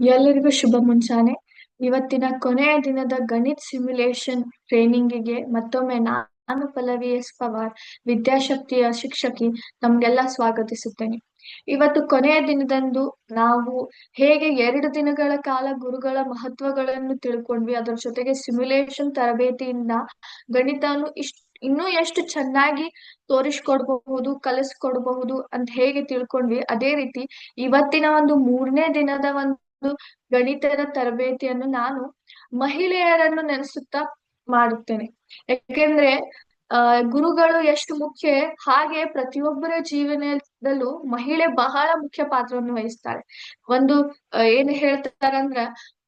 ಎಲ್ಲರಿಗೂ ಶುಭ ಮುಂಚಾನೆ. ಇವತ್ತಿನ ಕೊನೆಯ ದಿನದ ಗಣಿತ್ ಸಿಮ್ಯುಲೇಷನ್ ಟ್ರೈನಿಂಗಿಗೆ ಮತ್ತೊಮ್ಮೆ ನಾನು ಪಲ್ಲವಿ ಎಸ್ ಪವಾರ್, ವಿದ್ಯಾಶಕ್ತಿಯ ಶಿಕ್ಷಕಿ, ತಮ್ಗೆಲ್ಲ ಸ್ವಾಗತಿಸುತ್ತೇನೆ. ಇವತ್ತು ಕೊನೆಯ ದಿನದಂದು ನಾವು ಹೇಗೆ 2 ದಿನಗಳ ಕಾಲ ಗುರುಗಳ ಮಹತ್ವಗಳನ್ನು ತಿಳ್ಕೊಂಡ್ವಿ, ಅದರ ಜೊತೆಗೆ ಸಿಮ್ಯುಲೇಷನ್ ತರಬೇತಿಯಿಂದ ಗಣಿತನು ಇನ್ನೂ ಎಷ್ಟು ಚೆನ್ನಾಗಿ ತೋರಿಸ್ಕೊಡ್ಬಹುದು, ಕಲಿಸ್ಕೊಡ್ಬಹುದು ಅಂತ ಹೇಗೆ ತಿಳ್ಕೊಂಡ್ವಿ, ಅದೇ ರೀತಿ ಇವತ್ತಿನ ಒಂದು 3ನೇ ದಿನದ ಒಂದು ಗಣಿತದ ತರಬೇತಿಯನ್ನು ನಾನು ಮಹಿಳೆಯರನ್ನು ನೆನೆಸುತ್ತಾ ಮಾಡುತ್ತೇನೆ. ಯಾಕೆಂದ್ರೆ ಗುರುಗಳು ಎಷ್ಟು ಮುಖ್ಯ, ಹಾಗೆ ಪ್ರತಿಯೊಬ್ಬರ ಜೀವನದಲ್ಲೂ ಮಹಿಳೆ ಬಹಳ ಮುಖ್ಯ ಪಾತ್ರವನ್ನು ವಹಿಸ್ತಾಳೆ. ಒಂದು ಏನ್ ಹೇಳ್ತಾರಂದ್ರ,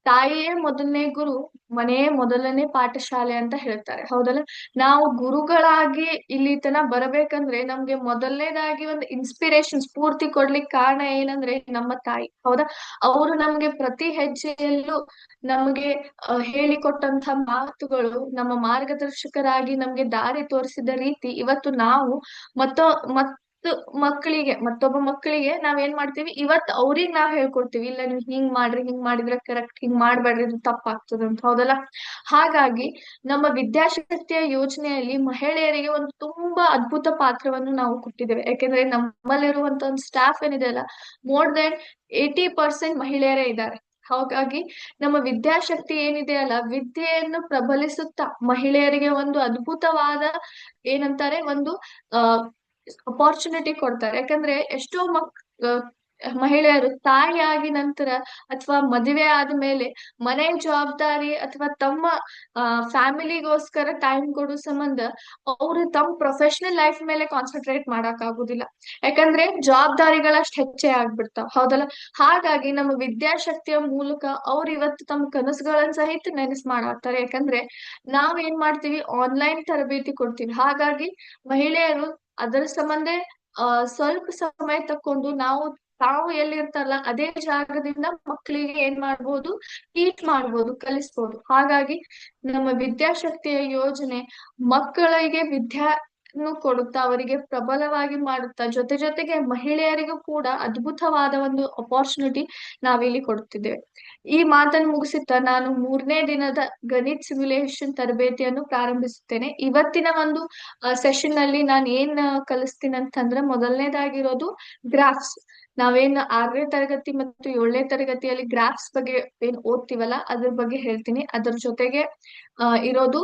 ತಾಯಿಯೇ ಮೊದಲನೇ ಗುರು, ಮನೆಯೇ ಮೊದಲನೇ ಪಾಠಶಾಲೆ ಅಂತ ಹೇಳ್ತಾರೆ, ಹೌದಲ್ಲ. ನಾವು ಗುರುಗಳಾಗಿ ಇಲ್ಲಿ ತನ ಬರಬೇಕಂದ್ರೆ ನಮ್ಗೆ ಮೊದಲನೇದಾಗಿ ಒಂದು ಇನ್ಸ್ಪಿರೇಷನ್, ಸ್ಫೂರ್ತಿ ಕೊಡ್ಲಿಕ್ಕೆ ಕಾರಣ ಏನಂದ್ರೆ ನಮ್ಮ ತಾಯಿ, ಹೌದಾ. ಅವರು ನಮ್ಗೆ ಪ್ರತಿ ಹೆಜ್ಜೆಯಲ್ಲೂ ನಮಗೆ ಹೇಳಿಕೊಟ್ಟಂತ ಮಾತುಗಳು, ನಮ್ಮ ಮಾರ್ಗದರ್ಶಕರಾಗಿ ನಮ್ಗೆ ದಾರಿ ತೋರಿಸಿದ ರೀತಿ ಇವತ್ತು ನಾವು ಮತ್ತೊ ಮತ್ತು ಮತ್ತೊಬ್ಬ ಮಕ್ಕಳಿಗೆ ನಾವೇನ್ ಮಾಡ್ತೀವಿ, ಇವತ್ ಅವ್ರಿಗೆ ನಾವ್ ಹೇಳ್ಕೊಡ್ತೀವಿ, ಇಲ್ಲ ನೀವು ಹಿಂಗ್ ಮಾಡ್ರಿ, ಹಿಂಗ್ ಮಾಡಿದ್ರೆ ಕರೆಕ್ಟ್, ಹಿಂಗ್ ಮಾಡ್ಬೇಡ್ರಿ, ಇದು ತಪ್ಪಾಗ್ತದೆ ಅಂತ, ಹೌದಲ್ಲ. ಹಾಗಾಗಿ ನಮ್ಮ ವಿದ್ಯಾಶಕ್ತಿಯ ಯೋಜನೆಯಲ್ಲಿ ಮಹಿಳೆಯರಿಗೆ ಒಂದು ತುಂಬಾ ಅದ್ಭುತ ಪಾತ್ರವನ್ನು ನಾವು ಕೊಟ್ಟಿದ್ದೇವೆ. ಯಾಕೆಂದ್ರೆ ನಮ್ಮಲ್ಲಿರುವಂತ ಒಂದು ಸ್ಟಾಫ್ ಏನಿದೆ ಅಲ್ಲ, ಮೋರ್ ದೆನ್ 80% ಮಹಿಳೆಯರೇ ಇದ್ದಾರೆ. ಹಾಗಾಗಿ ನಮ್ಮ ವಿದ್ಯಾಶಕ್ತಿ ಏನಿದೆ ಅಲ್ಲ, ವಿದ್ಯೆಯನ್ನು ಪ್ರಬಲಿಸುತ್ತಾ ಮಹಿಳೆಯರಿಗೆ ಒಂದು ಅದ್ಭುತವಾದ, ಏನಂತಾರೆ, ಒಂದು ಅಪಾರ್ಚುನಿಟಿ ಕೊಡ್ತಾರೆ. ಯಾಕಂದ್ರೆ ಎಷ್ಟೋ ಮಹಿಳೆಯರು ತಾಯಿಯಾಗಿ ನಂತರ ಅಥವಾ ಮದುವೆ ಆದ್ಮೇಲೆ ಮನೆ ಜವಾಬ್ದಾರಿ ಅಥವಾ ತಮ್ಮ ಫ್ಯಾಮಿಲಿಗೋಸ್ಕರ ಟೈಮ್ ಕೊಡೋ ಸಂಬಂಧ ಅವರು ತಮ್ಮ ಪ್ರೊಫೆಷನಲ್ ಲೈಫ್ ಮೇಲೆ ಕಾನ್ಸಂಟ್ರೇಟ್ ಮಾಡಕ್ ಆಗುದಿಲ್ಲ. ಯಾಕಂದ್ರೆ ಜವಾಬ್ದಾರಿಗಳಷ್ಟು ಹೆಚ್ಚೇ ಆಗ್ಬಿಡ್ತಾವ, ಹೌದಲ್ಲ. ಹಾಗಾಗಿ ನಮ್ಮ ವಿದ್ಯಾಶಕ್ತಿಯ ಮೂಲಕ ಅವ್ರು ಇವತ್ತು ತಮ್ಮ ಕನಸುಗಳನ್ನ ಸಹಿತ ನೆನಸು ಮಾಡಾಕ್ತಾರೆ. ಯಾಕಂದ್ರೆ ನಾವ್ ಏನ್ ಮಾಡ್ತೀವಿ, ಆನ್ಲೈನ್ ತರಬೇತಿ ಕೊಡ್ತೀವಿ. ಹಾಗಾಗಿ ಮಹಿಳೆಯರು ಅದರ ಸಂಬಂಧ ಸ್ವಲ್ಪ ಸಮಯ ತಕೊಂಡು ತಾವು ಎಲ್ಲಿರ್ತಾರಲ್ಲ ಅದೇ ಜಾಗದಿಂದ ಮಕ್ಕಳಿಗೆ ಏನ್ ಮಾಡ್ಬೋದು, ಟೀಚ್ ಮಾಡ್ಬೋದು, ಕಲಿಸ್ಬೋದು. ಹಾಗಾಗಿ ನಮ್ಮ ವಿದ್ಯಾಶಕ್ತಿಯ ಯೋಜನೆ ಮಕ್ಕಳಿಗೆ ವಿದ್ಯಾನು ಕೊಡುತ್ತಾ, ಅವರಿಗೆ ಪ್ರಬಲವಾಗಿ ಮಾಡುತ್ತಾ, ಜೊತೆಗೆ ಮಹಿಳೆಯರಿಗೂ ಕೂಡ ಅದ್ಭುತವಾದ ಒಂದು ಅಪಾರ್ಚುನಿಟಿ ನಾವಿಲ್ಲಿ ಕೊಡುತ್ತಿದ್ದೇವೆ. ಈ ಮಾತನ್ನು ಮುಗಿಸುತ್ತಾ ನಾನು 3ನೇ ದಿನದ ಗಣಿತ್ ಸಿಮ್ಯುಲೇಷನ್ ತರಬೇತಿಯನ್ನು ಪ್ರಾರಂಭಿಸುತ್ತೇನೆ. ಇವತ್ತಿನ ಒಂದು ಸೆಷನ್ ಅಲ್ಲಿ ನಾನು ಏನ್ ಕಲಿಸ್ತೀನಿ ಅಂತಂದ್ರೆ, ಮೊದಲನೇದಾಗಿರೋದು ಗ್ರಾಫ್ಸ್. ನಾವೇನ್ 6ನೇ ತರಗತಿ ಮತ್ತು 7ನೇ ತರಗತಿಯಲ್ಲಿ ಗ್ರಾಫ್ಸ್ ಬಗ್ಗೆ ಏನ್ ಓದ್ತೀವಲ್ಲ, ಅದ್ರ ಬಗ್ಗೆ ಹೇಳ್ತೀನಿ. ಅದ್ರ ಜೊತೆಗೆ ಇರೋದು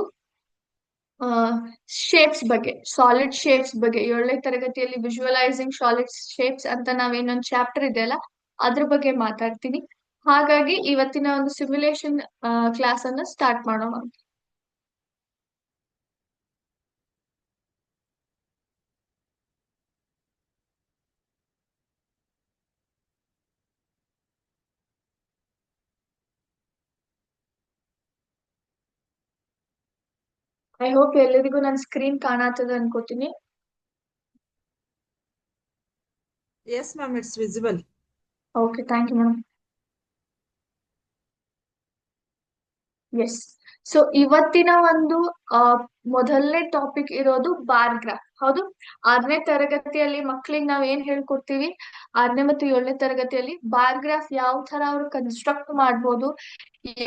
ಶೇಪ್ಸ್ ಬಗ್ಗೆ, ಸಾಲಿಡ್ ಶೇಪ್ಸ್ ಬಗ್ಗೆ. 7ನೇ ತರಗತಿಯಲ್ಲಿ ವಿಜುವಲೈಸಿಂಗ್ ಸಾಲಿಡ್ ಶೇಪ್ಸ್ ಅಂತ ನಾವೇನೊಂದು ಚಾಪ್ಟರ್ ಇದೆಯಲ್ಲ, ಅದ್ರ ಬಗ್ಗೆ ಮಾತಾಡ್ತೀನಿ. ಹಾಗಾಗಿ ಇವತ್ತಿನ ಒಂದು ಸಿಮ್ಯುಲೇಷನ್ ಕ್ಲಾಸ್ ಅನ್ನ ಸ್ಟಾರ್ಟ್ ಮಾಡೋಣ. ಐ ಹೋಪ್ ಎಲ್ಲರಿಗೂ ನನ್ನ ಸ್ಕ್ರೀನ್ ಕಾಣತದ ಅನ್ಕೋತೀನಿ. Yes, ma'am, it's visible. Okay, thank you madam. Yes. So ಇವತ್ತಿನ ಒಂದು ಮೊದಲನೇ ಟಾಪಿಕ್ ಇರೋದು ಬಾರ್ ಗ್ರಾಫ್, ಹೌದು. 6ನೇ ತರಗತಿಯಲ್ಲಿ ಮಕ್ಳಿಗೆ ನಾವ್ ಏನ್ ಹೇಳ್ಕೊಡ್ತೀವಿ, 6ನೇ ಮತ್ತು 7ನೇ ತರಗತಿಯಲ್ಲಿ ಬಾರ್ ಗ್ರಾಫ್ ಯಾವ ತರ ಅವ್ರು ಕನ್ಸ್ಟ್ರಕ್ಟ್ ಮಾಡ್ಬೋದು,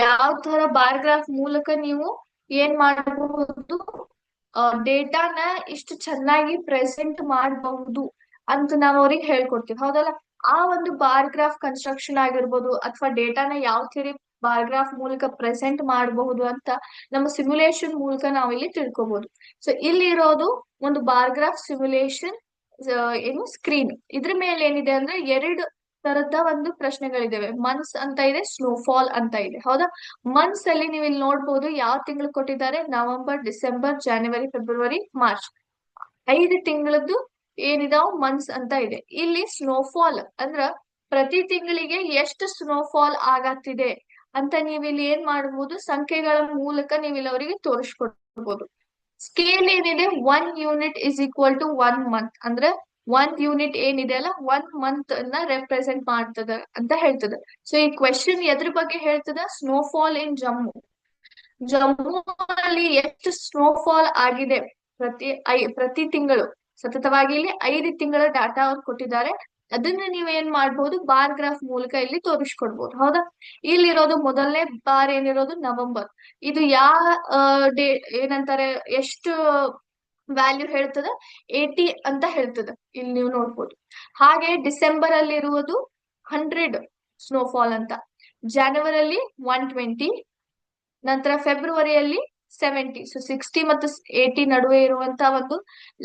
ಯಾವ ತರ ಬಾರ್ ಗ್ರಾಫ್ ಮೂಲಕ ನೀವು ಏನ್ ಮಾಡಬಹುದು, ಡೇಟಾನ ಇಷ್ಟು ಚೆನ್ನಾಗಿ ಪ್ರೆಸೆಂಟ್ ಮಾಡಬಹುದು ಅಂತ ನಾವ್ ಅವ್ರಿಗೆ ಹೇಳ್ಕೊಡ್ತೀವಿ, ಹೌದಲ್ಲ. ಆ ಒಂದು ಬಾರ್ ಗ್ರಾಫ್ ಕನ್ಸ್ಟ್ರಕ್ಷನ್ ಆಗಿರ್ಬೋದು, ಅಥವಾ ಡೇಟಾನ ಯಾವ ತರ ಬಾರ್ ಗ್ರಾಫ್ ಮೂಲಕ ಪ್ರೆಸೆಂಟ್ ಮಾಡಬಹುದು ಅಂತ ನಮ್ಮ ಸಿಮ್ಯುಲೇಷನ್ ಮೂಲಕ ನಾವಿಲ್ಲಿ ತಿಳ್ಕೊಬಹುದು. ಸೊ ಇಲ್ಲಿ ಇರೋದು ಒಂದು ಬಾರ್ ಗ್ರಾಫ್ ಸಿಮ್ಯುಲೇಷನ್, ಏನು ಸ್ಕ್ರೀನ್. ಇದ್ರ ಮೇಲೆ ಏನಿದೆ ಅಂದ್ರೆ 2 ತರದ ಒಂದು ಪ್ರಶ್ನೆಗಳಿದಾವೆ. ಮಂತ್ಸ್ ಅಂತ ಇದೆ, ಸ್ನೋಫಾಲ್ ಅಂತ ಇದೆ, ಹೌದಾ. ಮಂತ್ಸ್ ಅಲ್ಲಿ ನೀವು ಇಲ್ಲಿ ನೋಡ್ಬೋದು ಯಾವ ತಿಂಗಳು ಕೊಟ್ಟಿದ್ದಾರೆ, ನವೆಂಬರ್, ಡಿಸೆಂಬರ್, ಜನವರಿ, ಫೆಬ್ರವರಿ, ಮಾರ್ಚ್. 5 ತಿಂಗಳದ್ದು ಏನಿದಾವ್ ಮಂತ್ಸ್ ಅಂತ ಇದೆ. ಇಲ್ಲಿ ಸ್ನೋಫಾಲ್ ಅಂದ್ರ ಪ್ರತಿ ತಿಂಗಳಿಗೆ ಎಷ್ಟು ಸ್ನೋಫಾಲ್ ಆಗತ್ತಿದೆ ಅಂತ ನೀವು ಇಲ್ಲಿ ಏನ್ ಮಾಡಬಹುದು, ಸಂಖ್ಯೆಗಳ ಮೂಲಕ ನೀವು ಇಲ್ಲಿ ಅವರಿಗೆ ತೋರಿಸ್ಕೊಡ್ಬೋದು. ಸ್ಕೇಲ್ ಏನಿದೆ, 1 ಯೂನಿಟ್ = 1 ಮಂತ್. ಅಂದ್ರೆ 1 ಯೂನಿಟ್ ಏನಿದೆ ಅಲ್ಲ, 1 ಮಂತ್ ಅನ್ನ ರೆಪ್ರೆಸೆಂಟ್ ಮಾಡ್ತದ ಅಂತ ಹೇಳ್ತದ. ಸೊ ಈ ಕ್ವೆಶನ್ ಎದ್ರ ಬಗ್ಗೆ ಹೇಳ್ತದ, ಸ್ನೋಫಾಲ್ ಇನ್ ಜಮ್ಮು. ಜಮ್ಮು ಅಲ್ಲಿ ಎಷ್ಟು ಸ್ನೋಫಾಲ್ ಆಗಿದೆ ಪ್ರತಿ ತಿಂಗಳು, ಸತತವಾಗಿ ಇಲ್ಲಿ 5 ತಿಂಗಳ ಡಾಟಾ ಅವ್ರು ಕೊಟ್ಟಿದ್ದಾರೆ. ಅದನ್ನ ನೀವ್ ಏನ್ ಮಾಡ್ಬೋದು, ಬಾರ್ ಗ್ರಾಫ್ ಮೂಲಕ ಇಲ್ಲಿ ತೋರಿಸ್ಕೊಡ್ಬೋದು. ಹೌದಾ? ಇಲ್ಲಿರೋದು ಮೊದಲನೇ ಬಾರ್ ಏನಿರೋದು ನವೆಂಬರ್. ಇದು ಡೇ ಏನಂತಾರೆ, ಎಷ್ಟು ವ್ಯಾಲ್ಯೂ ಹೇಳ್ತದ, 80 ಅಂತ ಹೇಳ್ತದ, ಇಲ್ಲಿ ನೀವು ನೋಡ್ಬೋದು. ಹಾಗೆ ಡಿಸೆಂಬರ್ ಅಲ್ಲಿ ಇರುವುದು 100 ಸ್ನೋಫಾಲ್ ಅಂತ, ಜನವರಿಯಲ್ಲಿ 120, ನಂತರ ಫೆಬ್ರವರಿಯಲ್ಲಿ 70. ಸೊ 60 ಮತ್ತು 80 ನಡುವೆ ಇರುವಂತ ಒಂದು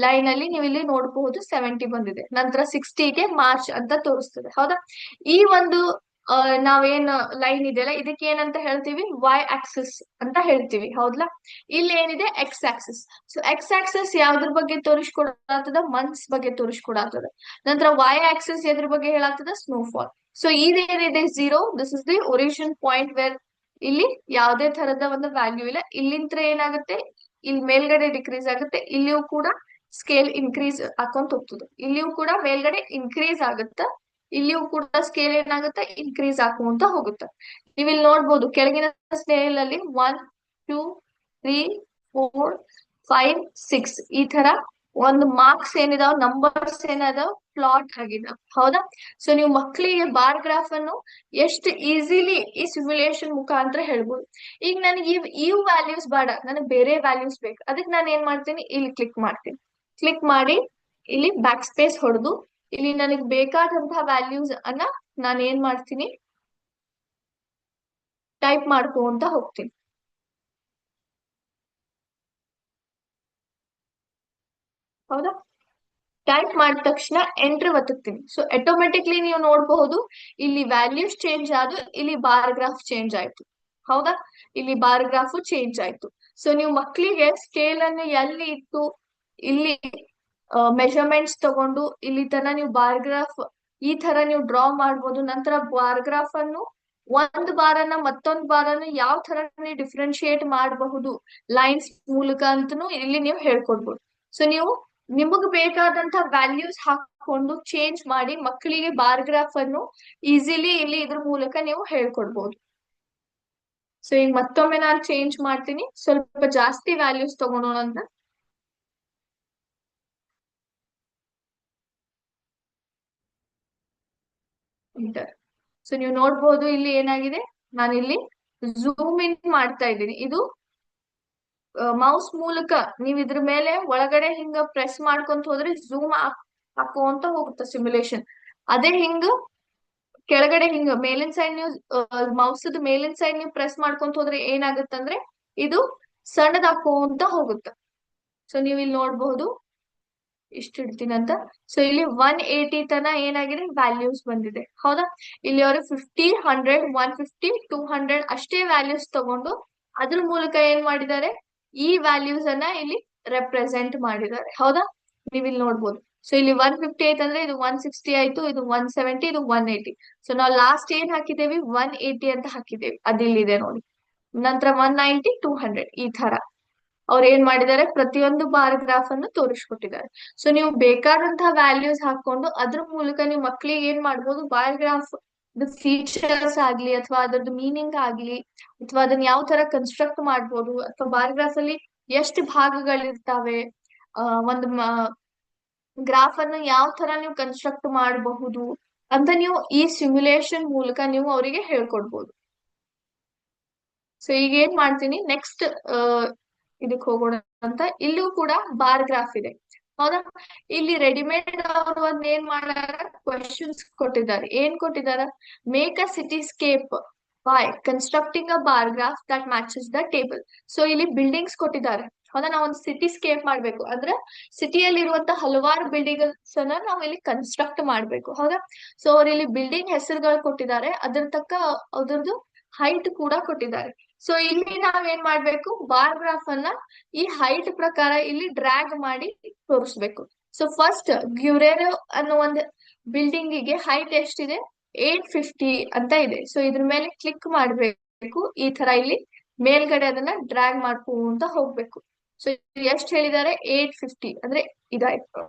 ಲೈನ್ ಅಲ್ಲಿ ನೀವು ಇಲ್ಲಿ ನೋಡಬಹುದು 70 ಬಂದಿದೆ. ನಂತರ 60ಗೆ ಮಾರ್ಚ್ ಅಂತ ತೋರಿಸ್ತದೆ. ಹೌದಾ? ಈ ಒಂದು ನಾವೇನ್ ಲೈನ್ ಇದೆಯಲ್ಲ, ಇದಕ್ಕೆ ಏನಂತ ಹೇಳ್ತೀವಿ, ವೈ ಆಕ್ಸಿಸ್ ಅಂತ ಹೇಳ್ತೀವಿ. ಹೌದಾ? ಇಲ್ಲಿ ಏನಿದೆ X Axis. So X Axis ಯಾವ್ದ್ರ ಬಗ್ಗೆ ತೋರಿಸ್ಕೊಡತ್ತದ, ಮಂತ್ಸ್ ಬಗ್ಗೆ ತೋರಿಸ್ಕೊಡತ್ತದ. ನಂತರ ವೈ ಆಕ್ಸಿಸ್ ಎದ್ರ ಬಗ್ಗೆ ಹೇಳತ್ತದ, ಸ್ನೋಫಾಲ್. ಸೊ ಇದೇನಿದೆ 0, this is the origin point where ಇಲ್ಲಿ ಯಾವುದೇ ತರದ ಒಂದು ವ್ಯಾಲ್ಯೂ ಇಲ್ಲ. ಇಲ್ಲಿಂತ್ರ ಏನಾಗುತ್ತೆ, ಇಲ್ಲಿ ಮೇಲ್ಗಡೆ ಡಿಕ್ರೀಸ್ ಆಗುತ್ತೆ, ಇಲ್ಲಿಯೂ ಕೂಡ ಸ್ಕೇಲ್ ಇನ್ಕ್ರೀಸ್ ಹಾಕೊಂತ ಹೋಗ್ತದೆ. ಇಲ್ಲಿಯೂ ಕೂಡ ಮೇಲ್ಗಡೆ ಇನ್ಕ್ರೀಸ್ ಆಗುತ್ತಾ, ಇಲ್ಲಿಯೂ ಕೂಡ ಸ್ಕೇಲ್ ಏನಾಗುತ್ತೆ, ಇನ್ಕ್ರೀಸ್ ಹಾಕುವಂತ ಹೋಗುತ್ತೆ. ನೀವು ಇಲ್ಲಿ ನೋಡ್ಬೋದು ಕೆಳಗಿನ ಸ್ಕೇಲ್ ಅಲ್ಲಿ 1, 2, 3, 4, 5, 6 ಈ ತರ ಒಂದು ಮಾರ್ಕ್ಸ್ ಏನಿದಾವ್, ನಂಬರ್ಸ್ ಏನಿದಾವ್, ಪ್ಲಾಟ್ ಆಗಿದಾವ್. ಹೌದಾ? ಸೊ ನೀವು ಮಕ್ಕಳಿಗೆ ಬಾರ್ ಗ್ರಾಫ್ ಅನ್ನು ಎಷ್ಟು ಈಸಿಲಿ ಈ ಸಿಮ್ಯುಲೇಷನ್ ಮುಖಾಂತರ ಹೇಳ್ಬೋದು. ಈಗ ನನಗೆ ಈ ವ್ಯಾಲ್ಯೂಸ್ ಬೇಡ, ನನಗೆ ಬೇರೆ ವ್ಯಾಲ್ಯೂಸ್ ಬೇಕು. ಅದಕ್ಕೆ ನಾನು ಏನ್ ಮಾಡ್ತೀನಿ, ಇಲ್ಲಿ ಕ್ಲಿಕ್ ಮಾಡ್ತೀನಿ. ಕ್ಲಿಕ್ ಮಾಡಿ ಇಲ್ಲಿ ಬ್ಯಾಕ್ ಸ್ಪೇಸ್ ಹೊಡೆದು ಇಲ್ಲಿ ನನಗೆ ಬೇಕಾದಂತಹ ವ್ಯಾಲ್ಯೂಸ್ ಅನ್ನ ನಾನು ಏನ್ ಮಾಡ್ತೀನಿ, ಟೈಪ್ ಮಾಡ್ಕೊಂತ ಹೋಗ್ತೀನಿ. ಹೌದಾ? ಟೈಪ್ ಮಾಡಿದ ತಕ್ಷಣ ಎಂಟ್ರಿ ಒತ್ತುತ್ತೀನಿ. ಸೊ ಆಟೋಮೆಟಿಕ್ಲಿ ನೀವು ನೋಡಬಹುದು ಇಲ್ಲಿ ವ್ಯಾಲ್ಯೂಸ್ ಚೇಂಜ್ ಆದ್ವು, ಇಲ್ಲಿ ಬಾರ್ ಗ್ರಾಫ್ ಚೇಂಜ್ ಆಯ್ತು. ಹೌದಾ? ಇಲ್ಲಿ ಬಾರ್ ಗ್ರಾಫ್ ಚೇಂಜ್ ಆಯ್ತು. ಸೊ ನೀವು ಮಕ್ಕಳಿಗೆ ಸ್ಕೇಲ್ ಅನ್ನು ಎಲ್ಲಿ ಇಟ್ಟು ಇಲ್ಲಿ ಮೆಜರ್ಮೆಂಟ್ಸ್ ತಗೊಂಡು ಇಲ್ಲಿ ತರ ನೀವು ಬಾರ್ ಗ್ರಾಫ್ ಈ ತರ ನೀವು ಡ್ರಾ ಮಾಡ್ಬೋದು. ನಂತರ ಬಾರ್ ಗ್ರಾಫ್ ಅನ್ನು ಒಂದ್ ಬಾರನ್ನ ಮತ್ತೊಂದ್ ಬಾರನ್ನ ಯಾವ ತರ ನೀವು ಡಿಫ್ರೆನ್ಶಿಯೇಟ್ ಮಾಡಬಹುದು ಲೈನ್ಸ್ ಮೂಲಕ ಅಂತನೂ ಇಲ್ಲಿ ನೀವು ಹೇಳ್ಕೊಡ್ಬೋದು. ಸೊ ನೀವು ನಿಮಗ್ ಬೇಕಾದಂತ ವ್ಯಾಲ್ಯೂಸ್ ಹಾಕೊಂಡು ಚೇಂಜ್ ಮಾಡಿ ಮಕ್ಕಳಿಗೆ ಬಾರ್ ಗ್ರಾಫ್ ಅನ್ನು ಈಸಿಲಿ ಇಲ್ಲಿ ಇದ್ರ ಮೂಲಕ ನೀವು ಹೇಳ್ಕೊಡ್ಬೋದು. ಸೊ ಈಗ ಮತ್ತೊಮ್ಮೆ ನಾನು ಚೇಂಜ್ ಮಾಡ್ತೀನಿ, ಸ್ವಲ್ಪ ಜಾಸ್ತಿ ವ್ಯಾಲ್ಯೂಸ್ ತಗೊಳೋಣ ಅಂತ. ಇಂಟರ್. ಸೊ ನೀವು ನೋಡ್ಬೋದು ಇಲ್ಲಿ ಏನಾಗಿದೆ, ನಾನು ಇಲ್ಲಿ ಝೂಮ್ ಇನ್ ಮಾಡ್ತಾ ಇದ್ದೀನಿ. ಇದು ಮೌಸ್ ಮೂಲಕ ನೀವು ಇದ್ರ ಮೇಲೆ ಒಳಗಡೆ ಹಿಂಗ ಪ್ರೆಸ್ ಮಾಡ್ಕೊಂತ ಹೋದ್ರೆ ಝೂಮ್ ಹಾಕುವಂತ ಹೋಗುತ್ತೆ ಸಿಮ್ಯುಲೇಷನ್. ಅದೇ ಹಿಂಗ ಕೆಳಗಡೆ ಹಿಂಗ ಮೇಲಿನ ಸೈಡ್ ನೀವು ಮೌಸ್ ಮೇಲಿನ ಸೈಡ್ ನೀವು ಪ್ರೆಸ್ ಮಾಡ್ಕೊಂತ ಹೋದ್ರೆ ಏನಾಗುತ್ತಂದ್ರೆ ಇದು ಸಣ್ಣದಾಕೋಂತ ಹೋಗುತ್ತೆ. ಸೊ ನೀವು ಇಲ್ಲಿ ನೋಡಬಹುದು ಇಷ್ಟು ಇಡ್ತೀನಿ ಅಂತ. ಸೊ ಇಲ್ಲಿ 180 ತನ ಏನಾಗಿದೆ, ವ್ಯಾಲ್ಯೂಸ್ ಬಂದಿದೆ. ಹೌದಾ? ಇಲ್ಲಿ ಅವರು 50, 100, 150, 200 ಅಷ್ಟೇ ವ್ಯಾಲ್ಯೂಸ್ ತಗೊಂಡು ಅದ್ರ ಮೂಲಕ ಏನ್ ಮಾಡಿದ್ದಾರೆ, ಈ ವ್ಯಾಲ್ಯೂಸ್ ಅನ್ನ ಇಲ್ಲಿ ರೆಪ್ರೆಸೆಂಟ್ ಮಾಡಿದ್ದಾರೆ. ಹೌದಾ? ನೀವು ಇಲ್ಲಿ ನೋಡ್ಬೋದು. ಸೊ ಇಲ್ಲಿ 150 ಐತಂದ್ರೆ ಇದು 160 ಆಯ್ತು, ಇದು 170, ಇದು 180. ಸೊ ನಾವು ಲಾಸ್ಟ್ ಏನ್ ಹಾಕಿದ್ದೇವಿ, 180 ಅಂತ ಹಾಕಿದ್ದೇವೆ, ಅದಿಲ್ಲಿದೆ ನೋಡಿ. ನಂತರ 190, 200 ಈ ತರ ಅವ್ರು ಏನ್ ಮಾಡಿದ್ದಾರೆ, ಪ್ರತಿಯೊಂದು ಬಾರ್ ಗ್ರಾಫ್ ಅನ್ನು ತೋರಿಸ್ಕೊಟ್ಟಿದ್ದಾರೆ. ಸೊ ನೀವು ಬೇಕಾದಂತಹ ವ್ಯಾಲ್ಯೂಸ್ ಹಾಕೊಂಡು ಅದ್ರ ಮೂಲಕ ನೀವು ಮಕ್ಕಳಿಗೆ ಏನ್ ಮಾಡ್ಬೋದು, ಬಾರ್ ಗ್ರಾಫ್ ಫೀಚರ್ಸ್ ಆಗ್ಲಿ ಅಥವಾ ಅದ್ರದ್ದು ಮೀನಿಂಗ್ ಆಗ್ಲಿ ಅಥವಾ ಅದನ್ನ ಯಾವ ತರ ಕನ್ಸ್ಟ್ರಕ್ಟ್ ಮಾಡ್ಬೋದು, ಅಥವಾ ಬಾರ್ ಗ್ರಾಫ್ ಅಲ್ಲಿ ಎಷ್ಟು ಭಾಗಗಳಿರ್ತಾವೆ, ಒಂದು ಗ್ರಾಫ್ ಅನ್ನು ಯಾವ ತರ ನೀವು ಕನ್ಸ್ಟ್ರಕ್ಟ್ ಮಾಡಬಹುದು ಅಂತ ನೀವು ಈ ಸಿಮ್ಯುಲೇಷನ್ ಮೂಲಕ ನೀವು ಅವರಿಗೆ ಹೇಳ್ಕೊಡ್ಬೋದು. ಸೊ ಈಗ ಏನ್ ಮಾಡ್ತೀನಿ, ನೆಕ್ಸ್ಟ್ ಇದಕ್ ಹೋಗೋಣ ಅಂತ. ಇಲ್ಲೂ ಕೂಡ ಬಾರ್ ಗ್ರಾಫ್ ಇದೆ. ಹೌದಾ? ಇಲ್ಲಿ ರೆಡಿಮೇಡ್ ಅವರು ಒಂದ್ ಏನ್ ಮಾಡ್ಯಾರ, ಕ್ವೆಶನ್ಸ್ ಕೊಟ್ಟಿದ್ದಾರೆ. ಏನ್ ಕೊಟ್ಟಿದಾರ, make a cityscape by constructing a bar graph that matches the table. So ಇಲ್ಲಿ ಬಿಲ್ಡಿಂಗ್ಸ್ ಕೊಟ್ಟಿದ್ದಾರೆ. ಹೌದಾ? ನಾವು ಒಂದು ಸಿಟಿ ಸ್ಕೇಪ್ ಮಾಡ್ಬೇಕು ಅಂದ್ರೆ ಸಿಟಿಯಲ್ಲಿ ಇರುವಂತ ಹಲವಾರು ಬಿಲ್ಡಿಂಗ್ಸ್ ಅನ್ನ ನಾವು ಇಲ್ಲಿ ಕನ್ಸ್ಟ್ರಕ್ಟ್ ಮಾಡ್ಬೇಕು. ಹೌದಾ? ಸೊ ಅವ್ರು ಇಲ್ಲಿ ಬಿಲ್ಡಿಂಗ್ ಹೆಸರುಗಳು ಕೊಟ್ಟಿದ್ದಾರೆ, ಅದ್ರ ತಕ್ಕ ಅದ್ರದ್ದು ಹೈಟ್ ಕೂಡ ಕೊಟ್ಟಿದ್ದಾರೆ. ಸೊ ಇಲ್ಲಿ ನಾವ್ ಏನ್ ಮಾಡ್ಬೇಕು, ಬಾರ್ ಗ್ರಾಫ್ ಅನ್ನ ಈ ಹೈಟ್ ಪ್ರಕಾರ ಇಲ್ಲಿ ಡ್ರ್ಯಾಗ್ ಮಾಡಿ ತೋರಿಸ್ಬೇಕು. ಸೊ ಫಸ್ಟ್ ಗ್ಯುರೇರೋ ಅನ್ನೋ ಒಂದು ಬಿಲ್ಡಿಂಗ್ ಗೆ ಹೈಟ್ ಎಷ್ಟಿದೆ, 850 ಅಂತ ಇದೆ. ಸೊ ಇದ್ರ ಮೇಲೆ ಕ್ಲಿಕ್ ಮಾಡ್ಬೇಕು. ಈ ತರ ಇಲ್ಲಿ ಮೇಲ್ಗಡೆ ಅದನ್ನ ಡ್ರ್ಯಾಗ್ ಮಾಡ್ಕೊಂತ ಹೋಗ್ಬೇಕು. ಸೊ ಎಷ್ಟ್ ಹೇಳಿದ್ದಾರೆ, 850 ಅಂದ್ರೆ ಇದಾಯ್ತು.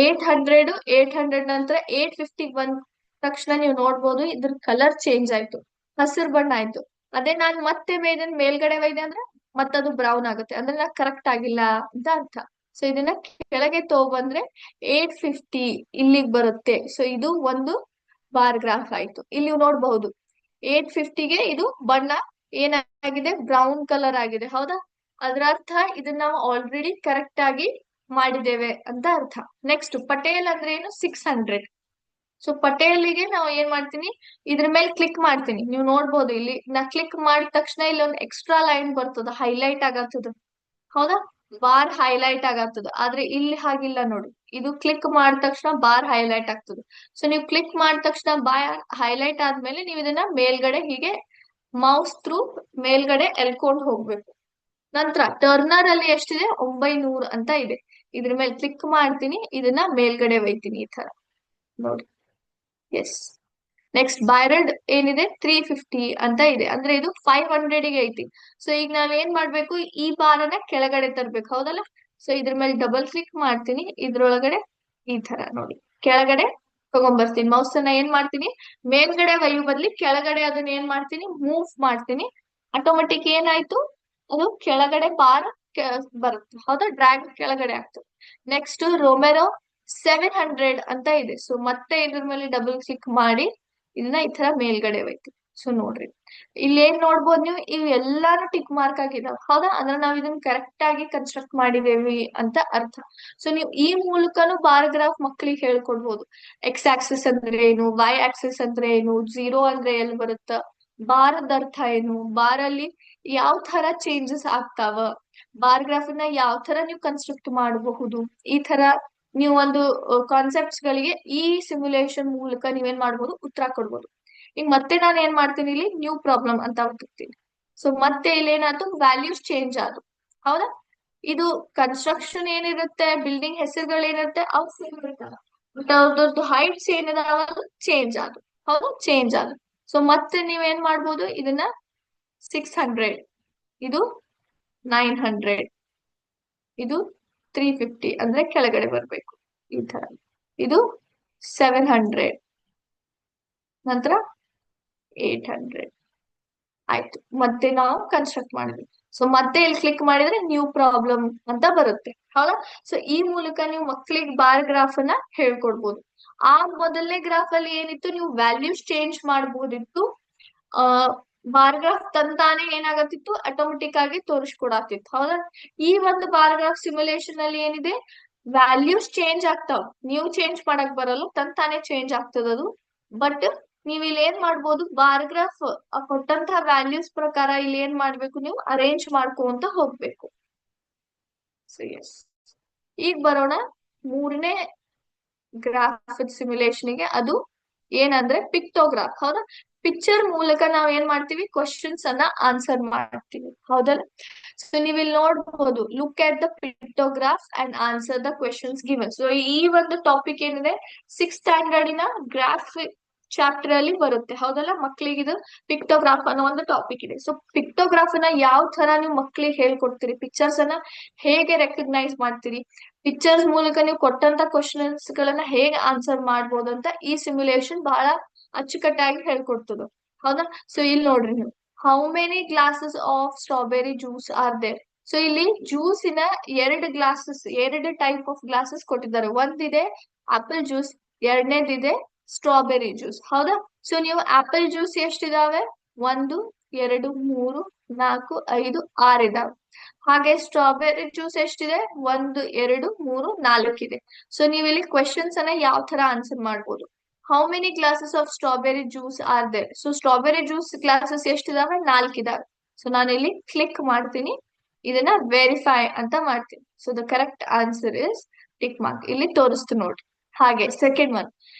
800 ನಂತರ 850 ಬಂದ ತಕ್ಷಣ ನೀವು ನೋಡ್ಬೋದು ಇದ್ರ ಕಲರ್ ಚೇಂಜ್ ಆಯ್ತು, ಹಸಿರು ಬಣ್ಣ ಆಯ್ತು. ಅದೇ ನಾನ್ ಮತ್ತೆ ಮೇಲ್ಗಡೆ ಒಯ್ದೆ ಅಂದ್ರೆ ಮತ್ತದು ಬ್ರೌನ್ ಆಗುತ್ತೆ, ಅಂದ್ರೆ ನಾ ಕರೆಕ್ಟ್ ಆಗಿಲ್ಲ ಅಂತ ಅರ್ಥ. ಸೊ ಇದನ್ನ ಕೆಳಗೆ ತಗೊಬಂದ್ರೆ 850 ಇಲ್ಲಿಗೆ ಬರುತ್ತೆ. ಸೊ ಇದು ಒಂದು ಬಾರ್ ಗ್ರಾಫ್ ಆಯ್ತು. ಇಲ್ಲಿ ನೀವು ನೋಡಬಹುದು 850ಗೆ ಇದು ಬಣ್ಣ ಏನಾಗಿದೆ, ಬ್ರೌನ್ ಕಲರ್ ಆಗಿದೆ. ಹೌದಾ? ಅದರ ಅರ್ಥ ಇದನ್ನ ನಾವು ಆಲ್ರೆಡಿ ಕರೆಕ್ಟ್ ಆಗಿ ಮಾಡಿದ್ದೇವೆ ಅಂತ ಅರ್ಥ. ನೆಕ್ಸ್ಟ್ ಪಟೇಲ್ ಅಂದ್ರೆ ಏನು, 600. ಸೊ ಪಟೇಲಿಗೆ ನಾವು ಏನ್ ಮಾಡ್ತೀನಿ, ಇದ್ರ ಮೇಲೆ ಕ್ಲಿಕ್ ಮಾಡ್ತೀನಿ. ನೀವು ನೋಡ್ಬೋದು ಇಲ್ಲಿ ನಾ ಕ್ಲಿಕ್ ಮಾಡಿದ ತಕ್ಷಣ ಇಲ್ಲಿ ಒಂದು ಎಕ್ಸ್ಟ್ರಾ ಲೈನ್ ಬರ್ತದ, ಹೈಲೈಟ್ ಆಗತ್ತದ. ಹೌದಾ? ಬಾರ್ ಹೈಲೈಟ್ ಆಗತ್ತದ. ಆದ್ರೆ ಇಲ್ಲಿ ಹಾಗಿಲ್ಲ ನೋಡಿ, ಇದು ಕ್ಲಿಕ್ ಮಾಡಿದ ತಕ್ಷಣ ಬಾರ್ ಹೈಲೈಟ್ ಆಗ್ತದೆ. ಸೊ ನೀವು ಕ್ಲಿಕ್ ಮಾಡಿದ ತಕ್ಷಣ ಬಾರ್ ಹೈಲೈಟ್ ಆದ್ಮೇಲೆ ನೀವು ಇದನ್ನ ಮೇಲ್ಗಡೆ ಹೀಗೆ ಮೌಸ್ ಥ್ರೂ ಮೇಲ್ಗಡೆ ಎಳ್ಕೊಂಡು ಹೋಗ್ಬೇಕು. ನಂತರ ಟರ್ನರ್ ಅಲ್ಲಿ ಎಷ್ಟಿದೆ, 900 ಅಂತ ಇದೆ. ಇದ್ರ ಮೇಲೆ ಕ್ಲಿಕ್ ಮಾಡ್ತೀನಿ, ಇದನ್ನ ಮೇಲ್ಗಡೆ ಒಯ್ತೀನಿ ಈ ತರ ನೋಡಿ. ಎಸ್. ನೆಕ್ಸ್ಟ್ ಬೈರಡ್ ಏನಿದೆ, 350 ಅಂತ ಇದೆ. ಅಂದ್ರೆ ಇದು 500ಗೆ ಐತಿ. ಸೊ ಈಗ ನಾವ್ ಏನ್ ಮಾಡ್ಬೇಕು, ಈ ಬಾರನ್ನ ಕೆಳಗಡೆ ತರ್ಬೇಕು. ಹೌದಲ್ಲ? ಸೊ ಇದ್ರ ಮೇಲೆ ಡಬಲ್ ಕ್ಲಿಕ್ ಮಾಡ್ತೀನಿ, ಇದ್ರೊಳಗಡೆ ಈ ತರ ನೋಡಿ ಕೆಳಗಡೆ ತಗೊಂಡ್ಬರ್ತೀನಿ. ಮೌಸ್ ಅನ್ನ ಏನ್ ಮಾಡ್ತೀನಿ, ಮೇಲ್ಗಡೆ ಒಯ್ಯು ಬದ್ಲಿ ಕೆಳಗಡೆ ಅದನ್ನ ಏನ್ ಮಾಡ್ತೀನಿ, ಮೂವ್ ಮಾಡ್ತೀನಿ. ಆಟೋಮೆಟಿಕ್ ಏನಾಯ್ತು, ಅದು ಕೆಳಗಡೆ ಬಾರ್ ಬರುತ್ತೆ. ಹೌದಾ? ಡ್ರ್ಯಾಗ್ ಕೆಳಗಡೆ ಆಗ್ತದೆ. ನೆಕ್ಸ್ಟ್ ರೊಮೆರೋ 700 ಅಂತ ಇದೆ. ಸೊ ಮತ್ತೆ ಇದ್ರ ಮೇಲೆ ಡಬಲ್ ಕ್ಲಿಕ್ ಮಾಡಿ ಇದನ್ನ ಈ ತರ ಮೇಲ್ಗಡೆ ಒಯ್ತೀವಿ. ಸೊ ನೋಡ್ರಿ, ಇಲ್ಲಿ ಏನ್ ನೋಡ್ಬೋದು ನೀವು, ಇವ್ ಎಲ್ಲಾನು ಟಿಕ್ ಮಾರ್ಕ್ ಆಗಿದಾವ. ಹೌದಾ? ಅಂದ್ರೆ ನಾವ್ ಇದನ್ನ ಕರೆಕ್ಟ್ ಆಗಿ ಕನ್ಸ್ಟ್ರಕ್ಟ್ ಮಾಡಿದೇವಿ ಅಂತ ಅರ್ಥ. ಸೊ ನೀವು ಈ ಮೂಲಕನು ಬಾರ್ ಗ್ರಾಫ್ ಮಕ್ಕಳಿಗೆ ಹೇಳ್ಕೊಡ್ಬೋದು. ಎಕ್ಸ್ ಆಕ್ಸಿಸ್ ಅಂದ್ರೆ ಏನು, ವೈ ಆಕ್ಸಿಸ್ ಅಂದ್ರೆ ಏನು, ಜೀರೋ ಅಂದ್ರೆ ಎಲ್ಲಿ ಬರುತ್ತ, ಬಾರದ ಅರ್ಥ ಏನು, ಬಾರ್ ಅಲ್ಲಿ ಯಾವ ತರ ಚೇಂಜಸ್ ಆಗ್ತಾವ, ಬಾರ್ ಗ್ರಾಫ್ ನ ಯಾವ ತರ ನೀವು ಕನ್ಸ್ಟ್ರಕ್ಟ್ ಮಾಡಬಹುದು, ಈ ತರ ನೀವು ಒಂದು ಕಾನ್ಸೆಪ್ಟ್ಸ್ ಗಳಿಗೆ ಈ ಸಿಮ್ಯುಲೇಷನ್ ಮೂಲಕ ನೀವೇನ್ ಮಾಡ್ಬೋದು, ಉತ್ತರ ಕೊಡ್ಬೋದು. ಈಗ ಮತ್ತೆ ನಾನು ಏನ್ ಮಾಡ್ತೀನಿ, ಇಲ್ಲಿ ನ್ಯೂ ಪ್ರಾಬ್ಲಮ್ ಅಂತ ಹೋಗ್ತೀನಿ. ಸೊ ಮತ್ತೆ ಇಲ್ಲಿ ಏನಾಯ್ತು, ವ್ಯಾಲ್ಯೂಸ್ ಚೇಂಜ್ ಆದ್ರು. ಹೌದಾ? ಇದು ಕನ್ಸ್ಟ್ರಕ್ಷನ್ ಏನಿರುತ್ತೆ, ಬಿಲ್ಡಿಂಗ್ ಹೆಸರುಗಳು ಏನಿರುತ್ತೆ ಅವು ಸೇಮ್ ಇರ್ತಾವ, ಬಟ್ ಅವ್ರದ್ದು ಹೈಟ್ಸ್ ಏನಿದಾವ ಚೇಂಜ್ ಆದ್ರು. ಹೌದಾ? ಚೇಂಜ್ ಆದ್ರು. ಸೊ ಮತ್ತೆ ನೀವೇನ್ ಮಾಡ್ಬೋದು, ಇದನ್ನ 600, ಇದು 900, ಇದು 350 ಅಂದ್ರೆ ಕೆಳಗಡೆ ಬರ್ಬೇಕು ಈ ತರ. ಇದು 700, ನಂತರ 800 ಆಯ್ತು. ಮತ್ತೆ ನಾವು ಕನ್ಸ್ಟ್ರಕ್ಟ್ ಮಾಡಿದ್ವಿ. ಸೊ ಮತ್ತೆ ಇಲ್ಲಿ ಕ್ಲಿಕ್ ಮಾಡಿದ್ರೆ ನ್ಯೂ ಪ್ರಾಬ್ಲಮ್ ಅಂತ ಬರುತ್ತೆ. ಹೌದಾ? ಸೊ ಈ ಮೂಲಕ ನೀವು ಮಕ್ಕಳಿಗೆ ಬಾರ್ ಗ್ರಾಫ್ ಅನ್ನ ಹೇಳ್ಕೊಡ್ಬೋದು. ಆ ಮೊದಲನೇ ಗ್ರಾಫ್ ಅಲ್ಲಿ ಏನಿತ್ತು, ನೀವು ವ್ಯಾಲ್ಯೂಸ್ ಚೇಂಜ್ ಮಾಡಬಹುದಿತ್ತು. ಆ ಬಾರ್ ಗ್ರಾಫ್ ತಂತಾನೆ ಏನಾಗತ್ತಿತ್ತು, ಆಟೋಮೆಟಿಕ್ ಆಗಿ ತೋರಿಸ್ಕೊಡಾತಿತ್ತು. ಹೌದಾ? ಈ ಒಂದು ಬಾರ್ ಗ್ರಾಫ್ ಸಿಮ್ಯುಲೇಷನ್ ಅಲ್ಲಿ ಏನಿದೆ, ವ್ಯಾಲ್ಯೂಸ್ ಚೇಂಜ್ ಆಗ್ತಾವ, ನೀವು ಚೇಂಜ್ ಮಾಡಕ್ ಬರಲ್ಲ, ತಂತಾನೆ ಚೇಂಜ್ ಆಗ್ತದದು. ಬಟ್ ನೀವ್ ಇಲ್ಲಿ ಏನ್ ಮಾಡ್ಬೋದು, ಬಾರ್ ಗ್ರಾಫ್ ಕೊಟ್ಟಂತಹ ವ್ಯಾಲ್ಯೂಸ್ ಪ್ರಕಾರ ಇಲ್ಲಿ ಏನ್ ಮಾಡ್ಬೇಕು, ನೀವು ಅರೇಂಜ್ ಮಾಡ್ಕೊಂತ ಹೋಗ್ಬೇಕು. ಸೊ ಎಸ್, ಈಗ ಬರೋಣ ಮೂರನೇ ಗ್ರಾಫ್ ಸಿಮ್ಯುಲೇಷನ್ ಗೆ. ಅದು ಏನಂದ್ರೆ ಪಿಕ್ಟೋಗ್ರಾಫ್. ಹೌದಾ? ಪಿಕ್ಚರ್ ಮೂಲಕ ನಾವ್ ಏನ್ ಮಾಡ್ತೀವಿ, ಕ್ವಶನ್ಸ್ ಅನ್ನ ಆನ್ಸರ್ ಮಾಡ್ತೀವಿ. ಹೌದಲ್ಲ? ಸೊ ನೀವ್ ಇಲ್ಲಿ ನೋಡ್ಬೋದು, look at the pictograph and answer the questions given. So ಈ ಒಂದು ಟಾಪಿಕ್ ಏನಿದೆ, 6th ಸ್ಟ್ಯಾಂಡರ್ಡಿನ ಗ್ರಾಫ್ ಚಾಪ್ಟರ್ ಅಲ್ಲಿ ಬರುತ್ತೆ. ಹೌದಲ್ಲ? ಮಕ್ಳಿಗೆ ಇದು ಪಿಕ್ಟೋಗ್ರಾಫ್ ಅನ್ನೋ ಒಂದು ಟಾಪಿಕ್ ಇದೆ. ಸೊ ಪಿಕ್ಟೋಗ್ರಾಫ್ ಅನ್ನ ಯಾವ ತರ ನೀವು ಮಕ್ಳಿಗೆ ಹೇಳ್ಕೊಡ್ತೀರಿ, ಪಿಕ್ಚರ್ಸ್ ಅನ್ನ ಹೇಗೆ ರೆಕಗ್ನೈಸ್ ಮಾಡ್ತೀರಿ, ಪಿಕ್ಚರ್ಸ್ ಮೂಲಕ ನೀವು ಕೊಟ್ಟಂತ ಕ್ವಶನ್ಸ್ ಗಳನ್ನ ಹೇಗೆ ಆನ್ಸರ್ ಮಾಡ್ಬೋದು ಅಂತ ಈ ಸಿಮ್ಯುಲೇಷನ್ ಬಹಳ ಅಚ್ಚುಕಟ್ಟಾಗಿ ಹೇಳ್ಕೊಡ್ತದ. ಹೌದಾ? ಸೊ ಇಲ್ಲಿ ನೋಡ್ರಿ ನೀವು, how many glasses of strawberry juice are there. So ಇಲ್ಲಿ ಜ್ಯೂಸಿನ 2 ಗ್ಲಾಸಸ್, 2 ಟೈಪ್ ಆಫ್ ಗ್ಲಾಸಸ್ ಕೊಟ್ಟಿದ್ದಾರೆ. ಒಂದಿದೆ ಆಪಲ್ ಜ್ಯೂಸ್, ಎರಡನೇದಿದೆ ಸ್ಟ್ರಾಬೆರಿ ಜ್ಯೂಸ್. ಹೌದಾ? ಸೊ ನೀವು ಆಪಲ್ ಜ್ಯೂಸ್ ಎಷ್ಟಿದಾವೆ, 1 2 3 4 5 6 ಇದಾವೆ. ಹಾಗೆ ಸ್ಟ್ರಾಬೆರಿ ಜ್ಯೂಸ್ ಎಷ್ಟಿದೆ, 1 2 3 4 ಇದೆ. ಸೊ ನೀವು ಇಲ್ಲಿ ಕ್ವೆಶನ್ಸ್ ಅನ್ನ ಯಾವ ತರ ಆನ್ಸರ್ ಮಾಡ್ಬೋದು, how many glasses of strawberry juice are there. So strawberry juice glasses ಎಷ್ಟಿದಾವೆ, 4 ಇದಾವೆ. ಸೊ ನಾನು ಇಲ್ಲಿ ಕ್ಲಿಕ್ ಮಾಡ್ತೀನಿ, ಇದನ್ನ ವೆರಿಫೈ ಅಂತ ಮಾಡ್ತೀನಿ. So the correct answer is tick mark, ಇಲ್ಲಿ ತೋರಿಸ್ತು ನೋಡಿ. ಹಾಗೆ second one,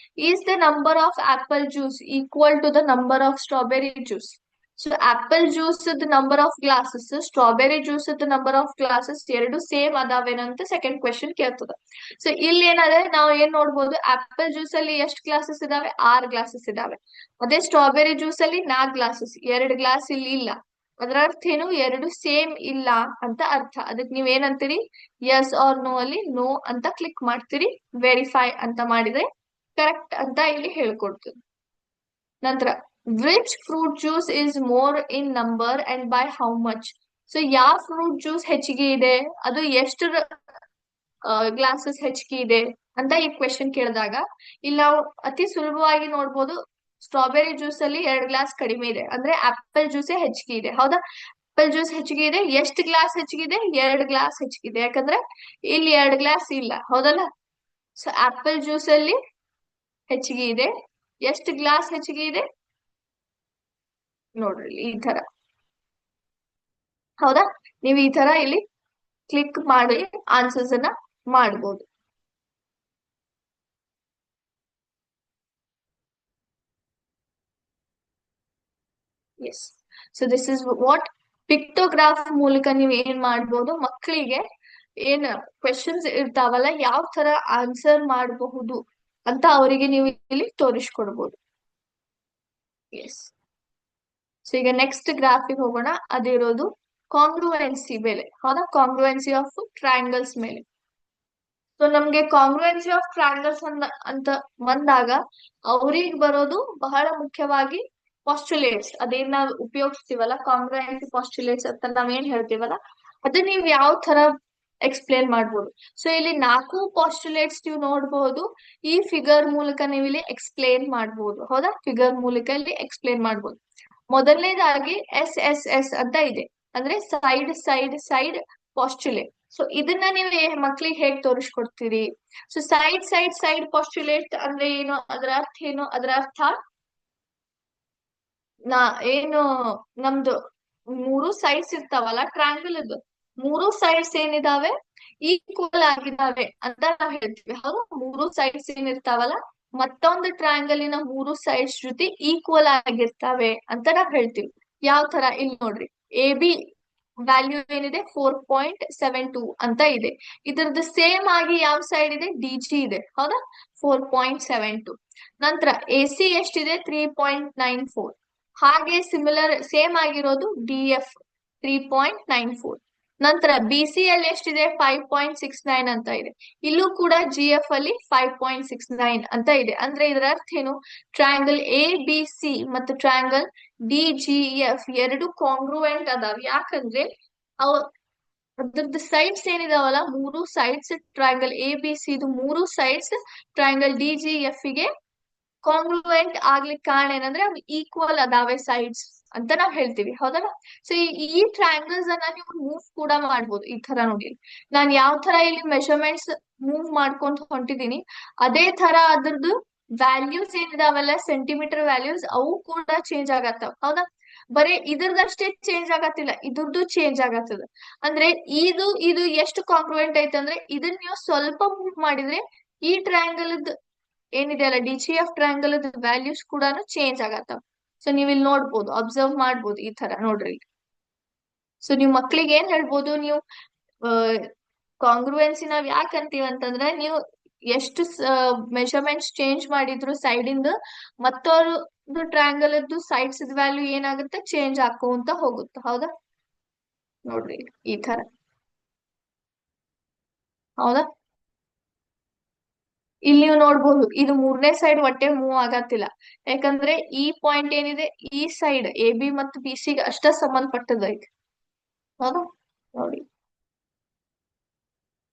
is the number of apple juice equal to the number of strawberry juice. So apple juice number of glasses, strawberry juice number of glasses ಎರಡು same ಅದಾವೇನಂತ second question ಕೇಳ್ತದ. So ಇಲ್ಲಿ ಏನಾದ್ರೆ ನಾವು ಏನ್ ನೋಡ್ಬೋದು, ಆಪಲ್ ಜ್ಯೂಸ್ ಅಲ್ಲಿ ಎಷ್ಟು ಗ್ಲಾಸಸ್ ಇದಾವೆ, 6 ಗ್ಲಾಸಸ್ ಇದಾವೆ. ಅದೇ ಸ್ಟ್ರಾಬೆರಿ ಜ್ಯೂಸ್ ಅಲ್ಲಿ 4 ಗ್ಲಾಸಸ್, 2 ಗ್ಲಾಸ್ ಇಲ್ಲಿ ಇಲ್ಲ. ಅದರ ಅರ್ಥ ಏನು, ಎರಡು ಸೇಮ್ ಇಲ್ಲ ಅಂತ ಅರ್ಥ. ಅದಕ್ಕೆ ನೀವ್ ಏನಂತೀರಿ, ಎಸ್ ಆರ್ ನೋ ಅಲ್ಲಿ ನೋ ಅಂತ ಕ್ಲಿಕ್ ಮಾಡ್ತೀರಿ, ವೆರಿಫೈ ಅಂತ ಮಾಡಿದ್ರೆ ಕರೆಕ್ಟ್ ಅಂತ ಇಲ್ಲಿ ಹೇಳ್ಕೊಡ್ತೀವಿ. ನಂತರ which fruit juice is more in number and by how much. So ಯಾವ ಫ್ರೂಟ್ ಜ್ಯೂಸ್ ಹೆಚ್ಚಿಗೆ ಇದೆ, ಅದು ಎಷ್ಟು ಗ್ಲಾಸಸ್ ಹೆಚ್ಚಿಗೆ ಇದೆ ಅಂತ ಈ ಕ್ವೆಶನ್ ಕೇಳಿದಾಗ ಇಲ್ಲಿ ನಾವು ಅತಿ ಸುಲಭವಾಗಿ ನೋಡ್ಬೋದು. ಸ್ಟ್ರಾಬೆರಿ ಜ್ಯೂಸ್ ಅಲ್ಲಿ 2 ಗ್ಲಾಸ್ ಕಡಿಮೆ ಇದೆ ಅಂದ್ರೆ ಆಪಲ್ ಜ್ಯೂಸೇ ಹೆಚ್ಚಿಗೆ ಇದೆ. ಹೌದಾ? ಆಪಲ್ ಜ್ಯೂಸ್ ಹೆಚ್ಚಿಗೆ ಇದೆ. ಎಷ್ಟು ಗ್ಲಾಸ್ ಹೆಚ್ಚಿಗಿದೆ? 2 ಗ್ಲಾಸ್ ಹೆಚ್ಚಿಗಿದೆ. ಯಾಕಂದ್ರೆ ಇಲ್ಲಿ 2 ಗ್ಲಾಸ್ ಇಲ್ಲ. ಹೌದಲ್ಲ? ಸೊ ಆಪಲ್ ಜ್ಯೂಸ್ ಅಲ್ಲಿ ಹೆಚ್ಚಿಗೆ ಇದೆ. ಎಷ್ಟು ಗ್ಲಾಸ್ ಹೆಚ್ಚಿಗೆ ಇದೆ ನೋಡ್ರಿ ಈ ತರ. ಹೌದಾ? ನೀವು ಈ ತರ ಇಲ್ಲಿ ಕ್ಲಿಕ್ ಮಾಡಿ ಆನ್ಸರ್ಸ್ ಅನ್ನ ಮಾಡ್ಬೋದು. Yes. So this is what pictograph ಮೂಲಕ ನೀವು ಏನ್ ಮಾಡ್ಬೋದು, ಮಕ್ಕಳಿಗೆ ಏನ್ ಕ್ವೆಶನ್ಸ್ ಇರ್ತಾವಲ್ಲ ಯಾವ ತರ ಆನ್ಸರ್ ಮಾಡಬಹುದು ಅಂತ ಅವರಿಗೆ ನೀವು ಇಲ್ಲಿ ತೋರಿಸ್ಕೊಡ್ಬೋದು. ಎಸ್. ಸೊ ಈಗ ನೆಕ್ಸ್ಟ್ ಗ್ರಾಫಿಗೆ ಹೋಗೋಣ. ಅದಿರೋದು ಕಾಂಗ್ರುವೆನ್ಸಿ ಮೇಲೆ. ಹೌದಾ? ಕಾಂಗ್ರುವೆನ್ಸಿ ಆಫ್ ಟ್ರಯಾಂಗಲ್ಸ್ ಮೇಲೆ. ಸೊ ನಮ್ಗೆ ಕಾಂಗ್ರುವೆನ್ಸಿ ಆಫ್ ಟ್ರಯಾಂಗಲ್ಸ್ ಅಂತ ಬಂದಾಗ ಅವ್ರಿಗೆ ಬರೋದು ಬಹಳ ಮುಖ್ಯವಾಗಿ ಪಾಸ್ಟುಲೇಟ್ಸ್. ಅದೇನ್ ನಾವ್ ಉಪಯೋಗಿಸ್ತೀವಲ್ಲ ಕಾಂಗ್ರುವೆನ್ಸಿ ಪಾಸ್ಟುಲೇಟ್ಸ್ ಅಂತ ನಾವೇನ್ ಹೇಳ್ತೀವಲ್ಲ ಅದನ್ನ ನೀವ್ ಯಾವ ತರ ಎಕ್ಸ್ಪ್ಲೇನ್ ಮಾಡ್ಬೋದು. ಸೊ ಇಲ್ಲಿ 4 ಪಾಸ್ಟುಲೇಟ್ಸ್ ನೀವು ನೋಡ್ಬೋದು. ಈ ಫಿಗರ್ ಮೂಲಕ ನೀವು ಇಲ್ಲಿ ಎಕ್ಸ್ಪ್ಲೇನ್ ಮಾಡ್ಬೋದು. ಹೌದಾ? ಫಿಗರ್ ಮೂಲಕ ಇಲ್ಲಿ ಎಕ್ಸ್ಪ್ಲೇನ್ ಮಾಡ್ಬೋದು. ಮೊದಲನೇದಾಗಿ SSS ಅಂತ ಇದೆ, ಅಂದ್ರೆ side side side postulate. So ಇದನ್ನ ನೀವು ಮಕ್ಳಿಗೆ ಹೇಗ್ ತೋರಿಸ್ಕೊಡ್ತೀರಿ? So side side side postulate ಅಂದ್ರೆ ಏನು, ಅದರ ಅರ್ಥ ಏನು? ಅದರ ಅರ್ಥ ನಾ ಏನು ನಮ್ದು 3 ಸೈಡ್ಸ್ ಇರ್ತಾವಲ್ಲ ಟ್ರಯಾಂಗಲ್ ಅದು, 3 ಸೈಡ್ಸ್ ಏನಿದಾವೆ ಈಕ್ವಲ್ ಆಗಿದಾವೆ ಅಂತ ನಾವ್ ಹೇಳ್ತೀವಿ. ಹೌದು? 3 ಸೈಡ್ಸ್ ಏನಿರ್ತಾವಲ್ಲ ಮತ್ತೊಂದು ಟ್ರಯಾಂಗಲಿನ 3 ಸೈಡ್ಸ್ ಜೊತೆ ಈಕ್ವಲ್ ಆಗಿರ್ತಾವೆ ಅಂತ ನಾವ್ ಹೇಳ್ತೀವಿ. ಯಾವ ತರ? ಇಲ್ಲಿ ನೋಡ್ರಿ, AB ವ್ಯಾಲ್ಯೂ ಏನಿದೆ 4.72 ಅಂತ ಇದೆ. ಇದ್ರದ್ದು ಸೇಮ್ ಆಗಿ ಯಾವ ಸೈಡ್ ಇದೆ? DG ಇದೆ. ಹೌದಾ? 4.72. ನಂತರ AC ಎಷ್ಟಿದೆ? 3.94. ಹಾಗೆ ಸಿಮಿಲರ್ ಸೇಮ್ ಆಗಿರೋದು DF 3.94. ನಂತರ BC ಅಲ್ಲಿ ಎಷ್ಟಿದೆ? 5.69 ಅಂತ ಇದೆ. ಇಲ್ಲೂ ಕೂಡ GF ಅಲ್ಲಿ 5.69 ಅಂತ ಇದೆ. ಅಂದ್ರೆ ಇದರ ಅರ್ಥ ಏನು? ಟ್ರಯಾಂಗಲ್ ABC ಮತ್ತು ಟ್ರಯಾಂಗಲ್ DGF ಎರಡು ಕಾಂಗ್ರುವೆಂಟ್ ಅದಾವ. ಯಾಕಂದ್ರೆ ಅವ್ ಅದ್ರದ್ದು ಸೈಡ್ಸ್ ಏನಿದಾವಲ್ಲ 3 ಸೈಡ್ಸ್ ಟ್ರಯಾಂಗಲ್ ABC ಇದು 3 ಸೈಡ್ಸ್ ಟ್ರಯಾಂಗಲ್ DGF ಗೆ ಕಾಂಗ್ರುವೆಂಟ್ ಆಗ್ಲಿಕ್ಕೆ ಕಾರಣ ಏನಂದ್ರೆ ಅವು ಈಕ್ವಲ್ ಅದಾವೆ ಸೈಡ್ಸ್ ಅಂತ ನಾವ್ ಹೇಳ್ತೀವಿ. ಹೌದಲ್ಲ? ಸೊ ಈ ಟ್ರಯಾಂಗಲ್ಸ್ ಅನ್ನ ನೀವು ಮೂವ್ ಕೂಡ ಮಾಡ್ಬೋದು. ಈ ತರ ನೋಡಿ, ನಾನ್ ಯಾವ ತರ ಇಲ್ಲಿ ಮೆಷರ್ಮೆಂಟ್ಸ್ ಮೂವ್ ಮಾಡ್ಕೊಂತ ಹೊಂಟಿದೀನಿ ಅದೇ ತರ ಅದ್ರದ್ದು ವ್ಯಾಲ್ಯೂಸ್ ಏನಿದಾವಲ್ಲ ಸೆಂಟಿಮೀಟರ್ ವ್ಯಾಲ್ಯೂಸ್ ಅವು ಕೂಡ ಚೇಂಜ್ ಆಗತ್ತಾವ. ಹೌದಾ? ಬರೀ ಇದ್ರದಷ್ಟೇ ಚೇಂಜ್ ಆಗತ್ತಿಲ್ಲ, ಇದ್ರದ್ದು ಚೇಂಜ್ ಆಗತ್ತದ. ಅಂದ್ರೆ ಇದು ಎಷ್ಟು ಕಾಂಗ್ರುವೆಂಟ್ ಐತಂದ್ರೆ ಇದನ್ನ ನೀವು ಸ್ವಲ್ಪ ಮೂವ್ ಮಾಡಿದ್ರೆ ಈ ಟ್ರಯಾಂಗಲ್ ಏನಿದೆಯಲ್ಲ DGF ಟ್ರಯಾಂಗಲ್ ವ್ಯಾಲ್ಯೂಸ್ ಕೂಡ ಚೇಂಜ್ ಆಗತ್ತಾವ. ಸೊ ನೀವ್ ಇಲ್ಲಿ ನೋಡ್ಬೋದು, ಅಬ್ಸರ್ವ್ ಮಾಡ್ಬೋದು ಈ ತರ ನೋಡ್ರಿ. ಸೊ ನೀವ್ ಮಕ್ಳಿಗೆ ಏನ್ ಹೇಳ್ಬೋದು, ನೀವು ಕಾಂಗ್ರುವೆನ್ಸಿ ನಾವ್ ಯಾಕೆ ಅಂತೀವಿ ಅಂತಂದ್ರೆ ನೀವು ಎಷ್ಟು ಮೆಷರ್ಮೆಂಟ್ಸ್ ಚೇಂಜ್ ಮಾಡಿದ್ರು ಸೈಡ್ ಇಂದ ಮತ್ತೊಂದು ಟ್ರಯಾಂಗಲ್ ಸೈಡ್ಸ್ ವ್ಯಾಲ್ಯೂ ಏನಾಗುತ್ತೆ? ಚೇಂಜ್ ಆಕೋಂತ ಹೋಗುತ್ತೆ. ಹೌದಾ? ನೋಡ್ರಿ ಈ ತರ. ಹೌದಾ? ಇಲ್ಲಿ ನೀವು ನೋಡ್ಬೋದು ಇದು 3ನೇ ಸೈಡ್ ಒಟ್ಟೆ ಮೂವ್ ಆಗತ್ತಿಲ್ಲ. ಯಾಕಂದ್ರೆ ಈ ಪಾಯಿಂಟ್ ಏನಿದೆ ಈ ಸೈಡ್ AB ಮತ್ತು BC ಗೆ ಅಷ್ಟ ಸಂಬಂಧಪಟ್ಟದೈತಿ. ಹೌದಾ? ನೋಡಿ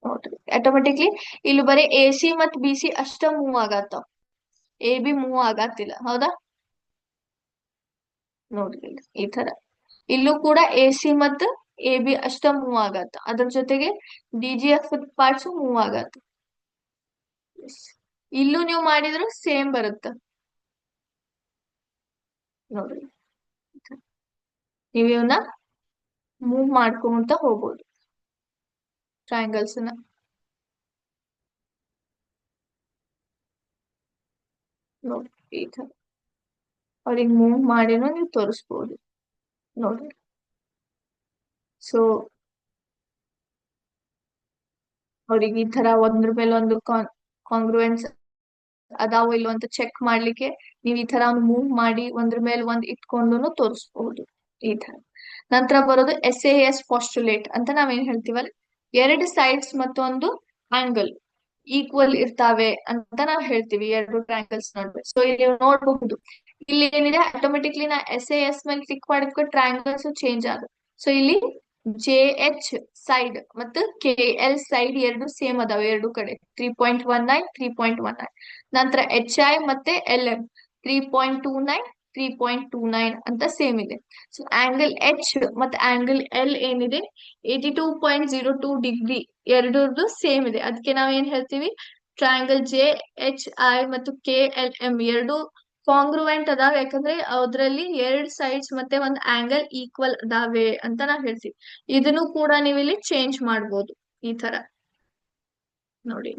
ನೋಡ್ರಿ ಆಟೋಮೆಟಿಕ್ಲಿ ಇಲ್ಲಿ ಬರೀ AC ಮತ್ತು BC ಅಷ್ಟ ಮೂವ್ ಆಗತ್ತಾವ, AB ಮೂವ್ ಆಗತ್ತಿಲ್ಲ. ಹೌದಾ? ನೋಡ್ರಿ ಇಲ್ಲಿ ಈ ತರ. ಇಲ್ಲೂ ಕೂಡ AC ಮತ್ತು AB ಅಷ್ಟ ಮೂವ್ ಆಗತ್ತ, ಅದ್ರ ಜೊತೆಗೆ DGF ಪಾರ್ಟ್ಸ್ ಮೂವ್ ಆಗತ್ತ. ಇಲ್ಲೂ ನೀವು ಮಾಡಿದ್ರು ಸೇಮ್ ಬರುತ್ತ ನೋಡ್ರಿ. ನೀವು ಇವನ್ನ ಮೂವ್ ಮಾಡ್ಕೊಂತ ಹೋಗ್ಬೋದು ಟ್ರಯಾಂಗಲ್ಸ್ ನ. ನೋಡ್ರಿ ಈ ತರ ಅವ್ರಿಗೆ ಮೂವ್ ಮಾಡಿನೂ ನೀವು ತೋರಿಸ್ಬೋದು ನೋಡ್ರಿ. ಸೊ ಅವ್ರಿಗೆ ಈ ತರ ಒಂದ್ರ ಮೇಲೆ ಒಂದು ಕಾಂಗ್ರುವೆನ್ಸ್ ಅದಾವ ಇಲ್ಲೋ ಅಂತ ಚೆಕ್ ಮಾಡ್ಲಿಕ್ಕೆ ನೀವ್ ಈ ತರ ಮೂವ್ ಮಾಡಿ ಒಂದ್ರ ಮೇಲೆ ಒಂದ್ ಇಟ್ಕೊಂಡು ತೋರಿಸಬಹುದು ಈ ತರ. ನಂತರ ಬರೋದು SAS ಪಾಸ್ಟುಲೇಟ್ ಅಂತ ನಾವೇನ್ ಹೇಳ್ತೀವಲ್ಲ, 2 ಸೈಡ್ಸ್ ಮತ್ತೊಂದು ಆಂಗಲ್ ಈಕ್ವಲ್ ಇರ್ತಾವೆ ಅಂತ ನಾವ್ ಹೇಳ್ತೀವಿ 2 ಟ್ರಯಾಂಗಲ್ಸ್ ನಡುವೆ. ಸೊ ಇಲ್ಲಿ ನೋಡಬಹುದು, ಇಲ್ಲಿ ಏನಿದೆ ಆಟೋಮೆಟಿಕ್ಲಿ ನಾ SAS ಮೇಲೆ ಕ್ಲಿಕ್ ಮಾಡಿದ್ಕೊ ಟ್ರಯಾಂಗಲ್ಸ್ ಚೇಂಜ್ ಆಗುತ್ತೆ. ಸೊ ಇಲ್ಲಿ ಜೆ ಎಚ್ ಸೈಡ್ ಮತ್ತು ಕೆ ಎಲ್ ಸೈಡ್ ಎರಡು ಸೇಮ್ ಅದಾವೆ ಎರಡು ಕಡೆ 3.19 3.19. ನಂತರ ಎಚ್ ಐ ಮತ್ತೆ ಎಲ್ ಎಂ 3.29 3.29 ಅಂತ ಸೇಮ್ ಇದೆ. ಸೊ ಆಂಗಲ್ ಎಚ್ ಮತ್ತೆ ಆಂಗಲ್ ಎಲ್ ಏನಿದೆ 82.02 ಡಿಗ್ರಿ ಎರಡರದ್ದು ಸೇಮ್ ಇದೆ. ಅದಕ್ಕೆ ನಾವ್ ಏನ್ ಹೇಳ್ತೀವಿ, ಟ್ರಯಾಂಗಲ್ ಜೆ ಎಚ್ ಐ ಮತ್ತು ಕೆ ಎಲ್ ಎಂ ಎರಡು ಕಾಂಗ್ರುವೆಂಟ್ ಅದಾವೆ, ಯಾಕಂದ್ರೆ ಅದ್ರಲ್ಲಿ ಎರಡ್ ಸೈಡ್ಸ್ ಮತ್ತೆ ಒಂದ್ ಆಂಗಲ್ ಈಕ್ವಲ್ ಅದಾವೆ ಅಂತ ನಾವ್ ಹೇಳ್ತೀವಿ. ಇದನ್ನು ಕೂಡ ನೀವು ಇಲ್ಲಿ ಚೇಂಜ್ ಮಾಡ್ಬೋದು. ಈ ತರ ನೋಡಿ,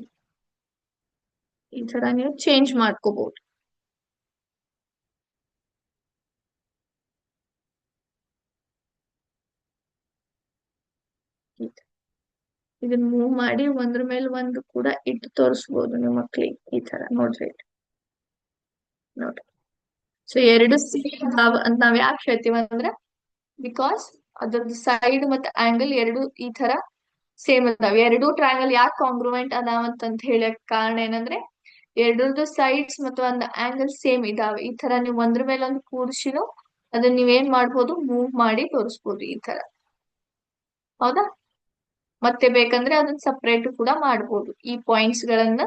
ಈ ತರ ನೀವು ಚೇಂಜ್ ಮಾಡ್ಕೋಬಹುದು. ಇದನ್ನ ಮೂವ್ ಮಾಡಿ ಒಂದ್ರ ಮೇಲೆ ಒಂದು ಕೂಡ ಇಟ್ಟು ತೋರಿಸ್ಬೋದು ನಿಮ್ಮ ಮಕ್ಳಿಗೆ. ಈ ತರ ನೋಡ್ರಿ, ನೋಡ್ರಿ. ಸೊ ಎರಡು ಸೇಮ್ ಅಂತ ನಾವ್ ಯಾಕೆ ಹೇಳ್ತೀವಿ ಅಂದ್ರೆ, ಬಿಕಾಸ್ ಅದ್ರದ್ದು ಸೈಡ್ ಮತ್ತೆ ಆಂಗಲ್ ಎರಡು ಈ ತರ ಸೇಮ್ ಅದಾವ. ಎರಡು ಟ್ರಯಾಂಗಲ್ ಯಾಕೆ ಕಾಂಗ್ರುವೆಂಟ್ ಅದಾವಂತ ಹೇಳಕ್ ಕಾರಣ ಏನಂದ್ರೆ, ಎರಡರದ್ದು ಸೈಡ್ಸ್ ಮತ್ತು ಒಂದು ಆಂಗಲ್ ಸೇಮ್ ಇದಾವೆ. ಈ ತರ ನೀವು ಒಂದ್ರ ಮೇಲೆ ಒಂದು ಕೂಡಿಸಿನು ಅದನ್ನ ನೀವೇನ್ ಮಾಡ್ಬೋದು, ಮೂವ್ ಮಾಡಿ ತೋರಿಸ್ಬೋದು ಈ ತರ. ಹೌದಾ? ಮತ್ತೆ ಬೇಕಂದ್ರೆ ಅದನ್ನ ಸಪರೇಟ್ ಕೂಡ ಮಾಡ್ಬೋದು. ಈ ಪಾಯಿಂಟ್ಸ್ ಗಳನ್ನ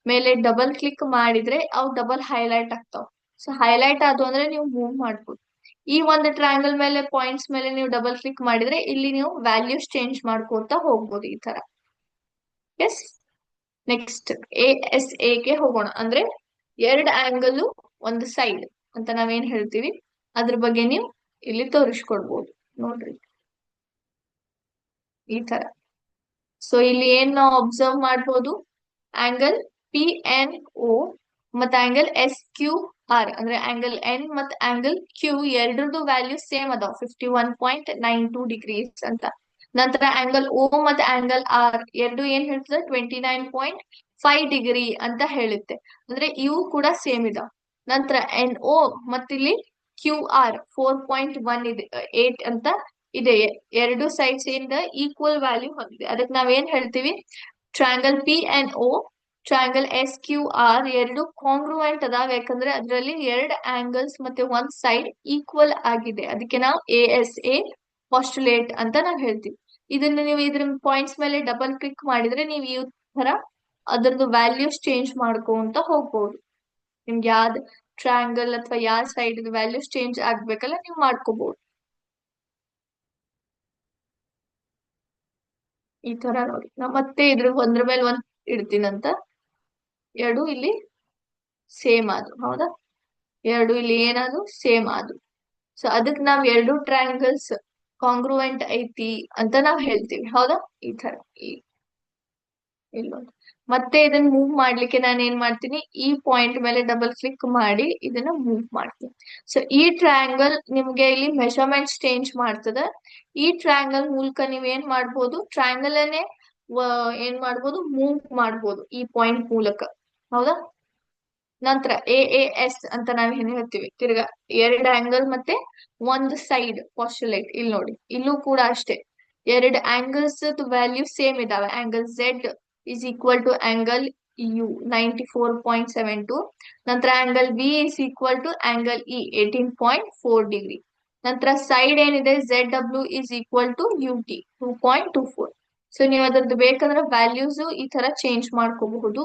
ಮೇಲೆ ಡಬಲ್ ಕ್ಲಿಕ್ ಮಾಡಿದ್ರೆ ಅವು ಡಬಲ್ ಹೈಲೈಟ್ ಆಗ್ತಾವ. ಸೊ ಹೈಲೈಟ್ ಆದ್ವು ಅಂದ್ರೆ ನೀವು ಮೂವ್ ಮಾಡ್ಬೋದು. ಈ ಒಂದು ಟ್ರಯಾಂಗಲ್ ಮೇಲೆ ಪಾಯಿಂಟ್ಸ್ ಮೇಲೆ ನೀವು ಡಬಲ್ ಕ್ಲಿಕ್ ಮಾಡಿದ್ರೆ ಇಲ್ಲಿ ನೀವು ವ್ಯಾಲ್ಯೂಸ್ ಚೇಂಜ್ ಮಾಡ್ಕೋತಾ ಹೋಗ್ಬೋದು ಈ ತರ. Yes, next A S A ಗೆ ಹೋಗೋಣ. ಅಂದ್ರೆ ಎರಡು ಆಂಗಲ್ ಒಂದು ಸೈಡ್ ಅಂತ ನಾವೇನ್ ಹೇಳ್ತೀವಿ, ಅದ್ರ ಬಗ್ಗೆ ನೀವು ಇಲ್ಲಿ ತೋರಿಸ್ಕೊಡ್ಬೋದು. ನೋಡ್ರಿ ಈ ತರ. ಸೊ ಇಲ್ಲಿ ಏನ್ ನಾವು ಅಬ್ಸರ್ವ್ ಮಾಡ್ಬೋದು, ಆಂಗಲ್ ಪಿ ಎನ್ ಒ ಮತ್ತೆ ಆಂಗಲ್ ಎಸ್ ಕ್ಯೂ ಆರ್, ಅಂದ್ರೆ ಆಂಗಲ್ ಎನ್ ಮತ್ತೆ ಆಂಗಲ್ ಕ್ಯೂ ಎರಡರದ್ದು ವ್ಯಾಲ್ಯೂ ಸೇಮ್ ಅದಾವ 51.92 ಡಿಗ್ರೀಸ್ ಅಂತ. ನಂತರ ಆಂಗಲ್ ಓ ಮತ್ತೆ ಆಂಗಲ್ ಆರ್ ಎರಡು ಏನ್ ಹೇಳ್ತದೆ 29.5 ಡಿಗ್ರಿ ಅಂತ ಹೇಳುತ್ತೆ. ಅಂದ್ರೆ ಇವು ಕೂಡ ಸೇಮ್ ಇದಾವ. ನಂತರ ಎನ್ ಒ ಮತ್ತಿಲ್ಲಿ ಕ್ಯೂ ಆರ್ 4.1 ಇದೆ 8 ಅಂತ ಇದೆ. ಎರಡು ಸೈಡ್ಸ್ ಇಂದ ಈಕ್ವಲ್ ವ್ಯಾಲ್ಯೂ ಹೊಂದಿದೆ. ಅದಕ್ಕೆ ನಾವೇನ್ ಹೇಳ್ತೀವಿ, triangle P and O triangle S Q R ಎರಡು ಕಾಂಗ್ರುವೆಂಟ್ ಅದಾವ, ಯಾಕಂದ್ರೆ ಅದರಲ್ಲಿ ಎರಡು ಆಂಗಲ್ಸ್ ಮತ್ತೆ ಒಂದ್ ಸೈಡ್ ಈಕ್ವಲ್ ಆಗಿದೆ. ಅದಕ್ಕೆ ನಾವು ಎ ಎಸ್ ಎ ಪಾಸ್ಟುಲೇಟ್ ಅಂತ ನಾವ್ ಹೇಳ್ತೀವಿ. ಇದನ್ನ ನೀವು ಇದ್ರ ಪಾಯಿಂಟ್ಸ್ ಮೇಲೆ ಡಬಲ್ ಕ್ಲಿಕ್ ಮಾಡಿದ್ರೆ ನೀವು ಈ ತರ ಅದರದ್ದು ವ್ಯಾಲ್ಯೂಸ್ ಚೇಂಜ್ ಮಾಡ್ಕೊಂತ ಹೋಗ್ಬೋದು. ನಿಮ್ಗೆ ಯಾವ್ದು ಟ್ರಯಾಂಗಲ್ ಅಥವಾ ಯಾವ ಸೈಡ್ ವ್ಯಾಲ್ಯೂಸ್ ಚೇಂಜ್ ಆಗ್ಬೇಕಲ್ಲ ನೀವು ಮಾಡ್ಕೋಬಹುದು. ಈ ತರ ನೋಡಿ, ನಾ ಮತ್ತೆ ಇದ್ರ ಒಂದ್ರ ಮೇಲೆ ಒಂದ್ ಇಡ್ತೀನಂತ. ಎರಡು ಇಲ್ಲಿ ಸೇಮ್ ಆದ್ರು, ಹೌದಾ? ಎರಡು ಇಲ್ಲಿ ಏನಾದ್ರು ಸೇಮ್ ಆದ್ರು. ಸೊ ಅದಕ್ ನಾವ್ ಎರಡು ಟ್ರಯಾಂಗಲ್ಸ್ ಕಾಂಗ್ರುವೆಂಟ್ ಐತಿ ಅಂತ ನಾವ್ ಹೇಳ್ತೀವಿ. ಹೌದಾ? ಈ ತರ ಇಲ್ಲೊಂದು. ಮತ್ತೆ ಇದನ್ನ ಮೂವ್ ಮಾಡ್ಲಿಕ್ಕೆ ನಾನು ಏನ್ ಮಾಡ್ತೀನಿ, ಈ ಪಾಯಿಂಟ್ ಮೇಲೆ ಡಬಲ್ ಕ್ಲಿಕ್ ಮಾಡಿ ಇದನ್ನ ಮೂವ್ ಮಾಡ್ತೀನಿ. ಸೊ ಈ ಟ್ರಯಾಂಗಲ್ ನಿಮ್ಗೆ ಇಲ್ಲಿ ಮೆಷರ್ಮೆಂಟ್ಸ್ ಚೇಂಜ್ ಮಾಡ್ತದ. ಈ ಟ್ರಯಾಂಗಲ್ ಮೂಲಕ ನೀವ್ ಏನ್ ಮಾಡ್ಬೋದು, ಟ್ರಯಾಂಗಲ್ ಅನ್ನೇ ಏನ್ ಮಾಡ್ಬೋದು, ಮೂವ್ ಮಾಡ್ಬೋದು ಈ ಪಾಯಿಂಟ್ ಮೂಲಕ. ಹೌದಾ? ನಂತರ ಎ ಎಸ್ ಅಂತ ನಾವ್ ಏನ್ ಹೇಳ್ತೀವಿ, ತಿರ್ಗಾ ಎರಡು ಆಂಗಲ್ ಮತ್ತೆ ಒಂದು ಸೈಡ್ ಪಾಸ್ಟುಲೇಟ್. ಇಲ್ಲಿ ನೋಡಿ, ಇಲ್ಲೂ ಕೂಡ ಅಷ್ಟೇ ಎರಡು ಆಂಗಲ್ಸ್ ವ್ಯಾಲ್ಯೂ ಸೇಮ್ ಇದಾವೆ. Angle Z is equal to angle U 94.72. ನಂತರ angle B is equal to angle E 18.4 degree. ನಂತರ ಸೈಡ್ ಏನಿದೆ Z W is equal to U T 2.24. So ನೀವು ಅದ್ರದ್ದು ಬೇಕಂದ್ರೆ ವ್ಯಾಲ್ಯೂಸ್ ಈ ತರ ಚೇಂಜ್ ಮಾಡ್ಕೋಬಹುದು.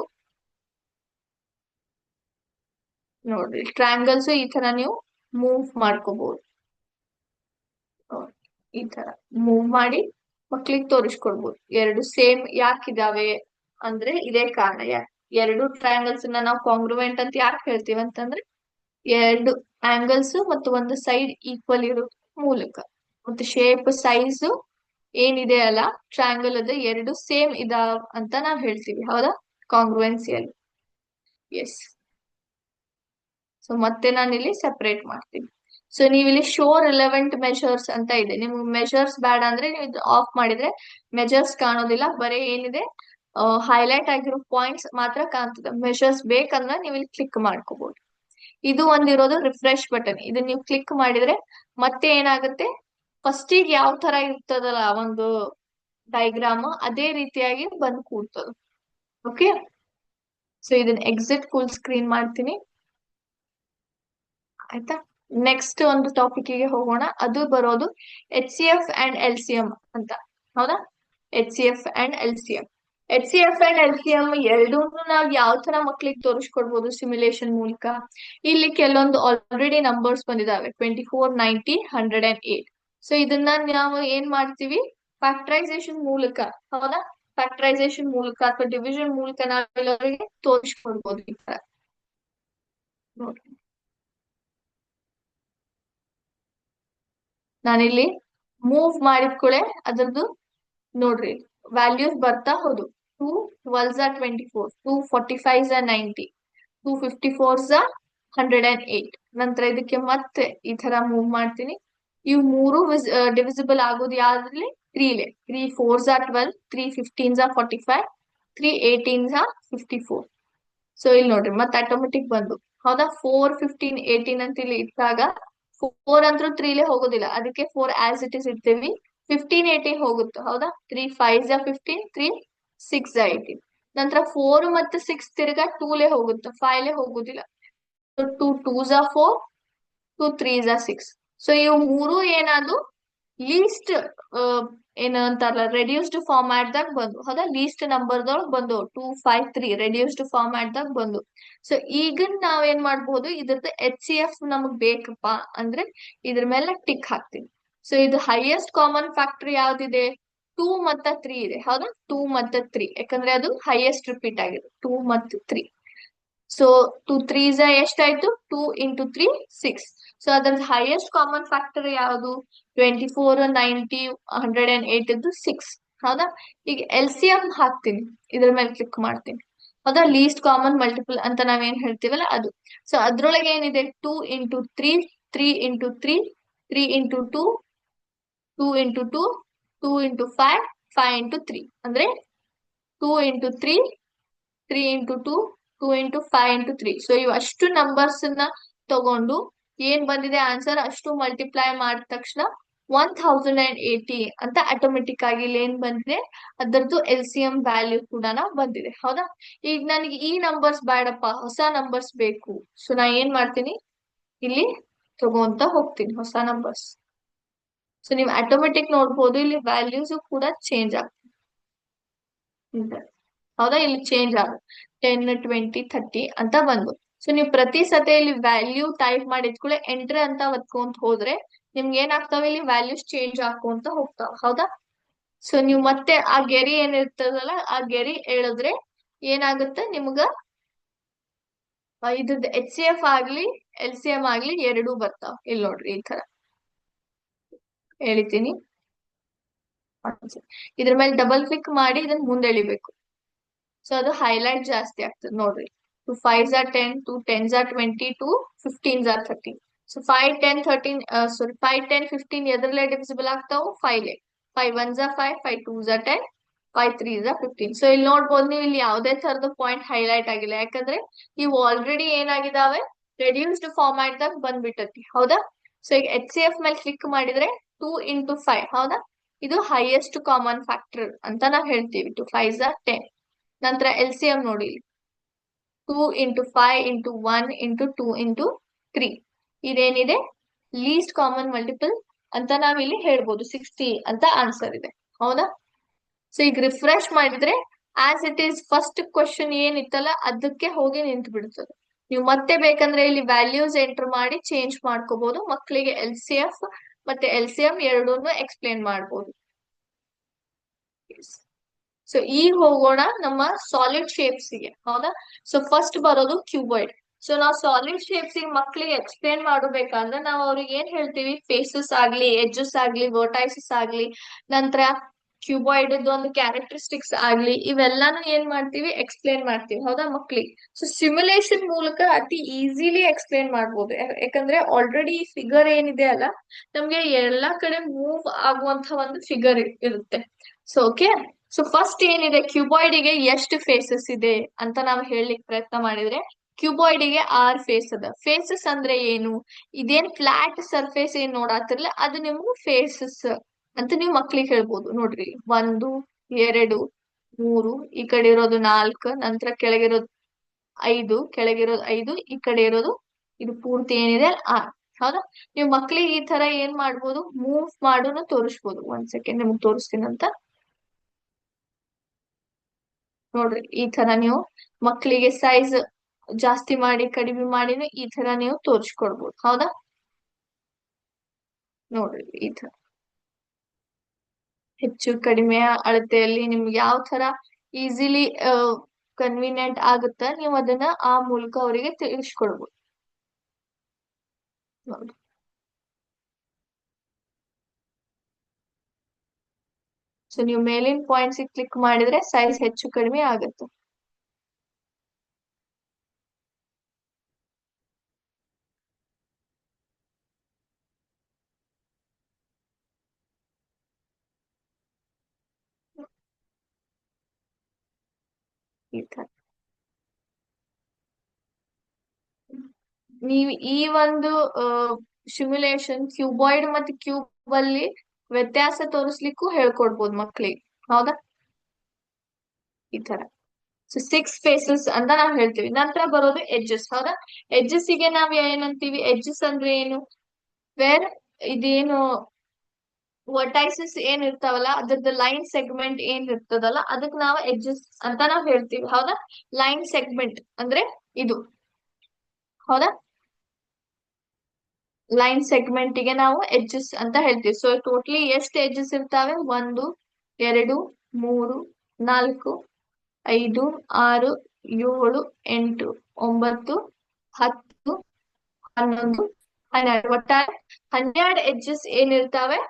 ನೋಡ್ರಿ, ಟ್ರಯಾಂಗಲ್ಸ್ ಈ ತರ ನೀವು ಮೂವ್ ಮಾಡ್ಕೋಬಹುದು. ಈ ತರ ಮೂವ್ ಮಾಡಿ ಮಕ್ಳಿಗೆ ತೋರಿಸ್ಕೊಡ್ಬೋದು. ಎರಡು ಸೇಮ್ ಯಾಕಿದಾವೆ ಅಂದ್ರೆ ಇದೇ ಕಾರಣ. ಎರಡು ಟ್ರಯಾಂಗಲ್ಸ್ ನಾವು ಕಾಂಗ್ರುವೆಂಟ್ ಅಂತ ಯಾಕೆ ಹೇಳ್ತೀವಿ ಅಂತಂದ್ರೆ, ಎರಡು ಆಂಗಲ್ಸ್ ಮತ್ತು ಒಂದು ಸೈಡ್ ಈಕ್ವಲ್ ಇರೋ ಮೂಲಕ. ಮತ್ತೆ ಶೇಪ್ ಸೈಜ್ ಏನಿದೆ ಅಲ್ಲ ಟ್ರಯಾಂಗಲ್ ಅದು ಎರಡು ಸೇಮ್ ಇದಾವ್ ಅಂತ ನಾವ್ ಹೇಳ್ತೀವಿ. ಹೌದಾ? ಕಾಂಗ್ರುವೆನ್ಸಿಯಲ್ಲಿ. ಎಸ್. ಸೊ ಮತ್ತೆ ನಾನು ಇಲ್ಲಿ ಸೆಪರೇಟ್ ಮಾಡ್ತೀನಿ. ಸೊ ನೀವು ಇಲ್ಲಿ ಶೋ ರಿಲೆವೆಂಟ್ ಮೆಷರ್ಸ್ ಅಂತ ಇದೆ. ನಿಮ್ಗೆ ಮೆಷರ್ಸ್ ಬೇಡ ಅಂದ್ರೆ ನೀವು ಆಫ್ ಮಾಡಿದ್ರೆ ಮೆಜರ್ಸ್ ಕಾಣೋದಿಲ್ಲ, ಬರೀ ಏನಿದೆ ಹೈಲೈಟ್ ಆಗಿರೋ ಪಾಯಿಂಟ್ಸ್ ಮಾತ್ರ ಕಾಣ್ತದೆ. ಮೆಷರ್ಸ್ ಬೇಕಂದ್ರೆ ನೀವು ಇಲ್ಲಿ ಕ್ಲಿಕ್ ಮಾಡ್ಕೋಬಹುದು. ಇದು ಒಂದಿರೋದು ರಿಫ್ರೆಶ್ ಬಟನ್. ಇದನ್ನ ನೀವು ಕ್ಲಿಕ್ ಮಾಡಿದ್ರೆ ಮತ್ತೆ ಏನಾಗುತ್ತೆ, ಫಸ್ಟಿಗೆ ಯಾವ ತರ ಇರ್ತದಲ್ಲ ಒಂದು ಡೈಗ್ರಾಮ್ ಅದೇ ರೀತಿಯಾಗಿ ಬಂದು ಕೂಡ್ತದ. ಓಕೆ. ಸೊ ಇದನ್ನ ಎಕ್ಸಿಟ್ ಫುಲ್ ಸ್ಕ್ರೀನ್ ಮಾಡ್ತೀನಿ. ಆಯ್ತಾ? ನೆಕ್ಸ್ಟ್ ಒಂದು ಟಾಪಿಕ್ ಗೆ ಹೋಗೋಣ. ಅದು ಬರೋದು HCF ಅಂಡ್ LCM ಅಂತ. ಹೌದಾ? HCF and LCM. HCF and LCM ಎರಡೂ ನಾವ್ ಯಾವ ತರ ಮಕ್ಳಿಗೆ ತೋರಿಸ್ಕೊಡ್ಬೋದು ಸಿಮ್ಯುಲೇಷನ್ ಮೂಲಕ. ಇಲ್ಲಿ ಕೆಲವೊಂದು ಆಲ್ರೆಡಿ ನಂಬರ್ಸ್ ಬಂದಿದಾವೆ, 24, 90, 108. ಸೊ ಇದನ್ನ ನಾವು ಏನ್ ಮಾಡ್ತೀವಿ, ಫ್ಯಾಕ್ಟರೈಸೇಷನ್ ಮೂಲಕ. ಹೌದಾ? ಫ್ಯಾಕ್ಟರೈಸೇಷನ್ ಮೂಲಕ ಅಥವಾ ಡಿವಿಷನ್ ಮೂಲಕ ನಾವೆಲ್ಲರಿಗೆ ತೋರಿಸ್ಕೊಡ್ಬೋದು ಈ ತರ. ನೋಡ್ರಿ, ನಾನಿಲ್ಲಿ ಮೂವ್ ಮಾಡಿದ ಕೂಡಲೇ ಅದ್ರದ್ದು ನೋಡ್ರಿ ವ್ಯಾಲ್ಯೂಸ್ ಬರ್ತಾ ಹೋದು. 2 12 24, 245 90, 254 108. ನಂತರ ಇದಕ್ಕೆ ಮತ್ತೆ ಈ ತರ ಮೂವ್ ಮಾಡ್ತೀನಿ. ಇವು ಮೂರು ಡಿವಿಸಿಬಲ್ ಆಗೋದು ಯಾವ್ದ್ರಲ್ಲಿ? 3 3 4 12, 3 15 45, 3 18 54. ಸೊ ಇಲ್ಲಿ ನೋಡ್ರಿ ಮತ್ತೆ ಆಟೋಮೆಟಿಕ್ ಬಂದು. ಹೌದಾ? 4 15 18 ಅಂತ ಇಲ್ಲಿ ಇಟ್ಟಾಗ 4 ಅಂತೂ 3 ಹೋಗೋದಿಲ್ಲ, ಅದಕ್ಕೆ 4 ಆಸ್ ಇಟ್ ಇಸ್ ಇಡ್ತೇವಿ. 15 18 ಹೋಗುತ್ತೆ. ಹೌದಾ? 3 5 15, 3 6 18. ನಂತರ 4 ಮತ್ತೆ 6 ತಿರ್ಗಾ 2 ಹೋಗುತ್ತೆ, 5 ಹೋಗುದಿಲ್ಲ. 2 2 4, 2 3 6. ಸೊ ಇವು ಮೂರು ಏನಾದ್ರು ಲೀಸ್ಟ್ ಏನಂತಾರಲ್ಲ ರೆಡ್ಯೂಸ್ಡ್ ಫಾರ್ಮ್ಯಾಟ್ ದಾಗ ಬಂದು. ಹೌದಾ? ಲೀಸ್ಟ್ ನಂಬರ್ದೊಳಗ್ ಬಂದು 253 ರೆಡ್ಯೂಸ್ಡ್ ಫಾರ್ಮ್ಯಾಟ್ ದಾಗ ಬಂದು. ಸೊ ಈಗ ನಾವ್ ಏನ್ ಮಾಡ್ಬೋದು, ಇದ್ರದ್ದು HCF ನಮಗ್ ಬೇಕಪ್ಪ ಅಂದ್ರೆ ಇದ್ರ ಮೇಲೆ ಟಿಕ್ ಹಾಕ್ತೀನಿ. ಸೊ ಇದು ಹೈಯೆಸ್ಟ್ ಕಾಮನ್ ಫ್ಯಾಕ್ಟರ್ ಯಾವ್ದಿದೆ? 2 ಮತ್ತು 3 ಇದೆ. ಹೌದಾ? 2 ಮತ್ತು 3, ಯಾಕಂದ್ರೆ ಅದು ಹೈಯೆಸ್ಟ್ ರಿಪೀಟ್ ಆಗಿದೆ, 2 ಮತ್ತು 3. ಸೊ 2 3s ಎಷ್ಟಾಯ್ತು? 2 into 3 6. ಸೊ ಅದ್ರದ್ದು ಹೈಯೆಸ್ಟ್ ಕಾಮನ್ ಫ್ಯಾಕ್ಟರ್ ಯಾವುದು? 24, 90, 108 ಇದ್ದು 6. ಹೌದಾ? ಈಗ LCM ಹಾಕ್ತೀನಿ, ಇದ್ರ ಮೇಲೆ ಕ್ಲಿಕ್ ಮಾಡ್ತೀನಿ. ಹೌದಾ? ಲೀಸ್ಟ್ ಕಾಮನ್ ಮಲ್ಟಿಪಲ್ ಅಂತ ನಾವೇನ್ ಹೇಳ್ತೀವಲ್ಲ ಅದು. ಸೊ ಅದ್ರೊಳಗೆ ಏನಿದೆ? 2 into 3, 3 into 3, 3 into 2, 2 into 2, 2 into 5, 5 into 3. ಅಂದ್ರೆ 2 into 3, 3 into 2, 2 into 5 into 3. So ಇವು ಅಷ್ಟು ನಂಬರ್ಸ್ ನ ತಗೊಂಡು ಏನ್ ಬಂದಿದೆ ಆನ್ಸರ್ ಅಷ್ಟು ಮಲ್ಟಿಪ್ಲೈ ಮಾಡಿದ ತಕ್ಷಣ 1080 ಅಂತ ಆಟೋಮೆಟಿಕ್ ಆಗಿ ಇಲ್ಲಿ ಏನ್ ಬಂದಿದೆ, ಅದರದ್ದು LCM ವ್ಯಾಲ್ಯೂ ಕೂಡ ಬಂದಿದೆ. ಹೌದಾ? ಈಗ ನನಗೆ ಈ ನಂಬರ್ಸ್ ಬೇಡಪ್ಪ, ಹೊಸ ನಂಬರ್ಸ್ ಬೇಕು. ಸೊ ನಾ ಏನ್ ಮಾಡ್ತೀನಿ, ಇಲ್ಲಿ ತಗೊಂತ ಹೋಗ್ತೀನಿ ಹೊಸ ನಂಬರ್ಸ್. ಸೊ ನೀವು ಆಟೋಮೆಟಿಕ್ ನೋಡ್ಬೋದು ಇಲ್ಲಿ ವ್ಯಾಲ್ಯೂಸ್ ಕೂಡ ಚೇಂಜ್ ಆಗ್ತದೆ. ಹೌದಾ? ಇಲ್ಲಿ ಚೇಂಜ್ ಆಗುತ್ತೆ, 10 20 30 ಅಂತ ಬಂದು. ಸೊ ನೀವು ಪ್ರತಿ ಸತಿ ಇಲ್ಲಿ ವ್ಯಾಲ್ಯೂ ಟೈಪ್ ಮಾಡಿದ ಕೂಡ ಎಂಟ್ರಿ ಅಂತ ಒತ್ಕೊಂತ ಹೋದ್ರೆ ನಿಮ್ಗೆ ಏನಾಗ್ತಾವ, ಇಲ್ಲಿ ವ್ಯಾಲ್ಯೂಸ್ ಚೇಂಜ್ ಆಕೊಂತ ಹೋಗ್ತಾವ. ಹೌದಾ? ಸೊ ನೀವು ಮತ್ತೆ ಆ ಗೆರಿ ಏನಿರ್ತದಲ್ಲ ಆ ಗೆರಿ ಎಳೆದ್ರೆ ಏನಾಗುತ್ತೆ ನಿಮ್ಗ, ಇದ್ರದ್ದು HCF ಆಗ್ಲಿ LCM ಆಗ್ಲಿ ಎರಡೂ ಬರ್ತಾವ. ಇಲ್ಲಿ ನೋಡ್ರಿ ಈ ತರ ಎಳಿತೀನಿ. ಇದ್ರ ಮೇಲೆ ಡಬಲ್ ಕ್ಲಿಕ್ ಮಾಡಿ ಇದನ್ನ ಮುಂದೆ ಎಳಿಬೇಕು. ಸೊ ಅದು ಹೈಲೈಟ್ ಜಾಸ್ತಿ ಆಗ್ತದೆ ನೋಡ್ರಿ. 2 5s are 10, 2 10s are 20, 2 15s are 30. So 5 10 13 ಸಾರಿ 5 10 15 ಎದ್ರಲ್ಲೇ ಡಿವಿಸಿಬಲ್ ಆಗ್ತಾವು? 5 5 1s are 5, 5 2s are 10, 5 3s are 15. So ಇಲ್ಲಿ ನೋಡ್ಬೋದು ನೀವು, ಇಲ್ಲಿ ಯಾವುದೇ ತರದ ಪಾಯಿಂಟ್ ಹೈಲೈಟ್ ಆಗಿಲ್ಲ, ಯಾಕಂದ್ರೆ ಇವು ಆಲ್ರೆಡಿ ಏನಾಗಿದಾವೆ, ರೆಡ್ಯೂಸ್ಡ್ ಫಾರ್ಮ್ಯಾಟ್ ದಾಗ ಬಂದ್ಬಿಟ್ಟತಿ. ಹೌದಾ? ಸೊ ಈಗ HCF ಮೇಲೆ ಕ್ಲಿಕ್ ಮಾಡಿದ್ರೆ 2 into 5. ಹೌದಾ? ಇದು ಹೈಯೆಸ್ಟ್ ಕಾಮನ್ ಫ್ಯಾಕ್ಟರ್ ಅಂತ ನಾವ್ ಹೇಳ್ತೀವಿ. 2 5s are 10. ನಂತರ LCM ನೋಡಿ, 2 into 5 into 1 into 2 into 3. ಇದೇನಿದೆ, ಲೀಸ್ಟ್ ಕಾಮನ್ ಮಲ್ಟಿಪಲ್ ಅಂತ ನಾವಿಲ್ಲಿ ಹೇಳ್ಬೋದು. 60 ಅಂತ ಆನ್ಸರ್ ಇದೆ. ಹೌದಾ? ಸೊ ಈಗ ರಿಫ್ರೆಶ್ ಮಾಡಿದ್ರೆ as it is first question ಏನಿತ್ತಲ್ಲ ಅದಕ್ಕೆ ಹೋಗಿ ನಿಂತು ಬಿಡ್ತದೆ. ನೀವು ಮತ್ತೆ ಬೇಕಂದ್ರೆ ಇಲ್ಲಿ ವ್ಯಾಲ್ಯೂಸ್ ಎಂಟರ್ ಮಾಡಿ ಚೇಂಜ್ ಮಾಡ್ಕೋಬಹುದು. ಮಕ್ಕಳಿಗೆ LCF ಮತ್ತೆ LCM ಎರಡೂನು ಎಕ್ಸ್ಪ್ಲೇನ್ ಮಾಡ್ಬೋದು. ಸೊ ಈಗ ಹೋಗೋಣ ನಮ್ಮ ಸಾಲಿಡ್ ಶೇಪ್ಸ್ ಗೆ. ಹೌದಾ? ಸೊ ಫಸ್ಟ್ ಬರೋದು ಕ್ಯೂಬಾಯ್ಡ್. ಸೊ ನಾವು ಸಾಲಿಡ್ ಶೇಪ್ಸ್ ಮಕ್ಕಳಿಗೆ ಎಕ್ಸ್ಪ್ಲೇನ್ ಮಾಡಬೇಕಂದ್ರೆ ನಾವು ಅವ್ರಿಗೆ ಏನ್ ಹೇಳ್ತೀವಿ, ಫೇಸಸ್ ಆಗ್ಲಿ, ಎಡ್ಜಸ್ ಆಗ್ಲಿ, ವರ್ಟೈಸಸ್ ಆಗ್ಲಿ, ನಂತರ ಕ್ಯೂಬಾಯ್ಡ್ ಒಂದು ಕ್ಯಾರೆಕ್ಟರಿಸ್ಟಿಕ್ಸ್ ಆಗ್ಲಿ, ಇವೆಲ್ಲಾನು ಏನ್ ಮಾಡ್ತೀವಿ, ಎಕ್ಸ್ಪ್ಲೇನ್ ಮಾಡ್ತೀವಿ. ಹೌದಾ ಮಕ್ಳಿಗೆ? ಸೊ ಸಿಮ್ಯುಲೇಷನ್ ಮೂಲಕ ಅತಿ ಈಸಿಲಿ ಎಕ್ಸ್ಪ್ಲೇನ್ ಮಾಡ್ಬೋದು. ಯಾಕಂದ್ರೆ ಆಲ್ರೆಡಿ ಈ ಫಿಗರ್ ಏನಿದೆ ಅಲ್ಲ, ನಮ್ಗೆ ಎಲ್ಲಾ ಕಡೆ ಮೂವ್ ಆಗುವಂತ ಒಂದು ಫಿಗರ್ ಇರುತ್ತೆ. So okay. ಸೊ ಫಸ್ಟ್ ಏನಿದೆ, ಕ್ಯೂಬಾಯ್ಡ್ ಗೆ ಎಷ್ಟು ಫೇಸಸ್ ಇದೆ ಅಂತ ನಾವು ಹೇಳಲಿಕ್ಕೆ ಪ್ರಯತ್ನ ಮಾಡಿದ್ರೆ, ಕ್ಯೂಬಾಯ್ಡ್ ಗೆ 6 ಫೇಸ್ ಅದ. ಫೇಸಸ್ ಅಂದ್ರೆ ಏನು? ಇದೇನ್ ಫ್ಲಾಟ್ ಸರ್ಫೇಸ್ ಏನ್ ನೋಡಾತಿರ್ಲ ಅದು ನಿಮ್ಗೆ ಫೇಸಸ್ ಅಂತ ನೀವು ಮಕ್ಳಿಗೆ ಹೇಳ್ಬೋದು. ನೋಡ್ರಿ, 1 2 3, ಈ ಕಡೆ ಇರೋದು 4, ನಂತರ ಕೆಳಗಿರೋದು 5, ಕೆಳಗಿರೋದು 5, ಈ ಕಡೆ ಇರೋದು ಇದು ಪೂರ್ತಿ ಏನಿದೆ 6. ಹೌದಾ. ನೀವು ಮಕ್ಳಿಗೆ ಈ ತರ ಏನ್ ಮಾಡ್ಬೋದು, ಮೂವ್ ಮಾಡೋನು ತೋರಿಸ್ಬೋದು. ಒಂದ್ ಸೆಕೆಂಡ್ ನಿಮ್ಗೆ ತೋರಿಸ್ತೀನಂತ ನೋಡ್ರಿ. ಈ ತರ ನೀವು ಮಕ್ಕಳಿಗೆ ಸೈಜ್ ಜಾಸ್ತಿ ಮಾಡಿ ಕಡಿಮೆ ಮಾಡಿನೂ ಈ ತರ ನೀವು ತೋರಿಸ್ಕೊಡ್ಬೋದು. ಹೌದಾ. ನೋಡ್ರಿ ಈ ತರ ಹೆಚ್ಚು ಕಡಿಮೆ ಅಳತೆಯಲ್ಲಿ ನಿಮ್ಗೆ ಯಾವ ತರ ಈಸಿಲಿ ಕನ್ವೀನಿಯಂಟ್ ಆಗುತ್ತ ನೀವು ಅದನ್ನ ಆ ಮೂಲಕ ಅವರಿಗೆ ತಿಳಿಸ್ಕೊಡ್ಬೋದು. ನೋಡಿ. ಸೊ ನೀವು ಮೇಲಿನ ಪಾಯಿಂಟ್ಸ್ ಕ್ಲಿಕ್ ಮಾಡಿದ್ರೆ ಸೈಜ್ ಹೆಚ್ಚು ಕಡಿಮೆ ಆಗುತ್ತೆ. ಈ ತರ ನೀವು ಈ ಒಂದು ಸಿಮ್ಯುಲೇಷನ್ ಕ್ಯೂಬಾಯ್ಡ್ ಮತ್ತೆ ಕ್ಯೂಬ್ ಅಲ್ಲಿ ವ್ಯತ್ಯಾಸ ತೋರಿಸ್ಲಿಕ್ಕೂ ಹೇಳ್ಕೊಡ್ಬೋದು ಮಕ್ಳಿಗೆ. ಹೌದಾ. ಈ ತರ ಸೊ 6 ಫೇಸಸ್ ಅಂತ ನಾವ್ ಹೇಳ್ತೀವಿ. ನಂತರ ಬರೋದು ಎಡ್ಜಸ್. ಹೌದಾ. ಎಡ್ಜಸ್ ಗೆ ನಾವ್ ಏನಂತೀವಿ, ಎಡ್ಜಸ್ ಅಂದ್ರೆ ಏನು, ವೇರ್ ಇದೇನು ವರ್ಟೈಸಸ್ ಏನ್ ಇರ್ತಾವಲ್ಲ ಅದ್ರದ್ದು ಲೈನ್ ಸೆಗ್ಮೆಂಟ್ ಏನ್ ಇರ್ತದಲ್ಲ ಅದಕ್ ನಾವು ಎಡ್ಜಸ್ ಅಂತ ನಾವ್ ಹೇಳ್ತೀವಿ. ಹೌದಾ. ಲೈನ್ ಸೆಗ್ಮೆಂಟ್ ಅಂದ್ರೆ ಇದು. ಹೌದಾ. ಲೈನ್ ಸೆಗ್ಮೆಂಟ್ ಗೆ ನಾವು ಎಡ್ಜಸ್ ಅಂತ ಹೇಳ್ತೀವಿ. ಸೊ ಟೋಟಲಿ ಎಷ್ಟು ಎಡ್ಜಸ್ ಇರ್ತಾವೆ, 1 2 3 4 5 6 7 8 9 10 11 12 ಒಟ್ಟಾರೆ 12 ಎಡ್ಜಸ್ ಏನಿರ್ತಾವೆ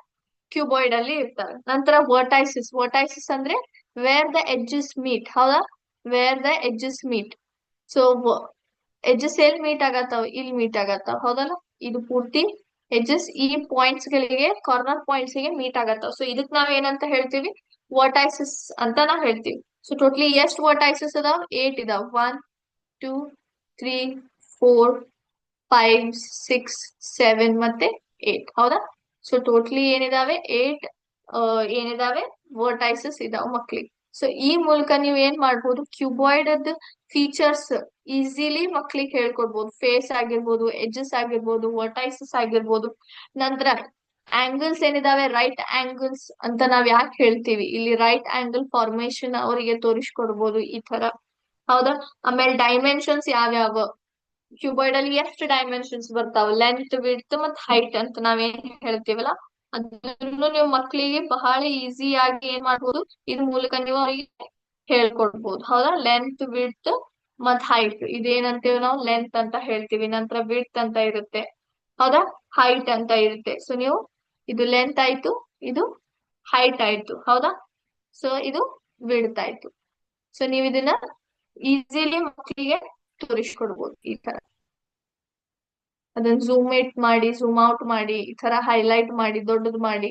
ಕ್ಯೂಬಾಯ್ಡ್ ಅಲ್ಲಿ ಇರ್ತಾವೆ. ನಂತರ ವರ್ಟೈಸಿಸ್. ವರ್ಟೈಸಿಸ್ ಅಂದ್ರೆ ವೇರ್ ದ ಎಡ್ಜಸ್ ಮೀಟ್. ಹೌದಾ. Where the edges meet. So edges ಎಲ್ಲಿ ಮೀಟ್ ಆಗತ್ತಾವ, ಇಲ್ಲಿ ಮೀಟ್ ಆಗತ್ತಾವ. ಹೌದಲ್ಲ. ಇದು ಪೂರ್ತಿ ಎಡ್ಜಸ್ ಈ ಪಾಯಿಂಟ್ಸ್ ಗಳಿಗೆ, ಕಾರ್ನರ್ ಪಾಯಿಂಟ್ಸ್ ಗೆ ಮೀಟ್ ಆಗತ್ತಾವ. ಸೊ ಇದಕ್ ನಾವ್ ಏನಂತ ಹೇಳ್ತೀವಿ, ವರ್ಟೈಸಸ್ ಅಂತ ನಾವ್ ಹೇಳ್ತೀವಿ. ಸೊ ಟೋಟಲಿ ಎಷ್ಟು ವರ್ಟೈಸಸ್ ಅದಾವ, 8 ಇದಾವ. 1 2 3 4 5 6 7 ಮತ್ತೆ 8. ಹೌದಾ. ಸೊ ಟೋಟಲಿ ಏನಿದಾವೆ 8 ಏನಿದಾವೆ ವರ್ಟೈಸಸ್ ಇದಾವ ಮಕ್ಳಿಗೆ. ಸೊ ಈ ಮೂಲಕ ನೀವು ಏನ್ ಮಾಡ್ಬೋದು, ಕ್ಯೂಬಾಯ್ಡ್ ಫೀಚರ್ಸ್ ಈಸಿಲಿ ಮಕ್ಳಿಗೆ ಹೇಳ್ಕೊಡ್ಬೋದು. ಫೇಸ್ ಆಗಿರ್ಬೋದು, ಎಡ್ಜಸ್ ಆಗಿರ್ಬೋದು, ವರ್ಟೈಸಸ್ ಆಗಿರ್ಬೋದು. ನಂತರ ಆಂಗಲ್ಸ್ ಏನಿದಾವೆ, ರೈಟ್ ಆಂಗಲ್ಸ್ ಅಂತ ನಾವ್ ಯಾಕೆ ಹೇಳ್ತೀವಿ, ಇಲ್ಲಿ ರೈಟ್ ಆಂಗಲ್ ಫಾರ್ಮೇಶನ್ ಅವರಿಗೆ ತೋರಿಸ್ಕೊಡ್ಬೋದು ಈ ತರ. ಹೌದಾ. ಆಮೇಲೆ ಡೈಮೆನ್ಷನ್ಸ್ ಯಾವ್ಯಾವ, ಕ್ಯೂಬಾಯ್ಡ್ ಅಲ್ಲಿ ಎಷ್ಟು ಡೈಮೆನ್ಷನ್ಸ್ ಬರ್ತಾವ, ಲೆಂತ್ ವಿಡ್ತ್ ಮತ್ ಹೈಟ್ ಅಂತ ನಾವೇನ್ ಹೇಳ್ತೀವಲ್ಲ ಅದನ್ನು ನೀವು ಮಕ್ಳಿಗೆ ಬಹಳ ಈಸಿ ಆಗಿ ಏನ್ ಮಾಡ್ಬೋದು, ಇದ್ರ ಮೂಲಕ ನೀವು ಅವರಿಗೆ ಹೇಳ್ಕೊಡ್ಬೋದು. ಹೌದಾ. ಲೆಂತ್ ವಿಡ್ತ್ ಮತ್ ಹೈಟ್ ಇದೇನಂತೀವಿ ನಾವು, ಲೆಂತ್ ಅಂತ ಹೇಳ್ತೀವಿ. ನಂತರ ವಿಡ್ತ್ ಅಂತ ಇರುತ್ತೆ. ಹೌದಾ. ಹೈಟ್ ಅಂತ ಇರುತ್ತೆ. ಸೊ ನೀವು ಇದು ಲೆಂತ್ ಆಯ್ತು, ಇದು ಹೈಟ್ ಆಯ್ತು. ಹೌದಾ. ಸೊ ಇದು ವಿಡ್ತ್ ಆಯ್ತು. ಸೊ ನೀವು ಇದನ್ನ ಈಸಿಲಿ ಮಕ್ಕಳಿಗೆ ತೋರಿಸ್ಕೊಡ್ಬೋದು ಈ ತರ. ಅದನ್ನ ಝೂಮ್ ಇಟ್ ಮಾಡಿ, ಝೂಮ್ ಔಟ್ ಮಾಡಿ, ಈ ತರ ಹೈಲೈಟ್ ಮಾಡಿ, ದೊಡ್ಡದು ಮಾಡಿ.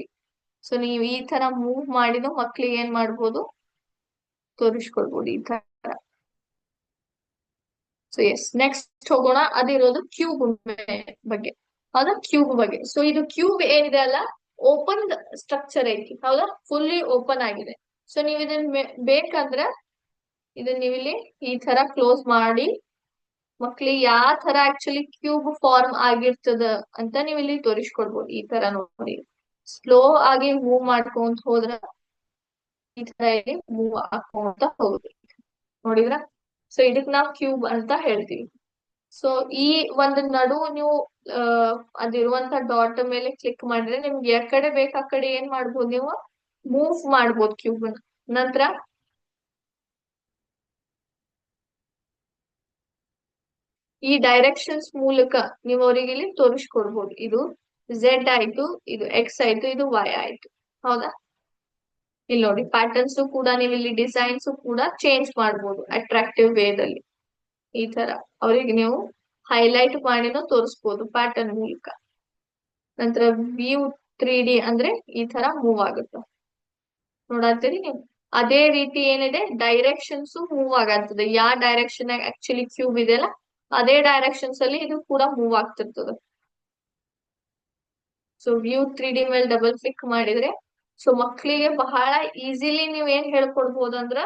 ಸೊ ನೀವು ಈ ತರ ಮೂವ್ ಮಾಡಿದ ಮಕ್ಳಿಗೆ ಏನ್ ಮಾಡ್ಬೋದು, ತೋರಿಸ್ಕೊಡ್ಬೋದು ಈ ತರ. ಸೊ ಎಸ್, ನೆಕ್ಸ್ಟ್ ಹೋಗೋಣ. ಅದಿರೋದು ಕ್ಯೂಬ್ ಬಗ್ಗೆ. ಹೌದಾ. ಕ್ಯೂಬ್ ಬಗ್ಗೆ. ಸೊ ಇದು ಕ್ಯೂಬ್ ಏನಿದೆ ಅಲ್ಲ, ಓಪನ್ ಸ್ಟ್ರಕ್ಚರ್ ಐತಿ. ಹೌದಾ. ಫುಲ್ಲಿ ಓಪನ್ ಆಗಿದೆ. ಸೊ ನೀವ್ ಇದನ್ನ ಬೇಕಂದ್ರ ಇದನ್ನ ನೀವಿಲ್ಲಿ ಈ ತರ ಕ್ಲೋಸ್ ಮಾಡಿ ಮಕ್ಳಿಗೆ ಯಾವ ತರ ಆಕ್ಚುಲಿ ಕ್ಯೂಬ್ ಫಾರ್ಮ್ ಆಗಿರ್ತದ ಅಂತ ನೀವು ಇಲ್ಲಿ ತೋರಿಸ್ಕೊಡ್ಬೋದು. ಈ ತರ ನೋಡಿ, ಸ್ಲೋ ಆಗಿ ಮೂವ್ ಮಾಡ್ಕೊಂತ ಹೋದ್ರ ಈ ತರ ಇಲ್ಲಿ ಮೂವ್ ಹಾಕೊಂತ ಹೋಗುದು. ನೋಡಿದ್ರ. ಸೊ ಇದಕ್ ನಾವು ಕ್ಯೂಬ್ ಅಂತ ಹೇಳ್ತೀವಿ. ಸೊ ಈ ಒಂದು ನಡು ನೀವು ಅದಿರುವಂತ ಡಾಟ್ ಮೇಲೆ ಕ್ಲಿಕ್ ಮಾಡಿದ್ರೆ ನಿಮ್ಗೆ ಯಾವ ಕಡೆ ಬೇಕು ಆ ಕಡೆ ಏನ್ ಮಾಡ್ಬೋದು, ನೀವು ಮೂವ್ ಮಾಡ್ಬೋದು ಕ್ಯೂಬ್. ನಂತರ ಈ ಡೈರೆಕ್ಷನ್ಸ್ ಮೂಲಕ ನೀವು ಅವರಿಗೆ ಇಲ್ಲಿ ತೋರಿಸ್ಕೊಡ್ಬೋದು. ಇದು ಝೆಡ್ ಆಯ್ತು, ಇದು ಎಕ್ಸ್ ಆಯ್ತು, ಇದು ವೈ ಆಯ್ತು. ಹೌದಾ. ಇಲ್ಲಿ ನೋಡಿ ಪ್ಯಾಟರ್ನ್ಸ್ ಕೂಡ ನೀವು ಇಲ್ಲಿ ಡಿಸೈನ್ಸ್ ಕೂಡ ಚೇಂಜ್ ಮಾಡ್ಬೋದು ಅಟ್ರಾಕ್ಟಿವ್ ವೇದಲ್ಲಿ. ಈ ತರ ಅವರಿಗೆ ನೀವು ಹೈಲೈಟ್ ಮಾಡಿನೂ ತೋರಿಸ್ಬೋದು ಪ್ಯಾಟರ್ನ್ ಮೂಲಕ. ನಂತರ ವ್ಯೂ 3D ಅಂದ್ರೆ ಈ ತರ ಮೂವ್ ಆಗುತ್ತೆ. ನೋಡತ್ತೀರಿ ನೀವು. ಅದೇ ರೀತಿ ಏನಿದೆ ಡೈರೆಕ್ಷನ್ಸ್ ಮೂವ್ ಆಗತ್ತದ. ಯಾವ ಡೈರೆಕ್ಷನ್ ಆಕ್ಚುಲಿ ಕ್ಯೂಬ್ ಇದೆಯಲ್ಲ ಅದೇ ಡೈರೆಕ್ಷನ್ಸ್ ಅಲ್ಲಿ ಇದು ಕೂಡ ಮೂವ್ ಆಗ್ತಿರ್ತದೆ. ಸೊ ವ್ಯೂ 3D ಮೇಲೆ ಡಬಲ್ ಕ್ಲಿಕ್ ಮಾಡಿದ್ರೆ ಸೊ ಮಕ್ಕಳಿಗೆ ಬಹಳ ಈಸಿಲಿ ನೀವ್ ಏನ್ ಹೇಳ್ಕೊಡ್ಬೋದು ಅಂದ್ರ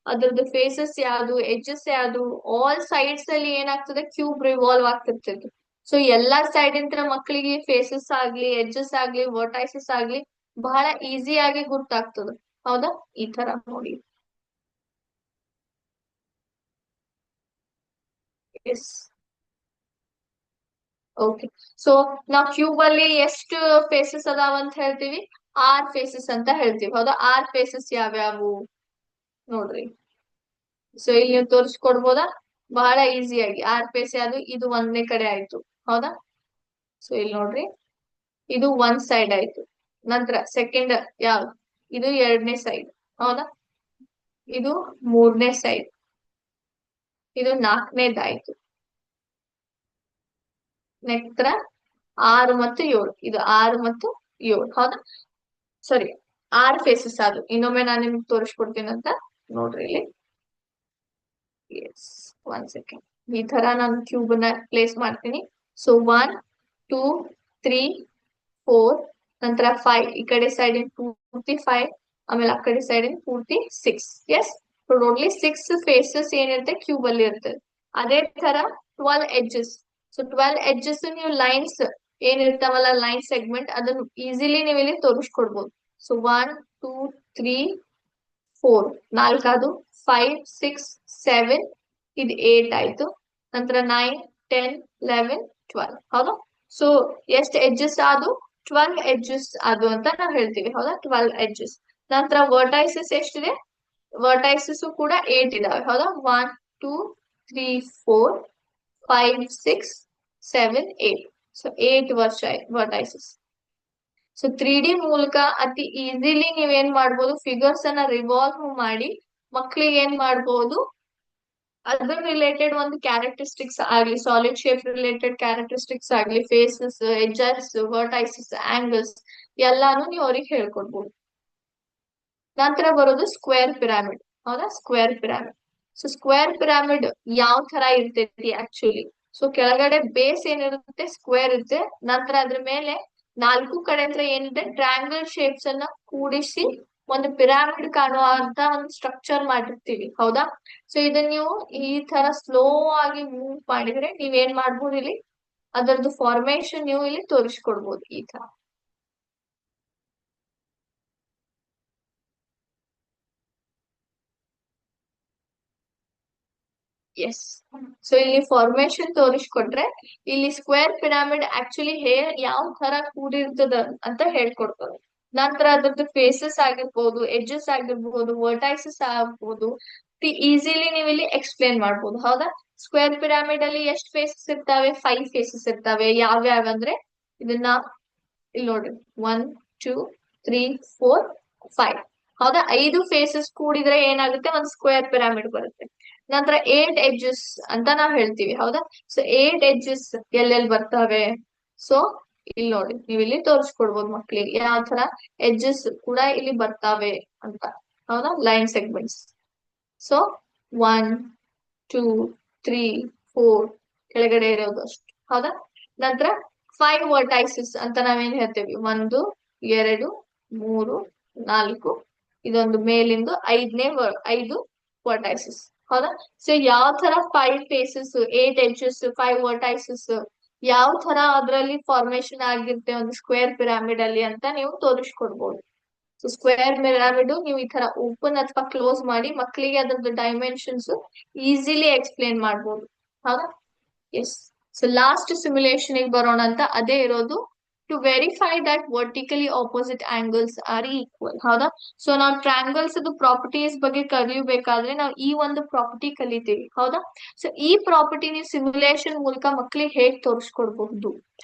ಅದ್ರದ್ದು ಫೇಸಸ್ ಯಾವ್ದು, ಎಡ್ಜಸ್ ಯಾವ್ದು, ಆಲ್ ಸೈಡ್ಸ್ ಅಲ್ಲಿ ಏನಾಗ್ತದೆ ಕ್ಯೂಬ್ ರಿವಾಲ್ವ್ ಆಗ್ತಿರ್ತೈತಿ. ಸೊ ಎಲ್ಲಾ ಸೈಡ್ ಇಂದ ಮಕ್ಕಳಿಗೆ ಫೇಸಸ್ ಆಗ್ಲಿ ಎಡ್ಜಸ್ ಆಗ್ಲಿ ವರ್ಟೈಸಸ್ ಆಗ್ಲಿ ಬಹಳ ಈಸಿ ಆಗಿ ಗೊತ್ತಾಗ್ತದ. ಹೌದಾ? ಈ ತರ ನೋಡಿ. ಎಸ್. ಓಕೆ. ಸೊ ನಾವ್ ಕ್ಯೂಬ್ ಅಲ್ಲಿ ಎಷ್ಟು ಫೇಸಸ್ ಅದಾವ ಅಂತ ಹೇಳ್ತೀವಿ? 6 ಫೇಸಸ್ ಅಂತ ಹೇಳ್ತೀವಿ. ಹೌದಾ? 6 ಫೇಸಸ್ ಯಾವ್ಯಾವು ನೋಡ್ರಿ. ಸೊ ಇಲ್ಲಿ ನೀವು ತೋರಿಸ್ಕೊಡ್ಬೋದಾ? ಬಹಳ ಈಸಿಯಾಗಿ 6 ಫೇಸ್ ಯಾವ್ದು? ಇದು ಒಂದನೇ ಕಡೆ ಆಯ್ತು. ಹೌದಾ? ಸೊ ಇಲ್ಲಿ ನೋಡ್ರಿ, ಇದು ಒಂದ್ ಸೈಡ್ ಆಯ್ತು. ನಂತರ ಸೆಕೆಂಡ್ ಯಾವ್ದು? ಇದು ಎರಡನೇ ಸೈಡ್. ಹೌದಾ? ಇದು ಮೂರನೇ ಸೈಡ್. ಇದು ನಾಲ್ಕನೇದಾಯ್ತು. ನಂತರ 6 ಮತ್ತು 7. ಇದು 6 ಮತ್ತು 7. ಹೌದಾ? ಸರಿ. 6 ಫೇಸಸ್ ಅದು. ಇನ್ನೊಮ್ಮೆ ನಾನು ನಿಮ್ಗೆ ತೋರಿಸ್ಕೊಡ್ತೀನಿ ಅಂತ ನೋಡ್ರಿ ಇಲ್ಲಿ. Yes, 1 second. ಈ ತರ ನಾನು ಕ್ಯೂಬ್ ನ ಪ್ಲೇಸ್ ಮಾಡ್ತೀನಿ. ಸೊ 1 2 3 4, ನಂತರ 5. ಈ ಕಡೆ ಸೈಡ್ ಪೂರ್ತಿ 5, ಆಮೇಲೆ ಆ ಕಡೆ ಸೈಡ್ ಪೂರ್ತಿ 6. ಎಸ್. ಟೋಟಲಿ 6 ಫೇಸಸ್ ಏನಿರುತ್ತೆ ಕ್ಯೂಬ್ ಅಲ್ಲಿ ಇರ್ತದೆ. ಅದೇ ತರ 12 ಎಡ್ಜಸ್. ಸೊ 12 ಎಡ್ಜಸ್ ನೀವು ಲೈನ್ಸ್ ಏನಿರ್ತಾವಲ್ಲ, ಲೈನ್ ಸೆಗ್ಮೆಂಟ್, ಅದನ್ನು ಈಸಿಲಿ ನೀವು ಇಲ್ಲಿ ತೋರಿಸ್ಕೊಡ್ಬೋದು. ಸೊ 1 2 3 4, 4 ಅದು. 5 6 7, ಇದು 8 ಆಯ್ತು. ನಂತರ 9 10 11 12. ಹೌದಾ? ಸೊ ಎಷ್ಟು ಎಡ್ಜಸ್ ಅದು? 12 ಎಡ್ಜಸ್ ಅದು ಅಂತ ನಾವು ಹೇಳ್ತೀವಿ. ಹೌದಾ? 12 ಎಡ್ಜಸ್. ನಂತರ ವರ್ಟೈಸಸ್ ಎಷ್ಟಿದೆ? ವರ್ಟೈಸಸ್ ಕೂಡ 8 ಇದಾವೆ. ಹೌದಾ? 1 2 3 4 5 6 7 8. ಸೊ 8 ವರ್ಟೈಸಸ್. ಸೊ 3D ಮೂಲಕ ಅತಿ ಈಸಿಲಿ ನೀವೇನ್ ಮಾಡ್ಬೋದು? ಫಿಗರ್ಸ್ ಅನ್ನ ರಿವಾಲ್ವ್ ಮಾಡಿ ಮಕ್ಳಿಗೆ ಏನ್ ಮಾಡ್ಬೋದು? ಅದ್ರ ರಿಲೇಟೆಡ್ ಒಂದು ಕ್ಯಾರೆಕ್ಟರಿಸ್ಟಿಕ್ಸ್ ಆಗ್ಲಿ, ಸಾಲಿಡ್ ಶೇಪ್ ರಿಲೇಟೆಡ್ ಕ್ಯಾರೆಕ್ಟರಿಸ್ಟಿಕ್ಸ್ ಆಗ್ಲಿ, ಫೇಸಸ್, ಎಡ್ಜಸ್, ವರ್ಟೈಸಸ್, ಆಂಗಲ್ಸ್ ಎಲ್ಲಾನು ನೀವು ಅವ್ರಿಗೆ ಹೇಳ್ಕೊಡ್ಬೋದು. ನಂತರ ಬರೋದು ಸ್ಕ್ವೇರ್ ಪಿರಾಮಿಡ್. ಹೌದಾ? Square pyramid. So square pyramid ಯಾವ ತರ ಇರ್ತೈತಿ ಆಕ್ಚುಲಿ? ಸೊ ಕೆಳಗಡೆ ಬೇಸ್ ಏನಿರುತ್ತೆ ಸ್ಕ್ವೇರ್ ಇರುತ್ತೆ. ನಂತರ ಅದ್ರ ಮೇಲೆ 4 ಕಡೆ ಹತ್ರ ಏನಿದೆ ಟ್ರಯಾಂಗಲ್ ಶೇಪ್ಸ್ ಅನ್ನ ಕೂಡಿಸಿ ಒಂದು ಪಿರಾಮಿಡ್ ಕಾಣುವಂತ ಒಂದು ಸ್ಟ್ರಕ್ಚರ್ ಮಾಡಿರ್ತೀವಿ. ಹೌದಾ? ಸೊ ಇದನ್ನ ನೀವು ಈ ತರ ಸ್ಲೋ ಆಗಿ ಮೂವ್ ಮಾಡಿದ್ರೆ ನೀವೇನ್ ಮಾಡ್ಬೋದು? ಇಲ್ಲಿ ಅದರದ್ದು ಫಾರ್ಮೇಶನ್ ನೀವು ಇಲ್ಲಿ ತೋರಿಸ್ಕೊಡ್ಬೋದು ಈ ತರ. ಎಸ್. ಸೊ ಇಲ್ಲಿ ಫಾರ್ಮೇಶನ್ ತೋರಿಸ್ಕೊಟ್ರೆ ಇಲ್ಲಿ ಸ್ಕ್ವೇರ್ ಪಿರಾಮಿಡ್ ಆಕ್ಚುಲಿ ಯಾವ ತರ ಕೂಡಿರ್ತದ ಅಂತ ಹೇಳ್ಕೊಡ್ತದೆ. ನಂತರ ಅದ್ರದ್ದು ಫೇಸಸ್ ಆಗಿರ್ಬೋದು, ಎಡ್ಜಸ್ ಆಗಿರ್ಬೋದು, ವರ್ಟೈಸಸ್ ಆಗ್ಬೋದು, ಈಸಿಲಿ ನೀವು ಇಲ್ಲಿ ಎಕ್ಸ್ಪ್ಲೇನ್ ಮಾಡ್ಬೋದು. ಹೌದಾ? ಸ್ಕ್ವೇರ್ ಪಿರಾಮಿಡ್ ಅಲ್ಲಿ ಎಷ್ಟು ಫೇಸಸ್ ಇರ್ತಾವೆ? 5 ಫೇಸಸ್ ಇರ್ತಾವೆ. ಯಾವ್ಯಾವ ಅಂದ್ರೆ ಇದನ್ನ ಇಲ್ಲಿ ನೋಡ್ರಿ, 1 2 3 4 5. ಹೌದಾ? 5 ಫೇಸಸ್ ಕೂಡಿದ್ರೆ ಏನಾಗುತ್ತೆ? ಒಂದು ಸ್ಕ್ವೇರ್ ಪಿರಾಮಿಡ್ ಬರುತ್ತೆ. ನಂತರ 8 ಎಡ್ಜಸ್ ಅಂತ ನಾವ್ ಹೇಳ್ತೀವಿ. ಹೌದಾ? ಸೊ 8 ಎಡ್ಜಸ್ ಎಲ್ಲೆಲ್ಲಿ ಬರ್ತವೆ? ಸೊ ಇಲ್ಲಿ ನೋಡಿ, ನೀವು ಇಲ್ಲಿ ತೋರಿಸ್ಕೊಡ್ಬೋದು ಮಕ್ಳಿಗೆ ಯಾವ ತರ ಎಡ್ಜಸ್ ಕೂಡ ಇಲ್ಲಿ ಬರ್ತಾವೆ ಅಂತ. ಹೌದಾ? Line segments. ಸೊ 1 2 3 4 ಕೆಳಗಡೆ ಇರೋದು ಅಷ್ಟು. ಹೌದಾ? ನಂತರ 5 ವರ್ಟೈಸಸ್ ಅಂತ ನಾವೇನ್ ಹೇಳ್ತೇವಿ? 1 2 3 4, ಇದೊಂದು ಮೇಲಿಂದು 5 ವರ್ಟೈಸಸ್. ಹೌದಾ? ಸೊ ಯಾವ ತರ 5 ಫೇಸಸ್, 8 ಎಡ್ಜಸ್, 5 ವರ್ಟೈಸಸ್ ಯಾವ ತರ ಅದ್ರಲ್ಲಿ ಫಾರ್ಮೇಶನ್ ಆಗಿರುತ್ತೆ ಒಂದು ಸ್ಕ್ವೇರ್ ಪಿರಾಮಿಡ್ ಅಲ್ಲಿ ಅಂತ ನೀವು ತೋರಿಸ್ಕೊಡ್ಬೋದು. ಸೊ ಸ್ಕ್ವೇರ್ ಪಿರಾಮಿಡ್ ನೀವು ಈ ತರ ಓಪನ್ ಅಥವಾ ಕ್ಲೋಸ್ ಮಾಡಿ ಮಕ್ಕಳಿಗೆ ಅದ್ರದ್ದು ಡೈಮೆನ್ಷನ್ಸ್ ಈಸಿಲಿ ಎಕ್ಸ್ಪ್ಲೇನ್ ಮಾಡ್ಬೋದು. ಹೌದಾ? ಎಸ್. ಸೊ ಲಾಸ್ಟ್ ಸಿಮ್ಯುಲೇಷನ್ ಬರೋಣ ಅಂತ. ಅದೇ ಇರೋದು to verify that vertically opposite angles are equal. ಹೌದಾ? ಸೊ ನಾವು ಟ್ರಯಾಂಗಲ್ಸ್ ಪ್ರಾಪರ್ಟೀಸ್ ಬಗ್ಗೆ ಕಲಿಯಬೇಕಾದ್ರೆ ನಾವು ಈ ಒಂದು ಪ್ರಾಪರ್ಟಿ ಕಲಿತೀವಿ. ಹೌದಾ? ಸೊ ಈ ಪ್ರಾಪರ್ಟಿ ನೀವು ಸಿಮ್ಯುಲೇಷನ್ ಮೂಲಕ ಮಕ್ಕಳಿಗೆ ಹೇಗ್ ತೋರಿಸ್ಕೊಡ್ಬಹುದು?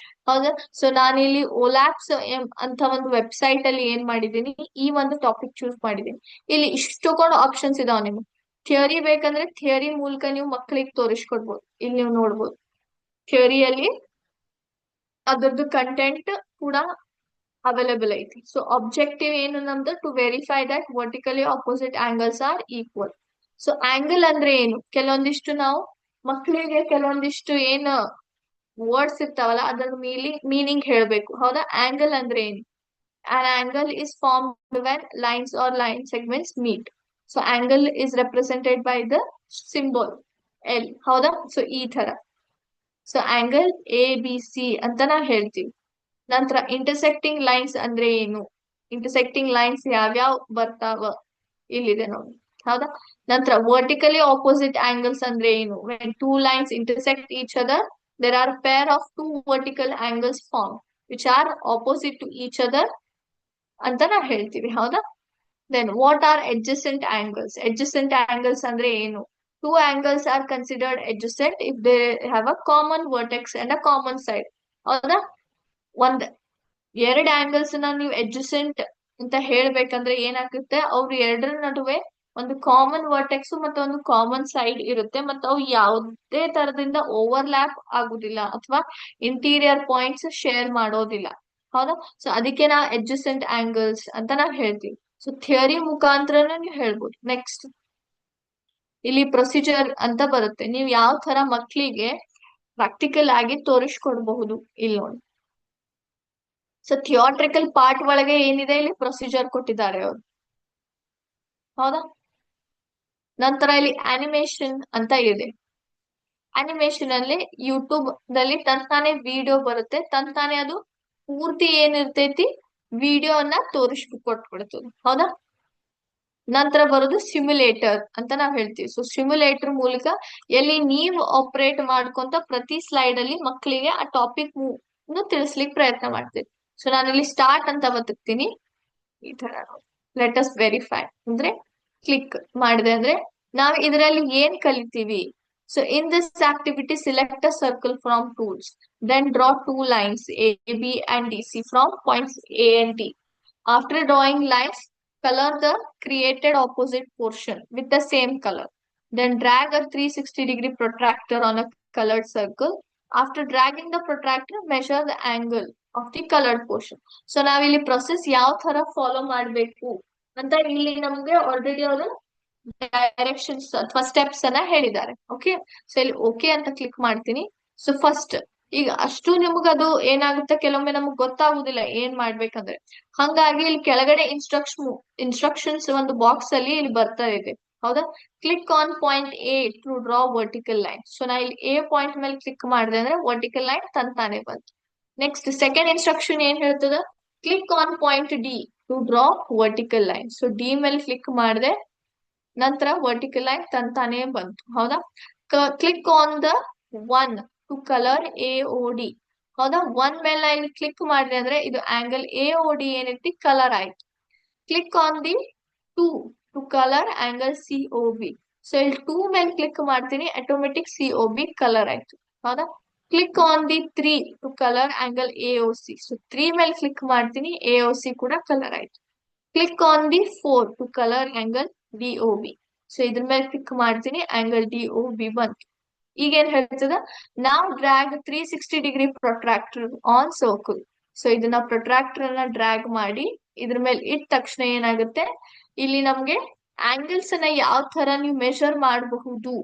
ಹೌದಾ? ಸೊ ನಾನಿಲ್ಲಿ ಓಲಾಪ್ಸ್ ಅಂತ ಒಂದು ವೆಬ್ಸೈಟ್ ಅಲ್ಲಿ ಏನ್ ಮಾಡಿದೀನಿ, ಈ ಒಂದು ಟಾಪಿಕ್ ಚೂಸ್ ಮಾಡಿದೀನಿ. ಇಲ್ಲಿ ಇಷ್ಟೊಂದು ಆಪ್ಷನ್ಸ್ ಇದಾವ. ನಿಮ್ಗೆ ಥಿಯರಿ ಬೇಕಂದ್ರೆ ಥಿಯರಿ ಮೂಲಕ ನೀವು ಮಕ್ಕಳಿಗೆ ತೋರಿಸ್ಕೊಡ್ಬೋದು. ಇಲ್ಲಿ ನೀವು ನೋಡ್ಬೋದು ಥಿಯರಿಯಲ್ಲಿ ಅದ್ರದ್ದು ಕಂಟೆಂಟ್ ಕೂಡ ಅವೈಲೇಬಲ್ ಐತಿ. ಸೊ ಆಬ್ಜೆಕ್ಟಿವ್ ಏನು ನಮ್ದು? To verify that vertically opposite angles are equal. So angle ಅಂದ್ರೆ ಏನು? ಕೆಲವೊಂದಿಷ್ಟು ನಾವು ಮಕ್ಕಳಿಗೆ ಕೆಲವೊಂದಿಷ್ಟು ಏನು ವರ್ಡ್ಸ್ ಇರ್ತಾವಲ್ಲ ಅದರ ಮೀನಿಂಗ್ ಹೇಳ್ಬೇಕು. ಹೌದಾ? ಆಂಗಲ್ ಅಂದ್ರೆ ಏನು? An angle is formed when lines or line segments meet. So angle is represented by the symbol L. ಹೌದಾ? ಸೊ ಈ ತರ so angle A B C ಅಂತ ನಾವ್ ಹೇಳ್ತೀವಿ. ನಂತರ ಇಂಟರ್ಸೆಕ್ಟಿಂಗ್ ಲೈನ್ಸ್ ಅಂದ್ರೆ ಏನು? ಇಂಟರ್ಸೆಕ್ಟಿಂಗ್ ಲೈನ್ಸ್ ಯಾವ್ಯಾವ್ ಬರ್ತಾವ ಇಲ್ಲಿದೆ ನೋಡಿ, ಹೌದಾ. ನಂತರ ವರ್ಟಿಕಲಿ ಆಪೋಸಿಟ್ ಆಂಗಲ್ಸ್ ಅಂದ್ರೆ ಏನು? When two lines intersect each other, there are pair of two vertical angles formed which are opposite to each other ಅಂತ ನಾವ್ ಹೇಳ್ತೀವಿ, ಹೌದಾ. Then what are adjacent angles? adjacent angles ಅಂದ್ರೆ ಏನು? Two angles are considered adjacent if they have a common vertex and a common side, ಹೌದಾ. ಒಂದ್ ಎರಡ್ angles ನ ನೀವು adjacent ಅಂತ ಹೇಳ್ಬೇಕಂದ್ರೆ ಏನಾಗುತ್ತೆ, ಅವ್ರು ಎರಡರ ನಡುವೆ ಒಂದು ಕಾಮನ್ ವರ್ಟೆಕ್ಸ್ ಮತ್ತೆ ಒಂದು ಕಾಮನ್ ಸೈಡ್ ಇರುತ್ತೆ, ಮತ್ತೆ ಅವು ಯಾವುದೇ ತರದಿಂದ ಓವರ್ಲ್ಯಾಪ್ ಆಗುದಿಲ್ಲ ಅಥವಾ ಇಂಟೀರಿಯರ್ ಪಾಯಿಂಟ್ಸ್ ಶೇರ್ ಮಾಡೋದಿಲ್ಲ, ಹೌದಾ. ಸೊ ಅದಕ್ಕೆ ನಾವು adjacent angles ಅಂತ ನಾವ್ ಹೇಳ್ತೀವಿ. ಸೊ ಥಿಯರಿ ಮುಖಾಂತರನೇ ನೀವು ಹೇಳ್ಬೋದು. ನೆಕ್ಸ್ಟ್ ಇಲ್ಲಿ ಪ್ರೊಸೀಜರ್ ಅಂತ ಬರುತ್ತೆ, ನೀವು ಯಾವ ತರ ಮಕ್ಕಳಿಗೆ ಪ್ರಾಕ್ಟಿಕಲ್ ಆಗಿ ತೋರಿಸ್ಕೊಡ್ಬಹುದು ಇಲ್ಲಿ ನೋಡಿ. ಸೊ ಥಿಯೋಟ್ರಿಕಲ್ ಪಾರ್ಟ್ ಒಳಗೆ ಏನಿದೆ, ಇಲ್ಲಿ ಪ್ರೊಸೀಜರ್ ಕೊಟ್ಟಿದ್ದಾರೆ ಅವರು, ಹೌದಾ. ನಂತರ ಇಲ್ಲಿ ಅನಿಮೇಷನ್ ಅಂತ ಇದೆ. ಅನಿಮೇಷನ್ ಅಲ್ಲಿ ಯೂಟ್ಯೂಬ್ ನಲ್ಲಿ ತಂತಾನೆ ವಿಡಿಯೋ ಬರುತ್ತೆ, ತಂತಾನೆ ಅದು ಪೂರ್ತಿ ಏನಿರ್ತೈತಿ ವಿಡಿಯೋನ ಕೊಟ್ಬಿಡ್ತದೆ, ಹೌದಾ. ನಂತರ ಬರೋದು ಸಿಮ್ಯುಲೇಟರ್ ಅಂತ ನಾವ್ ಹೇಳ್ತೀವಿ. ಸೊ ಸಿಮ್ಯುಲೇಟರ್ ಮೂಲಕ ಎಲ್ಲಿ ನೀವು ಆಪರೇಟ್ ಮಾಡ್ಕೊಂತ ಪ್ರತಿ ಸ್ಲೈಡ್ ಅಲ್ಲಿ ಮಕ್ಕಳಿಗೆ ಆ ಟಾಪಿಕ್ ತಿಳಿಸ್ಲಿಕ್ಕೆ ಪ್ರಯತ್ನ ಮಾಡ್ತೀವಿ. ಸೊ ನಾನಿಲ್ಲಿ ಸ್ಟಾರ್ಟ್ ಅಂತ ಬದುಕ್ತೀನಿ, ಈ ತರ ಲೆಟ್ ಅಸ್ ವೆರಿಫೈ ಅಂದ್ರೆ ಕ್ಲಿಕ್ ಮಾಡಿದೆ ಅಂದ್ರೆ ನಾವ್ ಇದರಲ್ಲಿ ಏನ್ ಕಲಿತೀವಿ. So in this activity select a circle from tools, then draw two lines A B and D C from points A and D. After drawing lines, color the created opposite portion with the same color. Then drag a 360-degree protractor on a colored circle. After dragging the protractor, measure the angle of the colored portion. So ನಾವಿಲ್ಲಿ process ಯಾವ ತರ follow ಮಾಡ್ಬೇಕು ಅಂತ ಇಲ್ಲಿ ನಮ್ಗೆ already ಅವರು directions ಅಥವಾ steps ಅನ್ನ ಹೇಳಿದ್ದಾರೆ. ಓಕೆ, ಸೊ ಇಲ್ಲಿ ಓಕೆ ಅಂತ ಕ್ಲಿಕ್ ಮಾಡ್ತೀನಿ. ಸೊ ಫಸ್ಟ್ ಈಗ ಅಷ್ಟು ನಿಮಗದು ಏನಾಗುತ್ತೆ, ಕೆಲವೊಮ್ಮೆ ನಮಗ್ ಗೊತ್ತಾಗುದಿಲ್ಲ ಏನ್ ಮಾಡ್ಬೇಕಂದ್ರೆ, ಹಂಗಾಗಿ ಇಲ್ಲಿ ಕೆಳಗಡೆ ಇನ್ಸ್ಟ್ರಕ್ಷನ್ಸ್ ಒಂದು ಬಾಕ್ಸ್ ಅಲ್ಲಿ ಇಲ್ಲಿ ಬರ್ತಾ ಇದೆ, ಹೌದಾ. Click on point A to draw vertical line. So ನಾ ಇಲ್ಲಿ ಎ ಪಾಯಿಂಟ್ ಮೇಲೆ ಕ್ಲಿಕ್ ಮಾಡಿದೆ ಅಂದ್ರೆ ವರ್ಟಿಕಲ್ ಲೈನ್ ತಂತಾನೆ ಬಂತು. ನೆಕ್ಸ್ಟ್ ಸೆಕೆಂಡ್ ಇನ್ಸ್ಟ್ರಕ್ಷನ್ ಏನ್ ಹೇಳ್ತದ, click on point D to draw vertical line. So D ಮೇಲೆ ಕ್ಲಿಕ್ ಮಾಡಿದೆ, ನಂತರ ವರ್ಟಿಕಲ್ ಲೈನ್ ತಂತಾನೆ ಬಂತು, ಹೌದಾ. Click on the one to colour A O D, ಹೌದಾ. ಒನ್ ಮೇಲೆ ಇಲ್ಲಿ ಕ್ಲಿಕ್ ಮಾಡಿದೆ ಅಂದ್ರೆ ಇದು ಆಂಗಲ್ ಎ ಓ ಡಿ ಏನೈತಿ ಕಲರ್ ಆಯ್ತು. Click on the two to colour angle C O B. So ಇಲ್ಲಿ ಟೂ ಮೇಲೆ ಕ್ಲಿಕ್ ಮಾಡ್ತೀನಿ, automatic C O B colour ಆಯ್ತು, ಹೌದಾ. Click on the three to colour angle A O C. So three ಮೇಲೆ click ಮಾಡ್ತೀನಿ, A O C ಕೂಡ colour ಆಯ್ತು. Click on the four to colour angle D O B. So ಇದ್ರ ಮೇಲೆ click ಮಾಡ್ತೀನಿ, angle D O B ಬಂತು. ಈಗ ಏನ್ ಹೇಳ್ತದ, ನಾವು drag 360 degree protractor on circle. So ಇದನ್ನ ಪ್ರೊಟ್ರಾಕ್ಟರ್ ಅನ್ನ ಡ್ರ್ಯಾಗ್ ಮಾಡಿ ಇದ್ರ ಮೇಲೆ ಇಟ್ಟ ತಕ್ಷಣ ಏನಾಗುತ್ತೆ, ಇಲ್ಲಿ ನಮ್ಗೆ ಆಂಗಲ್ಸ್ ಅನ್ನ ಯಾವ ತರ ನೀವು ಮೆಷರ್ ಮಾಡಬಹುದು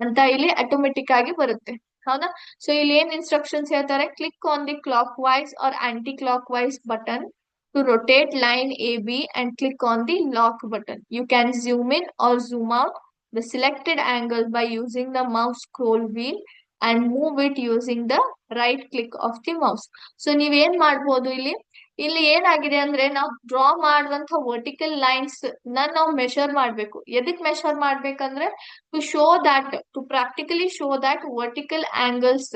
ಅಂತ ಇಲ್ಲಿ ಆಟೋಮೆಟಿಕ್ ಆಗಿ ಬರುತ್ತೆ, ಹೌದಾ. ಸೊ ಇಲ್ಲಿ ಏನ್ ಇನ್ಸ್ಟ್ರಕ್ಷನ್ಸ್ ಹೇಳ್ತಾರೆ, click on the clockwise or anticlockwise button to rotate line AB and click on the lock button. You can zoom in or zoom out the selected angle by using the mouse scroll wheel and move it using the right click of the mouse. So ನೀವೇನ್ ಮಾಡ್ಬೋದು, ಇಲ್ಲಿ ಇಲ್ಲಿ ಏನಾಗಿದೆ ಅಂದ್ರೆ ನಾವು draw ಮಾಡಿದಂತ vertical lines ನಾವು measure ಮಾಡ್ಬೇಕು. ಎದಕ್ ಮೆಷರ್ ಮಾಡ್ಬೇಕಂದ್ರೆ to practically show that vertical angles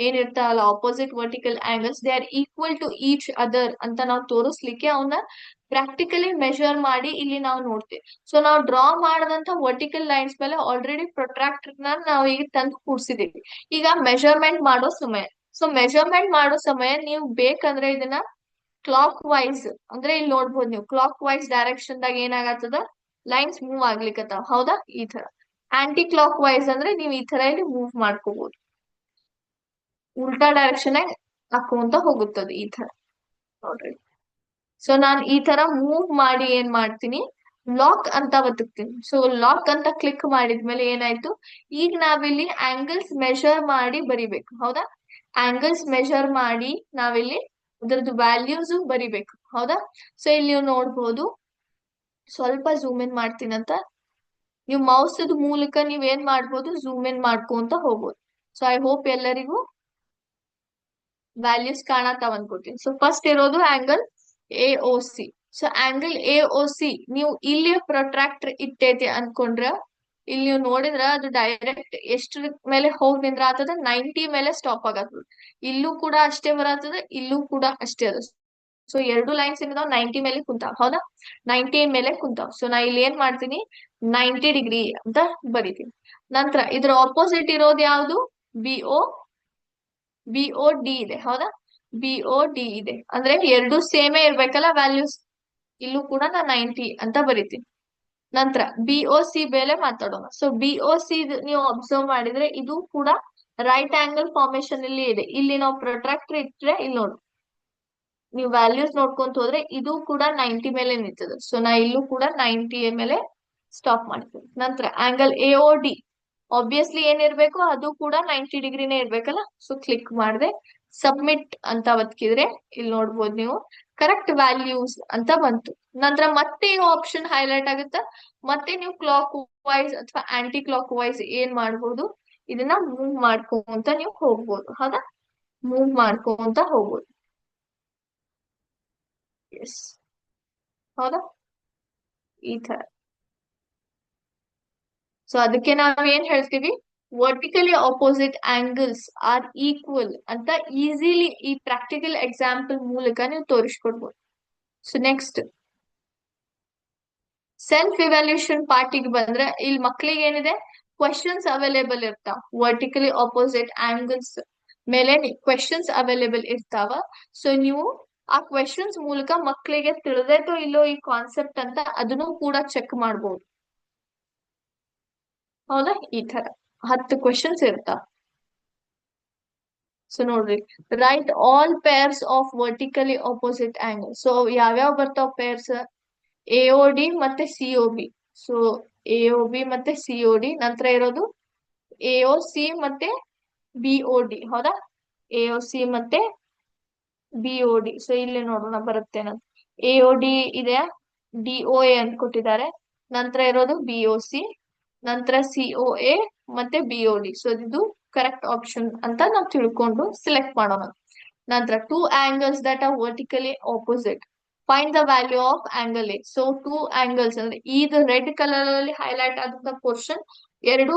ಏನಿರ್ತಾವಲ್ಲ, opposite vertical angles, they are equal to each other ಅಂತ ನಾವು ತೋರಿಸ್ಲಿಕ್ಕೆ ಅವನ್ನ ಪ್ರಾಕ್ಟಿಕಲಿ ಮೆಷರ್ ಮಾಡಿ ಇಲ್ಲಿ ನಾವು ನೋಡ್ತೇವೆ. ಸೊ ನಾವು ಡ್ರಾ ಮಾಡಿದಂತ ವರ್ಟಿಕಲ್ ಲೈನ್ಸ್ ಮೇಲೆ ಆಲ್ರೆಡಿ ಪ್ರೊಟ್ರಾಕ್ಟರ್ ನಾವು ಈಗ ತಂದು ಕೂಡ್ಸಿದೀವಿ. ಈಗ ಮೆಷರ್ಮೆಂಟ್ ಮಾಡೋ ಸಮಯ. ಸೊ ಮೆಷರ್ಮೆಂಟ್ ಮಾಡೋ ಸಮಯ ನೀವು ಬೇಕಂದ್ರೆ ಇದನ್ನ ಕ್ಲಾಕ್ ವೈಸ್ ಅಂದ್ರೆ ಇಲ್ಲಿ ನೋಡ್ಬೋದು ನೀವು, ಕ್ಲಾಕ್ ವೈಸ್ ಡೈರೆಕ್ಷನ್ ದಾಗ ಏನಾಗತ್ತದ, ಲೈನ್ಸ್ ಮೂವ್ ಆಗ್ಲಿಕ್ಕತ್ತಾವ, ಹೌದಾ. ಈ ತರ ಆಂಟಿ ಕ್ಲಾಕ್ ವೈಸ್ ಅಂದ್ರೆ ನೀವು ಈ ತರ ಇಲ್ಲಿ ಮೂವ್ ಮಾಡ್ಕೋಬಹುದು, ಉಲ್ಟಾ ಡೈರೆಕ್ಷನ್ ಹಾಕೊಂತ ಹೋಗುತ್ತದೆ ಈ ತರ ನೋಡ್ರಿ. ಸೊ ನಾನ್ ಈ ತರ ಮೂವ್ ಮಾಡಿ ಏನ್ ಮಾಡ್ತೀನಿ, ಲಾಕ್ ಅಂತ ಬದುಕ್ತೀನಿ. ಸೊ ಲಾಕ್ ಅಂತ ಕ್ಲಿಕ್ ಮಾಡಿದ್ಮೇಲೆ ಏನಾಯ್ತು, ಈಗ ನಾವಿಲ್ಲಿ ಆಂಗಲ್ಸ್ ಮೆಷರ್ ಮಾಡಿ ಬರಿಬೇಕು, ಹೌದಾ. ಆಂಗಲ್ಸ್ ಮೆಷರ್ ಮಾಡಿ ನಾವಿಲ್ಲಿ ಅದ್ರದ್ದು ವ್ಯಾಲ್ಯೂಸ್ ಬರಿಬೇಕು, ಹೌದಾ. ಸೊ ಇಲ್ಲಿ ನೀವು ನೋಡ್ಬೋದು, ಸ್ವಲ್ಪ ಝೂಮ್ ಇನ್ ಮಾಡ್ತೀನಂತ, ನೀವು ಮೌಸ್ ಮೂಲಕ ನೀವ್ ಏನ್ ಮಾಡ್ಬೋದು, ಝೂಮ್ ಇನ್ ಮಾಡ್ಕೊಂತ ಹೋಗ್ಬೋದು. ಸೊ ಐ ಹೋಪ್ ಎಲ್ಲರಿಗೂ ವ್ಯಾಲ್ಯೂಸ್ ಕಾಣತಾವ ಅನ್ಕೋತೀನಿ. ಸೊ ಫಸ್ಟ್ ಇರೋದು angle A O C. So angle A O C ನೀವು ಇಲ್ಲಿ ಪ್ರೊಟ್ರಾಕ್ಟರ್ ಇಟ್ಟೈತಿ ಅನ್ಕೊಂಡ್ರ, ಇಲ್ಲಿ ನೀವು ನೋಡಿದ್ರ ಅದು ಡೈರೆಕ್ಟ್ ಎಷ್ಟ್ರ ಮೇಲೆ ಹೋಗಿ ನಿಂದ್ರ ಆತದ, 90 ಮೇಲೆ ಸ್ಟಾಪ್ ಆಗತ್ತದ. ಇಲ್ಲೂ ಕೂಡ ಅಷ್ಟೇ ಬರತ್ತದ, ಇಲ್ಲೂ ಕೂಡ ಅಷ್ಟೇ ಅದ. ಸೊ ಎರಡು ಲೈನ್ಸ್ ಏನಿದಾವ್ 90 ಮೇಲೆ ಕುಂತಾವ್, ಹೌದಾ? 90 ಮೇಲೆ ಕುಂತಾವ್. ಸೊ ನಾ ಇಲ್ಲಿ ಏನ್ ಮಾಡ್ತೀನಿ, 90 ಡಿಗ್ರಿ ಅಂತ ಬರಿತೀನಿ. ನಂತರ ಇದ್ರ ಆಪೋಸಿಟ್ ಇರೋದು ಯಾವ್ದು? ಬಿ ಒ ಡಿ ಇದೆ, ಹೌದಾ? ಬಿ ಒ ಡಿ ಇದೆ ಅಂದ್ರೆ ಎರಡು ಸೇಮೇ ಇರ್ಬೇಕಲ್ಲ ವ್ಯಾಲ್ಯೂಸ್. ಇಲ್ಲೂ ಕೂಡ ನಾ 90 ಅಂತ ಬರಿತೀನಿ. ನಂತರ ಬಿ ಒ ಸಿ ಬೆಲೆ ಮಾತಾಡೋಣ. ಸೊ ಬಿ ಒ ಸಿ ನೀವು ಅಬ್ಸರ್ವ್ ಮಾಡಿದ್ರೆ ಇದು ಕೂಡ ರೈಟ್ ಆಂಗಲ್ ಫಾರ್ಮೇಶನ್ ಅಲ್ಲಿ ಇದೆ. ಇಲ್ಲಿ ನಾವು ಪ್ರೊಟ್ರಾಕ್ಟರ್ ಇಟ್ರೆ ಇಲ್ಲಿ ನೋಡಿ, ನೀವು ವ್ಯಾಲ್ಯೂಸ್ ನೋಡ್ಕೊಂತ ಹೋದ್ರೆ ಇದು ಕೂಡ 90 ಮೇಲೆ ನಿಂತದ. ಸೊ ನಾ ಇಲ್ಲೂ ಕೂಡ 90 ಮೇಲೆ ಸ್ಟಾಪ್ ಮಾಡ್ತೀನಿ. ನಂತರ angle A O D obviously ಏನಿರ್ಬೇಕು, ಅದು ಕೂಡ 90 ಡಿಗ್ರಿನೇ ಇರ್ಬೇಕಲ್ಲ. ಸೊ ಕ್ಲಿಕ್ ಮಾಡಿದೆ, ಸಬ್ಮಿಟ್ ಅಂತ ಒತ್ತಿದ್ರೆ ಇಲ್ಲಿ ನೋಡ್ಬೋದು ನೀವು ಕರೆಕ್ಟ್ ವ್ಯಾಲ್ಯೂಸ್ ಅಂತ ಬಂತು. ನಂತರ ಮತ್ತೆ ಈ ಆಪ್ಷನ್ ಹೈಲೈಟ್ ಆಗುತ್ತೆ. ಮತ್ತೆ ನೀವು ಕ್ಲಾಕ್ ವೈಸ್ ಅಥವಾ ಆಂಟಿ ಕ್ಲಾಕ್ ವೈಸ್ ಏನ್ ಮಾಡ್ಬೋದು, ಇದನ್ನ ಮೂವ್ ಮಾಡ್ಕೊಂತ ನೀವು ಹೋಗ್ಬೋದು, ಹೌದಾ? ಮೂವ್ ಮಾಡ್ಕೊಂತ ಹೋಗ್ಬೋದು. ಎಸ್, ಹೌದಾ? ಈ ತರ. ಸೊ ಅದಕ್ಕೆ ನಾವ್ ಏನ್ ಹೇಳ್ತೀವಿ, vertically opposite angles are equal ಅಂತ ಈಸಿಲಿ ಈ ಪ್ರಾಕ್ಟಿಕಲ್ ಎಕ್ಸಾಂಪಲ್ ಮೂಲಕ ನೀವು ತೋರಿಸ್ಕೊಡ್ಬೋದು. ಸೊ ನೆಕ್ಸ್ಟ್ ಸೆಲ್ಫ್ ಇವ್ಯಾಲ್ಯೂಷನ್ ಪಾರ್ಟಿಗೆ ಬಂದ್ರೆ ಇಲ್ಲಿ ಮಕ್ಳಿಗೆ ಏನಿದೆ, ಕ್ವೆಶನ್ಸ್ ಅವೈಲೇಬಲ್ ಇರ್ತಾವ. ವರ್ಟಿಕಲಿ ಆಪೋಸಿಟ್ ಆಂಗಲ್ಸ್ ಮೇಲೆ ಕ್ವೆಶನ್ಸ್ ಅವೈಲೇಬಲ್ ಇರ್ತಾವ. ಸೊ ನೀವು ಆ ಕ್ವೆಶನ್ಸ್ ಮೂಲಕ ಮಕ್ಕಳಿಗೆ ತಿಳಿದೈತೋ ಇಲ್ಲೋ ಈ ಕಾನ್ಸೆಪ್ಟ್ ಅಂತ ಅದನ್ನು ಕೂಡ ಚೆಕ್ ಮಾಡ್ಬೋದು, ಹೌದಾ? ಈ ತರ 10 ಕ್ವೆಶನ್ಸ್ ಇರ್ತಾವ. ಸೊ ನೋಡ್ರಿ, right all pairs of vertically opposite angle. So ಯಾವ್ಯಾವ ಬರ್ತಾವ ಪೇರ್ಸ್? ಎಒಡಿ ಮತ್ತೆ ಸಿಒಬಿ. ಸೊ ಎಒಬಿ ಮತ್ತೆ ಸಿಒಡಿ. ನಂತರ ಇರೋದು ಎಒಸಿ ಮತ್ತೆ ಬಿಒಡಿ, ಹೌದಾ? ಎಒಸಿ ಮತ್ತೆ ಬಿಒಡಿ. ಸೊ ಇಲ್ಲಿ ನೋಡೋಣ ಬರುತ್ತೆ ನಂತ. ಎಒಡಿ ಇದೆ, ಡಿಒಎ ಅಂತ ಕೊಟ್ಟಿದ್ದಾರೆ. ನಂತರ ಇರೋದು ಬಿಒಸಿ, ನಂತರ ಸಿಒಎ ಮತ್ತೆ ಬಿಒಡಿ. ಸೊ ಇದು ಕರೆಕ್ಟ್ ಆಪ್ಷನ್ ಅಂತ ನಾವು ತಿಳ್ಕೊಂಡು ಸೆಲೆಕ್ಟ್ ಮಾಡೋಣ. ನಂತರ two angles that are vertically opposite, find the value of angle A. So two angles ಅಂದ್ರೆ ಇದು ರೆಡ್ ಕಲರ್ ಅಲ್ಲಿ ಹೈಲೈಟ್ ಆದಂತ ಪೋರ್ಷನ್ ಎರಡು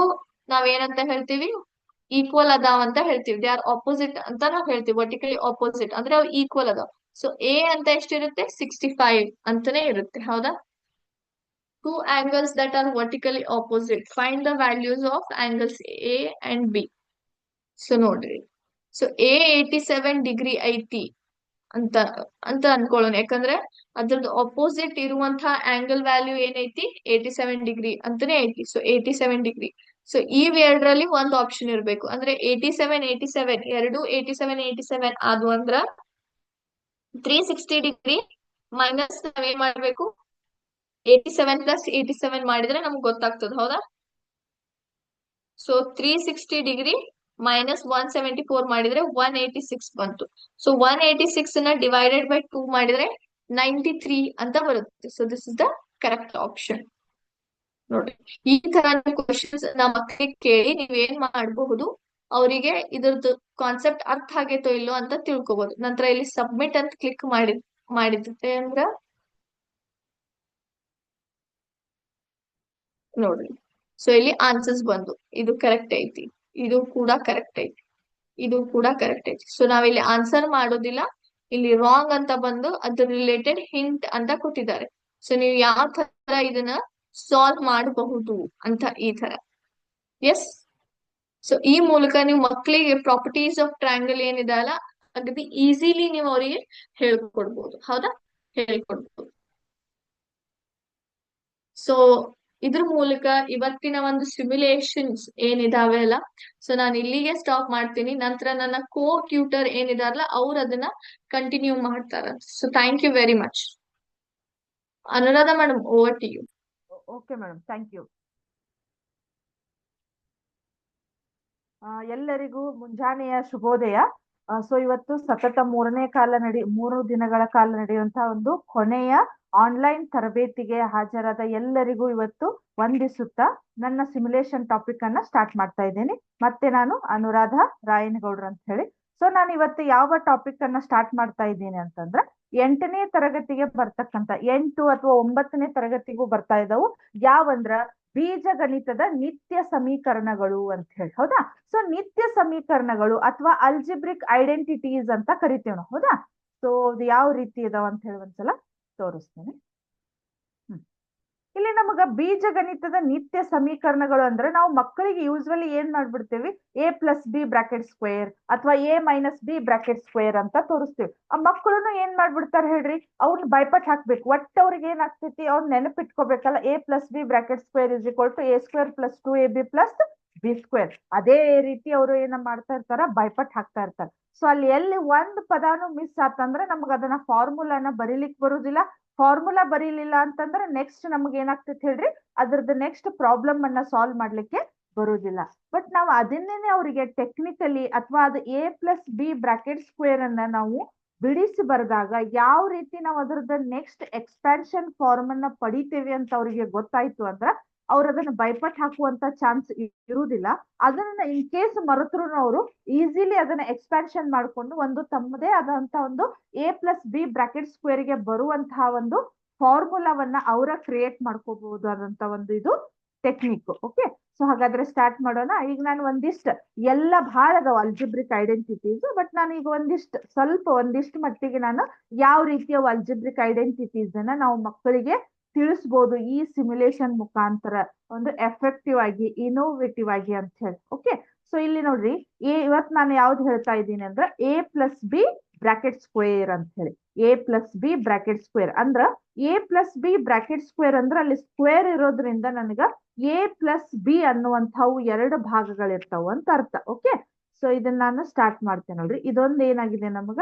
ನಾವೇನಂತ ಹೇಳ್ತೀವಿ, ಈಕ್ವಲ್ ಅದಾವ ಅಂತ ಹೇಳ್ತೀವಿ. ದೇ ಆರ್ ಆಪೋಸಿಟ್ ಅಂತ ನಾವ್ ಹೇಳ್ತೀವಿ. ವರ್ಟಿಕಲಿ ಆಪೋಸಿಟ್ ಅಂದ್ರೆ ಅವು ಈಕ್ವಲ್ ಅದಾವ. ಸೊ ಎ ಅಂತ ಎಷ್ಟಿರುತ್ತೆ, 65 ಅಂತಾನೆ ಇರುತ್ತೆ, ಹೌದಾ? Two angles that are vertically opposite, find the values of angles A and B. So ನೋಡ್ರಿ, ಸೊ ಎ 87 ಡಿಗ್ರಿ ಐತಿ ಅಂತ ಅಂತ ಅನ್ಕೊಳ್ಳೋಣ. ಯಾಕಂದ್ರೆ ಅದ್ರದ್ದು ಅಪೋಸಿಟ್ ಇರುವಂತಹ ಆಂಗಲ್ ವ್ಯಾಲ್ಯೂ ಏನೈತಿ, 87 ಡಿಗ್ರಿ ಅಂತಾನೆ ಐತಿ. So 87 degree. ಸೊ ಈ ಎರಡರಲ್ಲಿ ಒಂದು ಆಪ್ಷನ್ ಇರ್ಬೇಕು. ಅಂದ್ರೆ 87 ಎರಡು 87 ಆದ್ವು ಅಂದ್ರ 360 ಡಿಗ್ರಿ ಮೈನಸ್ ನಾವೇನ್ ಮಾಡ್ಬೇಕು, 87 ಪ್ಲಸ್ 87 ಮಾಡಿದ್ರೆ ನಮ್ಗೆ ಗೊತ್ತಾಗ್ತದ, ಹೌದಾ? ಸೊ 360 ಡಿಗ್ರಿ ಮೈನಸ್ 174 ಮಾಡಿದ್ರೆ 186 ಬಂತು. ಸೊ 186 ನ ಡಿವೈಡೆಡ್ ಬೈ 2 ಮಾಡಿದ್ರೆ 93 ಅಂತ ಬರುತ್ತೆ. So this is the correct option. ನೋಡ್ರಿ, ಈ ತರ ಕ್ವಶನ್ಸ್ ನಮ್ಮ ಮಕ್ಕಳಿಗೆ ಕೇಳಿ ನೀವೇನ್ ಮಾಡಬಹುದು, ಅವರಿಗೆ ಇದ್ರದ್ದು ಕಾನ್ಸೆಪ್ಟ್ ಅರ್ಥ ಆಗೈತೋ ಇಲ್ಲೋ ಅಂತ ತಿಳ್ಕೊಬಹುದು. ನಂತರ ಇಲ್ಲಿ ಸಬ್ಮಿಟ್ ಅಂತ ಕ್ಲಿಕ್ ಮಾಡಿದ್ರೆ ಅಂದ್ರ ನೋಡ್ರಿ, ಸೊ ಇಲ್ಲಿ ಆನ್ಸರ್ಸ್ ಬಂದು ಇದು ಕರೆಕ್ಟ್ ಐತಿ, ಇದು ಕೂಡ ಕರೆಕ್ಟ್ ಐತಿ, ಇದು ಕೂಡ ಕರೆಕ್ಟ್ ಐತಿ. ಸೊ ನಾವಿಲ್ಲಿ ಆನ್ಸರ್ ಮಾಡೋದಿಲ್ಲ, ಇಲ್ಲಿ ರಾಂಗ್ ಅಂತ ಬಂದು ಅದ್ರ ರಿಲೇಟೆಡ್ ಹಿಂಟ್ ಅಂತ ಕೊಟ್ಟಿದ್ದಾರೆ. ಸೊ ನೀವು ಯಾವ ತರ ಇದನ್ನ ಸಾಲ್ವ್ ಮಾಡಬಹುದು ಅಂತ ಈ ತರ. ಎಸ್, ಸೊ ಈ ಮೂಲಕ ನೀವು ಮಕ್ಕಳಿಗೆ ಪ್ರಾಪರ್ಟೀಸ್ ಆಫ್ ಟ್ರಯಾಂಗಲ್ ಏನಿದೆ ಅಲ್ಲ, ಅಗದಿ ಈಸಿಲಿ ನೀವು ಅವರಿಗೆ ಹೇಳ್ಕೊಡ್ಬೋದು, ಹೌದಾ? ಹೇಳ್ಕೊಡ್ಬೋದು. ಸೊ ಇದ್ರ ಮೂಲಕ ಇವತ್ತಿನ ಒಂದು ಸಿಮ್ಯುಲೇಷನ್ಸ್ ಏನಿದಾವೆ ಅಲ್ಲ, ಸೊ ನಾನು ಇಲ್ಲಿಗೆ ಸ್ಟಾಪ್ ಮಾಡ್ತೀನಿ. ನಂತರ ನನ್ನ ಕೋ ಟ್ಯೂಟರ್ ಏನಿದಾರಲ್ಲ ಅವ್ರು ಅದನ್ನ ಕಂಟಿನ್ಯೂ ಮಾಡ್ತಾರ. So thank you very much. Anuradha madam, over to you. Okay madam, thank you. ಎಲ್ಲರಿಗೂ ಮುಂಜಾನೆಯ ಶುಭೋದಯ. ಸೊ ಇವತ್ತು ಸತತ 3 ದಿನಗಳ ಕಾಲ ನಡೆಯುವಂತಹ ಒಂದು ಕೊನೆಯ ಆನ್ಲೈನ್ ತರಬೇತಿಗೆ ಹಾಜರಾದ ಎಲ್ಲರಿಗೂ ಇವತ್ತು ವಂದಿಸುತ್ತಾ ನನ್ನ ಸಿಮ್ಯುಲೇಷನ್ ಟಾಪಿಕ್ ಅನ್ನ ಸ್ಟಾರ್ಟ್ ಮಾಡ್ತಾ ಇದ್ದೀನಿ. ಮತ್ತೆ ನಾನು ಅನುರಾಧ ರಾಯನಗೌಡ್ರು ಅಂತ ಹೇಳಿ. ಸೊ ನಾನು ಇವತ್ತು ಯಾವ ಟಾಪಿಕ್ ಅನ್ನ ಸ್ಟಾರ್ಟ್ ಮಾಡ್ತಾ ಇದ್ದೀನಿ ಅಂತಂದ್ರೆ 8ನೇ ತರಗತಿಗೆ ಬರ್ತಕ್ಕಂತ 8 ಅಥವಾ 9ನೇ ತರಗತಿಗೂ ಬರ್ತಾ ಇದ್ದವು ಯಾವಂದ್ರ ಬೀಜಗಣಿತದ ನಿತ್ಯ ಸಮೀಕರಣಗಳು ಅಂತ ಹೇಳಿ. ಹೌದಾ? ಸೊ ನಿತ್ಯ ಸಮೀಕರಣಗಳು ಅಥವಾ ಅಲ್ಜಿಬ್ರಿಕ್ ಐಡೆಂಟಿಟೀಸ್ ಅಂತ ಕರಿತೀವಿ ನಾವು. ಹೌದಾ? ಸೊ ಅದು ಯಾವ ರೀತಿ ಇದಾವ ಅಂತ ಹೇಳಿ ಒಂದ್ಸಲ ತೋರಿಸ್ತೇನೆ. ಇಲ್ಲಿ ನಮಗ ಬೀಜಗಣಿತದ ನಿತ್ಯ ಸಮೀಕರಣಗಳು ಅಂದ್ರೆ ನಾವು ಮಕ್ಕಳಿಗೆ ಯೂಸ್ವಲಿ ಏನ್ ಮಾಡ್ಬಿಡ್ತೇವಿ, A plus B bracket square ಅಥವಾ A minus B bracket square ಅಂತ ತೋರಿಸ್ತೀವಿ. ಆ ಮಕ್ಕಳನ್ನು ಏನ್ ಮಾಡ್ಬಿಡ್ತಾರೆ ಹೇಳ್ರಿ, ಅವ್ನ ಬೈಪಟ್ ಹಾಕ್ಬೇಕು. ಒಟ್ಟು ಅವ್ರಿಗೆ ಏನಾಗ್ತೈತಿ, ಅವ್ನ್ ನೆನಪಿಟ್ಕೋಬೇಕಲ್ಲ, A plus B bracket square is equal to A square plus 2ab plus B square. ಅದೇ ರೀತಿ ಅವರು ಏನ ಮಾಡ್ತಾ ಇರ್ತಾರ, ಬೈಪಟ್ ಹಾಕ್ತಾ ಇರ್ತಾರೆ. ಸೊ ಅಲ್ಲಿ ಎಲ್ಲಿ ಒಂದ್ ಪದಾನು ಮಿಸ್ ಆತಂದ್ರೆ ನಮ್ಗೆ ಅದನ್ನ ಫಾರ್ಮುಲಾನ ಬರೀಲಿಕ್ಕೆ ಬರುದಿಲ್ಲ. ಫಾರ್ಮುಲಾ ಬರೀಲಿಲ್ಲ ಅಂತಂದ್ರೆ ನೆಕ್ಸ್ಟ್ ನಮ್ಗೆ ಏನಾಗ್ತೈತಿ ಹೇಳ್ರಿ, ಅದ್ರದ್ದು ನೆಕ್ಸ್ಟ್ ಪ್ರಾಬ್ಲಮ್ ಅನ್ನ ಸಾಲ್ವ್ ಮಾಡ್ಲಿಕ್ಕೆ ಬರುದಿಲ್ಲ. ಬಟ್ ನಾವು ಅದನ್ನೇನೆ ಅವರಿಗೆ ಟೆಕ್ನಿಕಲಿ ಅಥವಾ ಅದು A plus B bracket square ಅನ್ನ ನಾವು ಬಿಡಿಸಿ ಬರೆದಾಗ ಯಾವ ರೀತಿ ನಾವು ಅದ್ರದ್ದು ನೆಕ್ಸ್ಟ್ ಎಕ್ಸ್ಪ್ಯಾನ್ಷನ್ ಫಾರ್ಮ್ ಅನ್ನ ಪಡಿತೇವೆ ಅಂತ ಅವರಿಗೆ ಗೊತ್ತಾಯ್ತು ಅಂದ್ರ ಅವ್ರು ಅದನ್ನ ಬೈಪಟ್ ಹಾಕುವಂತ ಚಾನ್ಸ್ ಇರುವುದಿಲ್ಲ. ಅದನ್ನ ಇನ್ ಕೇಸ್ ಮರೆತರು ಅವರು ಈಸಿಲಿ ಅದನ್ನ ಎಕ್ಸ್ಪ್ಯಾನ್ಷನ್ ಮಾಡ್ಕೊಂಡು ಒಂದು ತಮ್ಮದೇ ಆದಂತ ಒಂದು A plus B bracket square ಗೆ ಬರುವಂತಹ ಒಂದು ಫಾರ್ಮುಲಾವನ್ನ ಅವರ ಕ್ರಿಯೇಟ್ ಮಾಡ್ಕೋಬಹುದು ಆದಂತ ಒಂದು ಇದು ಟೆಕ್ನಿಕ್. ಓಕೆ, ಸೊ ಹಾಗಾದ್ರೆ ಸ್ಟಾರ್ಟ್ ಮಾಡೋಣ. ಈಗ ನಾನು ಒಂದಿಷ್ಟು ಎಲ್ಲ ಬಹಳ ಅದಾವ ಅಲ್ಜಿಬ್ರಿಕ್ ಐಡೆಂಟಿಟೀಸ್, ಬಟ್ ನಾನು ಈಗ ಒಂದಿಷ್ಟು ಮಟ್ಟಿಗೆ ನಾನು ಯಾವ ರೀತಿಯ ಅಲ್ಜಿಬ್ರಿಕ್ ಐಡೆಂಟಿಟೀಸ್ ಅನ್ನ ನಾವು ಮಕ್ಕಳಿಗೆ ತಿಳಿಸ್ಬೋದು ಈ ಸಿಮ್ಯುಲೇಷನ್ ಮುಖಾಂತರ ಒಂದು ಎಫೆಕ್ಟಿವ್ ಆಗಿ ಇನೋವೇಟಿವ್ ಆಗಿ ಅಂತ ಹೇಳಿ. ಓಕೆ, ಸೊ ಇಲ್ಲಿ ನೋಡ್ರಿ, ಇವತ್ತು ನಾನು ಯಾವ್ದು ಹೇಳ್ತಾ ಇದ್ದೀನಿ ಅಂದ್ರೆ A plus B bracket square ಅಂತ ಹೇಳಿ. A plus B bracket square ಅಂದ್ರ A plus B bracket square ಅಂದ್ರೆ ಅಲ್ಲಿ ಸ್ಕ್ವೇರ್ ಇರೋದ್ರಿಂದ ನನಗ ಎ ಪ್ಲಸ್ ಬಿ ಅನ್ನುವಂಥವು ಎರಡು ಭಾಗಗಳಿರ್ತಾವ ಅಂತ ಅರ್ಥ. ಓಕೆ, ಸೊ ಇದನ್ನ ನಾನು ಸ್ಟಾರ್ಟ್ ಮಾಡ್ತೇನೆ. ನೋಡ್ರಿ, ಇದೊಂದು ಏನಾಗಿದೆ ನಮಗ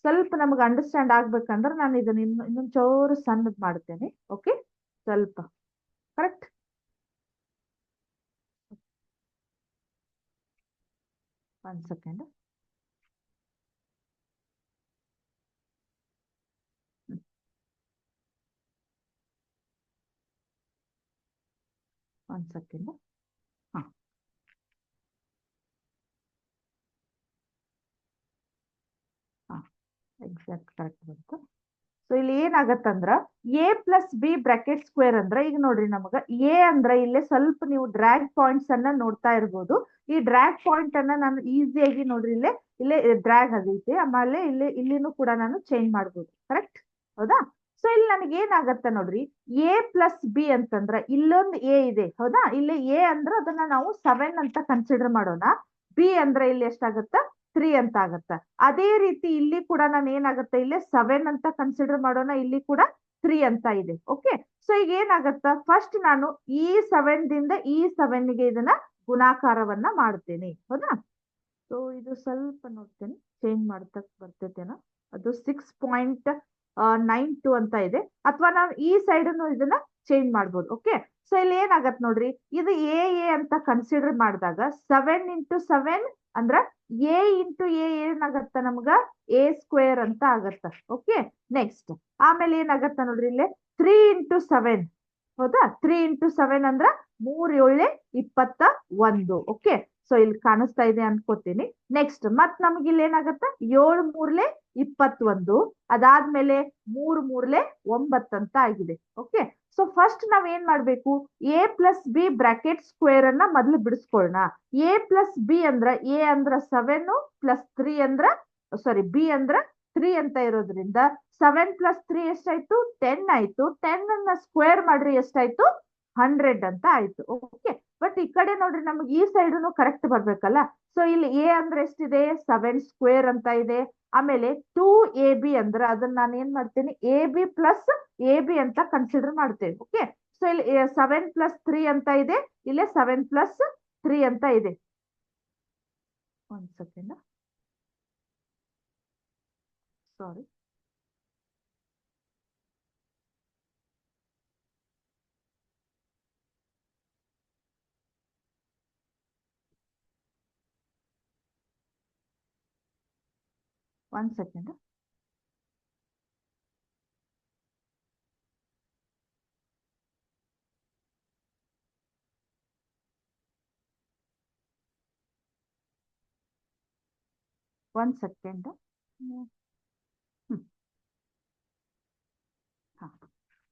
ಸ್ವಲ್ಪ ನಮ್ಗೆ ಅಂಡರ್ಸ್ಟ್ಯಾಂಡ್ ಆಗ್ಬೇಕಂದ್ರೆ ನಾನು ಇದನ್ನ ಇನ್ನೊಂದು ಚೂರು ಸಣ್ಣದ್ ಮಾಡ್ತೇನೆ. ಓಕೆ, ಸ್ವಲ್ಪ ಕರೆಕ್ಟ್. ಒಂದ್ ಸೆಕೆಂಡ್. ಒಂದ್ ಸೆಕೆಂಡ್. ಹಾ, ಎಕ್ಸಾಕ್ಟ್ ಕರೆಕ್ಟ್ ಬಂತು. ಸೊ ಇಲ್ಲಿ ಏನಾಗತ್ತಂದ್ರ A plus B bracket square ಅಂದ್ರೆ ಈಗ ನೋಡ್ರಿ, ನಮಗ ಎ ಅಂದ್ರೆ ಇಲ್ಲೇ ಸ್ವಲ್ಪ ನೀವು ಡ್ರ್ಯಾಗ್ ಪಾಯಿಂಟ್ಸ್ ಅನ್ನ ನೋಡ್ತಾ ಇರ್ಬೋದು. ಈ ಡ್ರ್ಯಾಗ್ ಪಾಯಿಂಟ್ ಅನ್ನ ನಾನು ಈಸಿಯಾಗಿ ನೋಡ್ರಿ ಇಲ್ಲೇ ಡ್ರ್ಯಾಗ್ ಆಗೈತೆ. ಆಮೇಲೆ ಇಲ್ಲಿನೂ ಕೂಡ ನಾನು ಚೇಂಜ್ ಮಾಡ್ಬೋದು. ಕರೆಕ್ಟ್, ಹೌದಾ? ಸೊ ಇಲ್ಲಿ ನನಗೆ ಏನಾಗತ್ತ ನೋಡ್ರಿ, ಎ ಪ್ಲಸ್ ಬಿ ಅಂತಂದ್ರ ಇಲ್ಲೊಂದು ಎ ಇದೆ. ಹೌದಾ? ಇಲ್ಲಿ ಎ ಅಂದ್ರೆ ಅದನ್ನ ನಾವು 7 ಅಂತ ಕನ್ಸಿಡರ್ ಮಾಡೋಣ. ಬಿ ಅಂದ್ರೆ ಇಲ್ಲಿ ಎಷ್ಟಾಗತ್ತ, 3 ಅಂತ ಆಗತ್ತ. ಅದೇ ರೀತಿ ಇಲ್ಲಿ ಕೂಡ ನಾನು ಏನಾಗತ್ತೆ, ಇಲ್ಲಿ 7 ಅಂತ ಕನ್ಸಿಡರ್ ಮಾಡೋಣ. ಇಲ್ಲಿ ಕೂಡ 3 ಅಂತ ಇದೆ. ಓಕೆ, ಸೊ ಈಗ ಏನಾಗತ್ತ, ಫಸ್ಟ್ ನಾನು ಈ 7 ದಿಂದ ಈ 7 ಗೆ ಇದನ್ನ ಗುಣಾಕಾರವನ್ನ ಮಾಡ್ತೇನೆ. ಹೌದಾ? ಸೊ ಇದು ಸ್ವಲ್ಪ ನೋಡ್ತೇನೆ, ಚೇಂಜ್ ಮಾಡ್ತಕ್ ಬರ್ತೈತೇನೋ. ಅದು 6.92 ಅಂತ ಇದೆ. ಅಥವಾ ನಾವು ಈ ಸೈಡ್ ಇದನ್ನ ಚೇಂಜ್ ಮಾಡ್ಬೋದು. ಓಕೆ, ಸೊ ಇಲ್ಲಿ ಏನಾಗತ್ ನೋಡ್ರಿ, ಇದು ಎ ಅಂತ ಕನ್ಸಿಡರ್ ಮಾಡಿದಾಗ 7 ಇಂಟು 7 ಅಂದ್ರ ಎ ಇಂಟು ಎ ಏನಾಗತ್ತ ನಮ್ಗ ಎ ಸ್ಕ್ವೇರ್ ಅಂತ ಆಗತ್ತ. ಓಕೆ, ನೆಕ್ಸ್ಟ್ ಆಮೇಲೆ ಏನಾಗತ್ತ ನೋಡ್ರಿ, ಇಲ್ಲಿ 3 ಇಂಟು 7. ಹೌದಾ? 3 ಇಂಟು 7 ಅಂದ್ರ 3 7 21. ಓಕೆ, ಸೊ ಇಲ್ಲಿ ಕಾಣಿಸ್ತಾ ಇದೆ ಅನ್ಕೋತೀನಿ. ನೆಕ್ಸ್ಟ್ ಮತ್ ನಮ್ಗೆ ಇಲ್ಲಿ ಏನಾಗತ್ತ, 7 3 21. ಅದಾದ್ಮೇಲೆ 3 3 9 ಅಂತ ಆಗಿದೆ. ಓಕೆ, ಸೊ ಫಸ್ಟ್ ನಾವ್ ಏನ್ ಮಾಡ್ಬೇಕು, A plus B bracket square ಅನ್ನ ಮೊದ್ಲು ಬಿಡಿಸ್ಕೊಳ್ಳೋಣ. ಎ ಪ್ಲಸ್ ಬಿ ಅಂದ್ರ ಎ ಅಂದ್ರ 7 ಪ್ಲಸ್ 3 ಅಂದ್ರ ಬಿ ಅಂದ್ರ 3 ಅಂತ ಇರೋದ್ರಿಂದ 7 ಪ್ಲಸ್ 3 ಎಷ್ಟಾಯ್ತು, 10 ಆಯ್ತು. 10 ಅನ್ನ ಸ್ಕ್ವೇರ್ ಮಾಡ್ರಿ ಎಷ್ಟಾಯ್ತು, 100 ಅಂತ ಆಯ್ತು. ಓಕೆ, ಬಟ್ ಈ ಕಡೆ ನೋಡ್ರಿ, ನಮ್ಗೆ ಈ ಸೈಡ್ನು ಕರೆಕ್ಟ್ ಬರ್ಬೇಕಲ್ಲ. ಸೊ ಇಲ್ಲಿ ಎ ಅಂದ್ರೆ ಎಷ್ಟಿದೆ, 7 ಸ್ಕ್ವೇರ್ ಅಂತ ಇದೆ. ಆಮೇಲೆ 2ab ಅಂದ್ರೆ ಅದನ್ನ ನಾನು ಏನ್ ಮಾಡ್ತೇನೆ, A B plus A B ಅಂತ ಕನ್ಸಿಡರ್ ಮಾಡ್ತೇವೆ. ಓಕೆ, ಸೊ ಇಲ್ಲಿ 7 ಪ್ಲಸ್ 3 ಅಂತ ಇದೆ, ಇಲ್ಲಿ 7 ಪ್ಲಸ್ 3 ಅಂತ ಇದೆ. ಒಂದ್ ಸೆಕೆಂಡ್, ಸಾರಿ. ಒಂದ್ ಸೆಕೆಂಡ್. 1 ಸೆಕೆಂಡ್.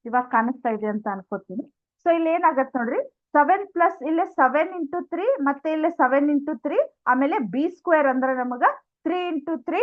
ಇವಾಗ ಕಾಣಿಸ್ತಾ ಇದೆ ಅಂತ ಅನ್ಕೋತೀನಿ. ಸೊ ಇಲ್ಲಿ ಏನಾಗತ್ತೆ ನೋಡ್ರಿ, 7 ಪ್ಲಸ್ ಇಲ್ಲಿ 7 ಇಂಟು 3 ಮತ್ತೆ ಇಲ್ಲಿ 7 ಇಂಟು 3 ಆಮೇಲೆ ಬಿ ಸ್ಕ್ವೇರ್ ಅಂದ್ರೆ ನಮಗ 3 ಇಂಟು 3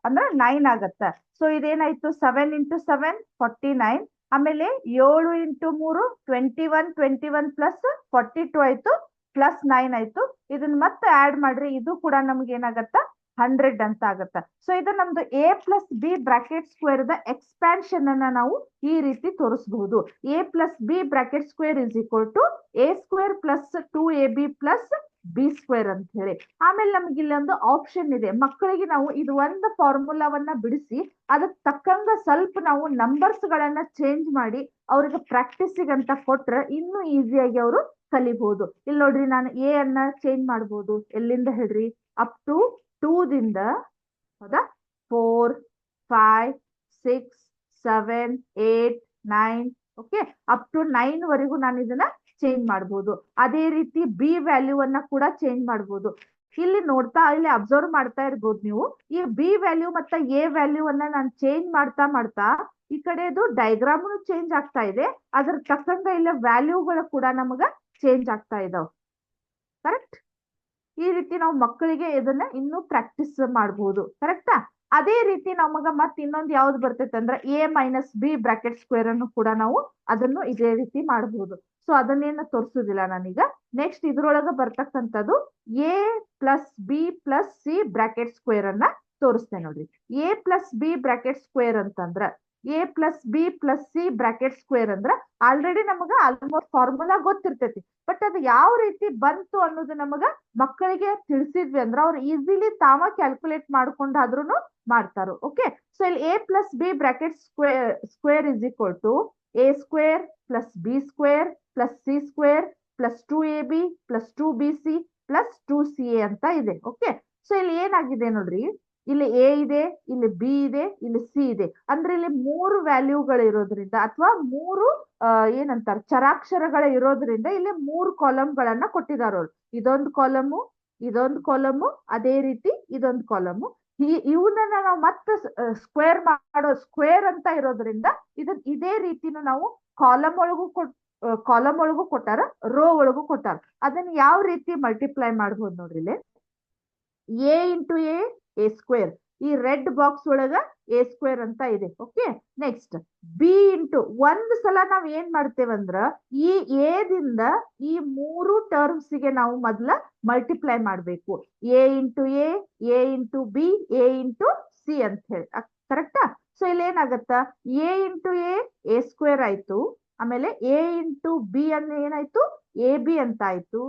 ಅಂದ್ರೆ 9 ಆಗತ್ತೆ. ಸೊ ಇದೇನಾಯ್ತು 7 ಇಂಟು 7 49 ಆಮೇಲೆ 7 ಇಂಟು 3 21 ಪ್ಲಸ್ 42 ಆಯ್ತು ಪ್ಲಸ್ 9 ಆಯ್ತು. ಇದನ್ನ ಮತ್ತೆ ಆಡ್ ಮಾಡ್ರಿ, ಇದು ಕೂಡ ನಮ್ಗೆ ಏನಾಗತ್ತ 100 ಅಂತ ಆಗತ್ತ. ಸೊ ಇದು ನಮ್ದು A plus B bracket square the expansion ಅನ್ನ ನಾವು ಈ ರೀತಿ ತೋರಿಸಬಹುದು. A plus B bracket square is equal to A square plus 2ab plus B square ಅಂತ ಹೇಳಿ. ಆಮೇಲೆ ನಮ್ಗೆ ಇಲ್ಲೊಂದು ಆಪ್ಷನ್ ಇದೆ, ಮಕ್ಕಳಿಗೆ ನಾವು ಇದು ಒಂದು ಫಾರ್ಮುಲಾವನ್ನ ಬಿಡಿಸಿ ಅದಕ್ಕೆ ತಕ್ಕಂಗ ಸ್ವಲ್ಪ ನಾವು ನಂಬರ್ಸ್ ಗಳನ್ನ ಚೇಂಜ್ ಮಾಡಿ ಅವ್ರಿಗೆ ಪ್ರಾಕ್ಟೀಸಿಗೆ ಅಂತ ಕೊಟ್ರೆ ಇನ್ನೂ ಈಸಿಯಾಗಿ ಅವರು ಕಲಿಬಹುದು. ಇಲ್ಲಿ ನೋಡ್ರಿ, ನಾನು ಎ ಅನ್ನ ಚೇಂಜ್ ಮಾಡಬಹುದು. ಎಲ್ಲಿಂದ ಹೇಳ್ರಿ, ಅಪ್ ಟು 2 ದಿಂದ ಹೌದಾ 4 5 6 7 8 9 ಓಕೆ ಅಪ್ ಟು 9 ವರೆಗೂ ನಾನು ಇದನ್ನ ಚೇಂಜ್ ಮಾಡಬಹುದು. ಅದೇ ರೀತಿ ಬಿ ವ್ಯಾಲ್ಯೂ ಅನ್ನ ಕೂಡ ಚೇಂಜ್ ಮಾಡಬಹುದು. ಇಲ್ಲಿ ನೋಡ್ತಾ ಇಲ್ಲಿ ಅಬ್ಸರ್ವ್ ಮಾಡ್ತಾ ಇರ್ಬೋದು ನೀವು, ಈ ಬಿ ವ್ಯಾಲ್ಯೂ ಮತ್ತೆ ಎ ವ್ಯಾಲ್ಯೂ ಅನ್ನ ನಾನು ಚೇಂಜ್ ಮಾಡ್ತಾ ಮಾಡ್ತಾ ಈ ಕಡೆದು ಡೈಗ್ರಾಮ್ ಚೇಂಜ್ ಆಗ್ತಾ ಇದೆ, ಅದ್ರ ತಕ್ಕಂಗ ಇಲ್ಲ ವ್ಯಾಲ್ಯೂಗಳು ಕೂಡ ನಮಗ ಚೇಂಜ್ ಆಗ್ತಾ ಇದಾವೆ. ಕರೆಕ್ಟ್? ಈ ರೀತಿ ನಾವು ಮಕ್ಕಳಿಗೆ ಇದನ್ನ ಇನ್ನೂ ಪ್ರಾಕ್ಟೀಸ್ ಮಾಡಬಹುದು. ಕರೆಕ್ಟಾ? ಅದೇ ರೀತಿ ನಮಗ ಮತ್ತೆ ಇನ್ನೊಂದು ಯಾವ್ದು ಬರ್ತೈತೆ ಅಂದ್ರೆ A minus B bracket square ಅನ್ನು ಕೂಡ ನಾವು ಅದನ್ನು ಇದೇ ರೀತಿ ಮಾಡಬಹುದು. ಸೊ ಅದನ್ನೇನು ತೋರಿಸುದಿಲ್ಲ ನಾನೀಗ. ನೆಕ್ಸ್ಟ್ ಇದ್ರೊಳಗ ಬರ್ತಕ್ಕಂಥದ್ದು A plus B plus C bracket square ಅನ್ನ ತೋರಿಸ್ತೇನೆ ನೋಡ್ರಿ. A plus B bracket square ಅಂತಂದ್ರ A plus B plus C bracket square ಅಂದ್ರ ಆಲ್ರೆಡಿ ನಮಗ ಆಲ್ಮೋಸ್ಟ್ ಫಾರ್ಮುಲಾ ಗೊತ್ತಿರ್ತೈತಿ. ಬಟ್ ಅದು ಯಾವ ರೀತಿ ಬಂತು ಅನ್ನೋದು ನಮಗ ಮಕ್ಕಳಿಗೆ ತಿಳಿಸಿದ್ವಿ ಅಂದ್ರೆ ಅವ್ರು ಈಸಿಲಿ ತಾವ ಕ್ಯಾಲ್ಕುಲೇಟ್ ಮಾಡ್ಕೊಂಡಾದ್ರೂ ಮಾಡ್ತಾರು. ಓಕೆ, ಸೊ ಇಲ್ಲಿ A plus B bracket square is equal to A square plus B square plus C square plus 2ab plus 2bc plus 2ca ಅಂತ ಇದೆ. ಓಕೆ, ಸೊ ಇಲ್ಲಿ ಏನಾಗಿದೆ ನೋಡ್ರಿ, ಇಲ್ಲಿ ಎ ಇದೆ, ಇಲ್ಲಿ ಬಿ ಇದೆ, ಇಲ್ಲಿ ಸಿ ಇದೆ. ಅಂದ್ರೆ ಇಲ್ಲಿ 3 ವ್ಯಾಲ್ಯೂಗಳು ಇರೋದ್ರಿಂದ ಅಥವಾ 3 ಏನಂತಾರೆ ಚರಾಕ್ಷರಗಳ ಇರೋದ್ರಿಂದ ಇಲ್ಲಿ 3 ಕಾಲಮ್ಗಳನ್ನ ಕೊಟ್ಟಿದ್ದಾರೆ ಅವ್ರು. ಇದೊಂದು ಕಾಲಮು, ಇದೊಂದು ಕಾಲಮು, ಅದೇ ರೀತಿ ಇದೊಂದು ಕಾಲಮು. ಇವನ್ನ ನಾವು ಮತ್ತೆ ಸ್ಕ್ವೇರ್ ಮಾಡೋ ಸ್ಕ್ವೇರ್ ಅಂತ ಇರೋದ್ರಿಂದ ಇದೇ ರೀತಿನ ನಾವು ಕಾಲಮ್ ಒಳಗೂ ಕೊಟ್ಟಾರ, ರೋ ಒಳಗೂ ಕೊಟ್ಟಾರ. ಅದನ್ನ ಯಾವ ರೀತಿ ಮಲ್ಟಿಪ್ಲೈ ಮಾಡ್ಬೋದು ನೋಡ್ರಿ. ಇಲ್ಲಿ ಎ ಇಂಟು ಎ ಸ್ಕ್ವೇರ್, ಈ ರೆಡ್ ಬಾಕ್ಸ್ ಒಳಗ ಎ ಸ್ಕ್ವೇರ್ ಅಂತ ಇದೆ. ಓಕೆ, ನೆಕ್ಸ್ಟ್ ಬಿ ಇಂಟು ಒಂದ್ ಸಲ ನಾವ್ ಏನ್ ಮಾಡ್ತೇವಂದ್ರ ಈ ಎ ದಿಂದ ಈ 3 ಟರ್ಮ್ಸ್ ಗೆ ನಾವು ಮೊದ್ಲ ಮಲ್ಟಿಪ್ಲೈ ಮಾಡ್ಬೇಕು. A into A into B, A into C ಅಂತ ಹೇಳಿ. ಕರೆಕ್ಟಾ? ಸೊ ಇಲ್ಲಿ ಏನಾಗತ್ತ, ಎ ಇಂಟು ಎ ಸ್ಕ್ವೇರ್ ಆಯ್ತು, ಆಮೇಲೆ ಎ ಇಂಟು ಬಿ ಅನ್ನ ಏನಾಯ್ತು ಎ ಬಿ ಅಂತ ಆಯ್ತು,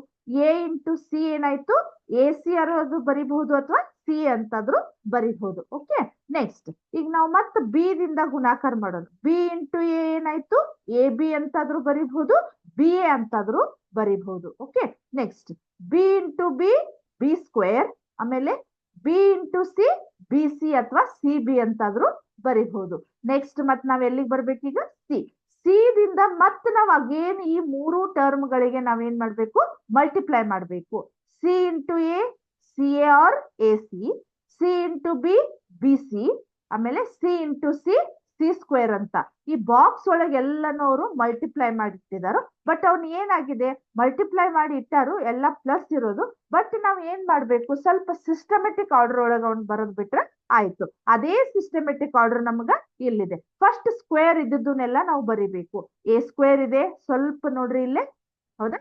ಎ ಇಂಟು ಸಿ ಏನಾಯ್ತು ಎ ಸಿ ಅನ್ನೋದು ಬರಿಬಹುದು ಅಥವಾ ಸಿ ಅಂತಾದ್ರೂ ಬರಿಬಹುದು. ಓಕೆ, ನೆಕ್ಸ್ಟ್ ಈಗ ನಾವು ಮತ್ತೆ ಬಿ ದಿಂದ ಗುಣಾಕಾರ ಮಾಡೋಣ. ಬಿ ಇಂಟು ಎ ಏನಾಯ್ತು ಎ ಬಿ ಅಂತಾದ್ರೂ ಬರಿಬಹುದು, ಬಿ ಎ ಅಂತಾದ್ರೂ ಬರಿಬಹುದು. Okay, next B into B B square, ಆಮೇಲೆ B into C B C ಅಥವಾ ಸಿ ಬಿ ಅಂತಾದ್ರೂ ಬರಿಬಹುದು. ನೆಕ್ಸ್ಟ್ ಮತ್ತೆ ನಾವ್ ಎಲ್ಲಿಗೆ ಬರ್ಬೇಕೀಗ, ಸಿ ದಿಂದ ಮತ್ತೆ ನಾವ್ ಅಗೇನ್ ಈ 3 ಟರ್ಮ್ ಗಳಿಗೆ ನಾವೇನ್ ಮಾಡ್ಬೇಕು ಮಲ್ಟಿಪ್ಲೈ ಮಾಡ್ಬೇಕು. C into A C A or A C into B B C, ಆಮೇಲೆ C into C C square ಅಂತ ಈ ಬಾಕ್ಸ್ ಒಳಗೆ ಎಲ್ಲಾನು ಅವರು ಮಲ್ಟಿಪ್ಲೈ ಮಾಡಿ ಇಟ್ಟಿದ್ದಾರೆ. ಬಟ್ ಅವ್ನು ಏನಾಗಿದೆ ಮಲ್ಟಿಪ್ಲೈ ಮಾಡಿ ಇಟ್ಟಾರು, ಎಲ್ಲ ಪ್ಲಸ್ ಇರೋದು. ಬಟ್ ನಾವ್ ಏನ್ ಮಾಡ್ಬೇಕು, ಸ್ವಲ್ಪ ಸಿಸ್ಟಮೆಟಿಕ್ ಆರ್ಡರ್ ಒಳಗೆ ಅವ್ನು ಬರೋದ್ ಬಿಟ್ರೆ ಆಯ್ತು. ಅದೇ ಸಿಸ್ಟಮೆಟಿಕ್ ಆರ್ಡರ್ ನಮ್ಗ ಇಲ್ಲಿದೆ. ಫಸ್ಟ್ ಸ್ಕ್ವೇರ್ ಇದ್ದನ್ನೆಲ್ಲ ನಾವು ಬರಿಬೇಕು. ಎ ಸ್ಕ್ವೇರ್ ಇದೆ, ಸ್ವಲ್ಪ ನೋಡ್ರಿ ಇಲ್ಲೇ, ಹೌದಾ,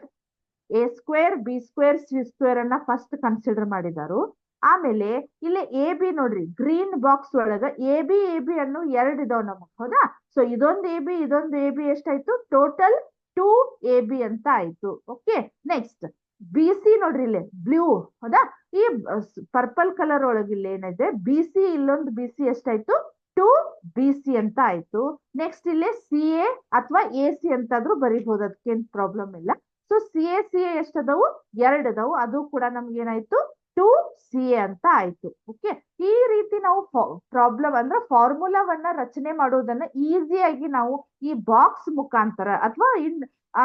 A square B square C square ಅನ್ನ ಫಸ್ಟ್ ಕನ್ಸಿಡರ್ ಮಾಡಿದಾರು. ಆಮೇಲೆ ಇಲ್ಲಿ ಎ ಬಿ ನೋಡ್ರಿ, ಗ್ರೀನ್ ಬಾಕ್ಸ್ ಒಳಗ ಎ ಬಿ ಅನ್ನು 2 ಇದಾವ್ ನಮಗ್, ಹೌದಾ. ಸೊ ಇದೊಂದು ಎ ಬಿ ಎಷ್ಟಾಯ್ತು, ಟೋಟಲ್ 2ab ಅಂತ ಆಯ್ತು. ಓಕೆ, ನೆಕ್ಸ್ಟ್ ಬಿ ಸಿ ನೋಡ್ರಿ ಇಲ್ಲಿ ಬ್ಲೂ, ಹೌದಾ. ಈ ಪರ್ಪಲ್ ಕಲರ್ ಒಳಗೆ ಇಲ್ಲಿ ಏನಿದೆ ಬಿ ಸಿ, ಇಲ್ಲೊಂದು ಬಿ ಸಿ ಎಷ್ಟಾಯ್ತು 2bc ಅಂತ ಆಯ್ತು. ನೆಕ್ಸ್ಟ್ ಇಲ್ಲಿ ಸಿ ಎ ಅಥವಾ ಎ ಸಿ ಅಂತಾದ್ರೂ ಬರಿಬಹುದು, ಅದಕ್ಕೇನ್ ಪ್ರಾಬ್ಲಮ್ ಇಲ್ಲ. ಸೊ ಸಿ ಎ ಎಷ್ಟದವು 2 ಅದಾವು, ಅದು ಕೂಡ ನಮ್ಗೆ ಏನಾಯ್ತು 2ca ಅಂತ ಆಯ್ತು. ಓಕೆ, ಈ ರೀತಿ ನಾವು ಪ್ರಾಬ್ಲಮ್ ಅಂದ್ರೆ ಫಾರ್ಮುಲಾವನ್ನ ರಚನೆ ಮಾಡೋದನ್ನ ಈಸಿಯಾಗಿ ನಾವು ಈ ಬಾಕ್ಸ್ ಮುಖಾಂತರ ಅಥವಾ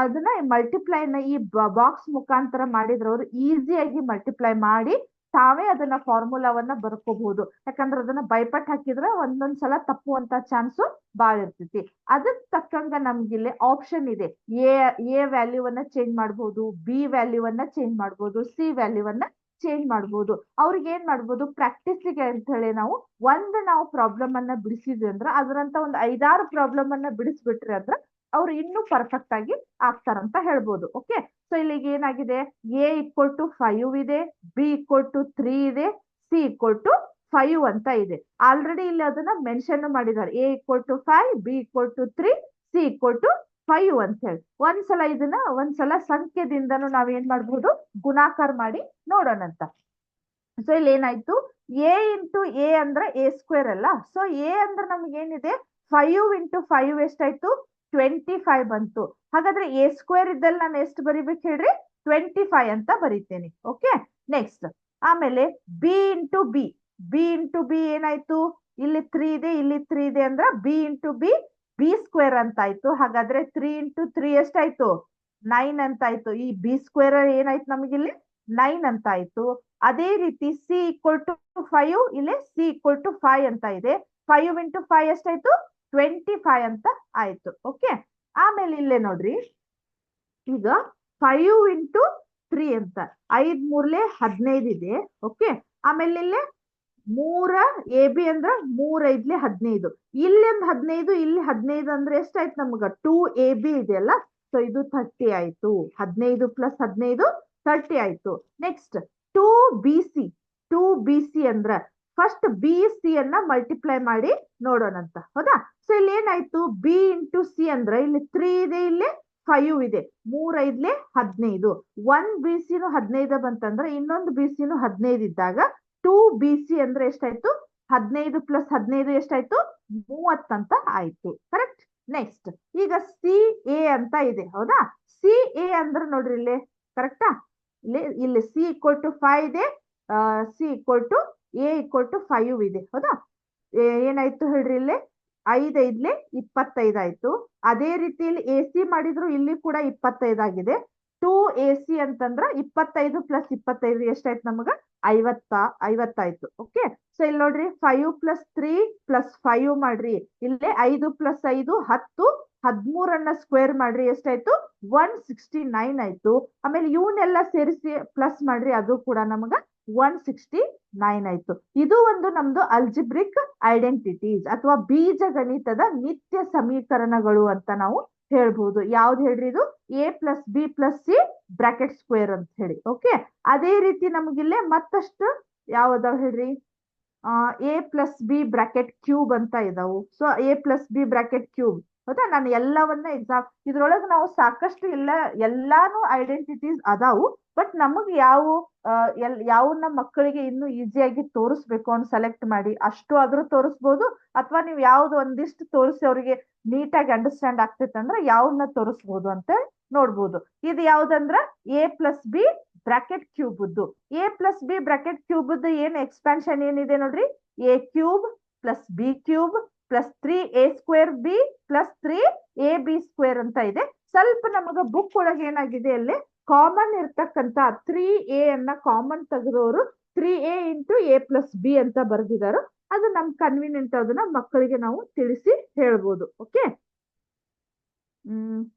ಅದನ್ನ ಮಲ್ಟಿಪ್ಲೈನ ಈ ಬಾಕ್ಸ್ ಮುಖಾಂತರ ಮಾಡಿದ್ರೆ ಅವರು ಈಸಿಯಾಗಿ ಮಲ್ಟಿಪ್ಲೈ ಮಾಡಿ ತಾವೇ ಅದನ್ನ ಫಾರ್ಮುಲಾವನ್ನ ಬರ್ಕೋಬಹುದು. ಯಾಕಂದ್ರೆ ಅದನ್ನ ಬೈಪಟ್ ಹಾಕಿದ್ರೆ ಒಂದೊಂದ್ಸಲ ತಪ್ಪುವಂತ ಚಾನ್ಸು ಬಾಳ ಇರ್ತೈತಿ. ಅದಕ್ ತಕ್ಕಂಗ ನಮ್ಗಿಲ್ಲಿ ಆಪ್ಷನ್ ಇದೆ. ಎ ವ್ಯಾಲ್ಯೂವನ್ನ ಚೇಂಜ್ ಮಾಡ್ಬೋದು, ಬಿ ವ್ಯಾಲ್ಯೂವನ್ನ ಚೇಂಜ್ ಮಾಡ್ಬೋದು, ಸಿ ವ್ಯಾಲ್ಯೂವನ್ನ ಚೇಂಜ್ ಮಾಡ್ಬೋದು. ಅವ್ರಿಗೆ ಏನ್ ಮಾಡ್ಬೋದು, ಪ್ರಾಕ್ಟೀಸಿಗೆ ಅಂತ ಹೇಳಿ ನಾವು ಪ್ರಾಬ್ಲಮ್ ಅನ್ನ ಬಿಡಿಸಿದ್ವಿ ಅಂದ್ರೆ ಅದರಂತ ಒಂದು 5-6 ಪ್ರಾಬ್ಲಮ್ ಅನ್ನ ಬಿಡಿಸ್ಬಿಟ್ರಿ ಅಂದ್ರೆ ಅವ್ರು ಇನ್ನೂ ಪರ್ಫೆಕ್ಟ್ ಆಗಿ ಆಗ್ತಾರಂತ ಹೇಳ್ಬೋದು. ಓಕೆ, ಸೊ ಇಲ್ಲಿಗೆ ಏನಾಗಿದೆ, ಎ ಈಕ್ವಲ್ ಟು 5 ಇದೆ, ಬಿ ಈಕ್ವಲ್ ಟು 3 ಇದೆ, ಸಿ ಈಕ್ವಲ್ ಟು 5 ಅಂತ ಇದೆ. ಆಲ್ರೆಡಿ ಇಲ್ಲಿ ಅದನ್ನ ಮೆನ್ಷನ್ ಮಾಡಿದ್ದಾರೆ. A equal to 5, B equal to 3, C equal to 5 ಅಂತ ಹೇಳಿ. ಒಂದ್ಸಲ ಸಂಖ್ಯೆದಿಂದನೂ ನಾವೇನ್ ಮಾಡ್ಬೋದು, ಗುಣಾಕಾರ ಮಾಡಿ ನೋಡೋಣಂತ. ಸೊ ಇಲ್ಲಿ ಏನಾಯ್ತು, ಎ ಇಂಟು ಎ ಅಂದ್ರೆ ಎ ಸ್ಕ್ವೇರ್ ಅಲ್ಲ. ಸೊ ಎ ಅಂದ್ರೆ ನಮ್ಗೆ ಏನಿದೆ, 5 ಇಂಟು 5 ಎಷ್ಟಾಯ್ತು, 25 ಬಂತು. ಹಾಗಾದ್ರೆ ಎ ಸ್ಕ್ವೇರ್ ಇದ್ದಲ್ಲಿ ನಾನು ಎಷ್ಟು ಬರಿಬೇಕು ಹೇಳ್ರಿ, 25 ಅಂತ ಬರಿತೇನೆ. ಓಕೆ, ನೆಕ್ಸ್ಟ್ ಆಮೇಲೆ B into B. B into B ಏನಾಯ್ತು, ಇಲ್ಲಿ 3 ಇದೆ, ಇಲ್ಲಿ 3 ಇದೆ ಅಂದ್ರೆ B into B, B square ಅಂತ ಆಯ್ತು. ಹಾಗಾದ್ರೆ 3 ಇಂಟು 3 ಎಷ್ಟಾಯ್ತು, 9 ಅಂತ ಆಯ್ತು. ಈ ಬಿ ಸ್ಕ್ವೇರ್ ಏನಾಯ್ತು ನಮಗಿಲ್ಲಿ 9 ಅಂತ ಆಯ್ತು. ಅದೇ ರೀತಿ ಸಿ ಈಕ್ವಲ್ ಟು 5, ಇಲ್ಲಿ ಸಿ ಈಕ್ವಲ್ ಟು 5 ಅಂತ ಇದೆ. 5 ಇಂಟು 5 ಎಷ್ಟಾಯ್ತು, 25 ಅಂತ ಆಯ್ತು. ಓಕೆ, ಆಮೇಲೆ ಇಲ್ಲೇ ನೋಡ್ರಿ, ಈಗ 5 ಇಂಟು 3 ಅಂತ 5 ಮೂರ್ಲೆ 15 ಇದೆ. ಓಕೆ, ಆಮೇಲೆ ಇಲ್ಲೇ 3 ಎ ಬಿ ಅಂದ್ರ 3 5ಲೆ 15, ಇಲ್ಲಿ ಒಂದು 15, ಇಲ್ಲಿ 15 ಅಂದ್ರೆ ಎಷ್ಟಾಯ್ತು ನಮ್ಗ, 2 ಎ ಬಿ ಇದೆಯಲ್ಲ, ಸೊ ಇದು 30 ಆಯ್ತು. 15 ಪ್ಲಸ್ 15 30 ಆಯ್ತು. Next 2 B C. 2 B C ಅಂದ್ರ ಫಸ್ಟ್ ಬಿ ಸಿ ಅನ್ನ ಮಲ್ಟಿಪ್ಲೈ ಮಾಡಿ ನೋಡೋಣಂತ, ಹೌದಾ. ಸೊ ಇಲ್ಲಿ ಏನಾಯ್ತು, ಬಿ ಇಂಟು ಸಿ ಅಂದ್ರೆ ಇಲ್ಲಿ 3 ಇದೆ, ಇಲ್ಲಿ 5 ಇದೆ, 3 5ಲೆ 15. 1 ಬಿ ಸಿನು 15 ಬಂತಂದ್ರೆ ಇನ್ನೊಂದು ಬಿ ಸಿನು 15 ಇದ್ದಾಗ 2 ಬಿ ಸಿ ಅಂದ್ರೆ ಎಷ್ಟಾಯ್ತು, 15 ಪ್ಲಸ್ 15 ಎಷ್ಟಾಯ್ತು, 30 ಅಂತ ಆಯ್ತು. ಕರೆಕ್ಟ್. ನೆಕ್ಸ್ಟ್ ಈಗ ಸಿ ಎ ಅಂತ ಇದೆ, ಹೌದಾ. ಸಿ ಎ ಅಂದ್ರೆ ನೋಡ್ರಿ ಇಲ್ಲಿ ಕರೆಕ್ಟಾ, ಇಲ್ಲಿ ಸಿ ಈಕ್ವಲ್ ಟು 5 ಇದೆ, C equal to A equal to 5 ಇದೆ, ಹೌದಾ. ಏನಾಯ್ತು ಹೇಳ್ರಿ, ಇಲ್ಲಿ 5 5ಲೆ 25 ಆಯ್ತು. ಅದೇ ರೀತಿಯಲ್ಲಿ ಎ ಸಿ ಮಾಡಿದ್ರು ಇಲ್ಲಿ ಕೂಡ 25 ಆಗಿದೆ. 2 ಎ ಸಿ ಅಂತಂದ್ರ 25 ಪ್ಲಸ್ 25 ಎಷ್ಟಾಯ್ತು ನಮಗ, 50 ಆಯ್ತು. ಓಕೆ, ಸೊ ಇಲ್ಲಿ ನೋಡ್ರಿ 5 ಪ್ಲಸ್ 3 ಪ್ಲಸ್ 5 ಮಾಡ್ರಿ, ಇಲ್ಲೇ 5 ಪ್ಲಸ್ 5 10, 13 ಸ್ಕ್ವೇರ್ ಮಾಡ್ರಿ, ಎಷ್ಟಾಯ್ತು, 169 ಆಯ್ತು. ಆಮೇಲೆ ಇವನ್ನೆಲ್ಲ ಸೇರಿಸಿ ಪ್ಲಸ್ ಮಾಡ್ರಿ, ಅದು ಕೂಡ ನಮಗ 169 ಆಯ್ತು. ಇದು ಒಂದು ನಮ್ದು ಅಲ್ಜಿಬ್ರಿಕ್ ಐಡೆಂಟಿಟೀಸ್ ಅಥವಾ ಬೀಜ ಗಣಿತದ ನಿತ್ಯ ಸಮೀಕರಣಗಳು ಅಂತ ನಾವು ಹೇಳ್ಬಹುದು. ಯಾವ್ದು ಹೇಳ್ರಿ, ಇದು A plus B plus C bracket square ಅಂತ ಹೇಳಿ. ಓಕೆ, ಅದೇ ರೀತಿ ನಮಗಿಲ್ಲೇ ಮತ್ತಷ್ಟು ಯಾವ್ದಾವ್ ಹೇಳ್ರಿ, A plus B bracket cube ಅಂತ ಇದಾವು. So A plus B bracket cube, ಹೌದಾ. ನಾನು ಎಲ್ಲವನ್ನ ಇದ್ರೊಳಗೆ ನಾವು ಸಾಕಷ್ಟು ಎಲ್ಲಾನು ಐಡೆಂಟಿಟೀಸ್ ಅದಾವು. ಬಟ್ ನಮಗ್ ಯಾವನ್ನ ಮಕ್ಕಳಿಗೆ ಇನ್ನು ಈಸಿಯಾಗಿ ತೋರಿಸ್ಬೇಕು ಅಂತ ಸೆಲೆಕ್ಟ್ ಮಾಡಿ ಅಷ್ಟು ಆದ್ರೂ ತೋರಿಸ್ಬೋದು, ಅಥವಾ ನೀವು ಯಾವ್ದು ಒಂದಿಷ್ಟು ತೋರಿಸಿ ಅವ್ರಿಗೆ ನೀಟಾಗಿ ಅಂಡರ್ಸ್ಟ್ಯಾಂಡ್ ಆಗ್ತೈತೆ ಅಂದ್ರೆ ಯಾವನ್ನ ತೋರಿಸ್ಬೋದು ಅಂತ ನೋಡ್ಬೋದು. ಇದು ಯಾವ್ದಂದ್ರ A plus B bracket cube. A plus B bracket cube ಏನ್ ಎಕ್ಸ್ಪಾನ್ಷನ್ ಏನಿದೆ ನೋಡ್ರಿ, A cube plus B cube plus 3 A square B plus 3 A B square ಅಂತ ಇದೆ. ಸ್ವಲ್ಪ ನಮಗ ಬುಕ್ ಒಳಗೆ ಏನಾಗಿದೆ, ಅಲ್ಲಿ ಕಾಮನ್ ಇರ್ತಕ್ಕಂತ 3 ಎ ಅನ್ನ ಕಾಮನ್ ತೆಗೆದವರು 3 A into A plus B ಅಂತ ಬರೆದಿದ್ದಾರೆ. ಅದು ನಮ್ ಕನ್ವೀನಿಯಂಟ್, ಅದನ್ನ ಮಕ್ಕಳಿಗೆ ನಾವು ತಿಳಿಸಿ ಹೇಳ್ಬೋದು. ಓಕೆ,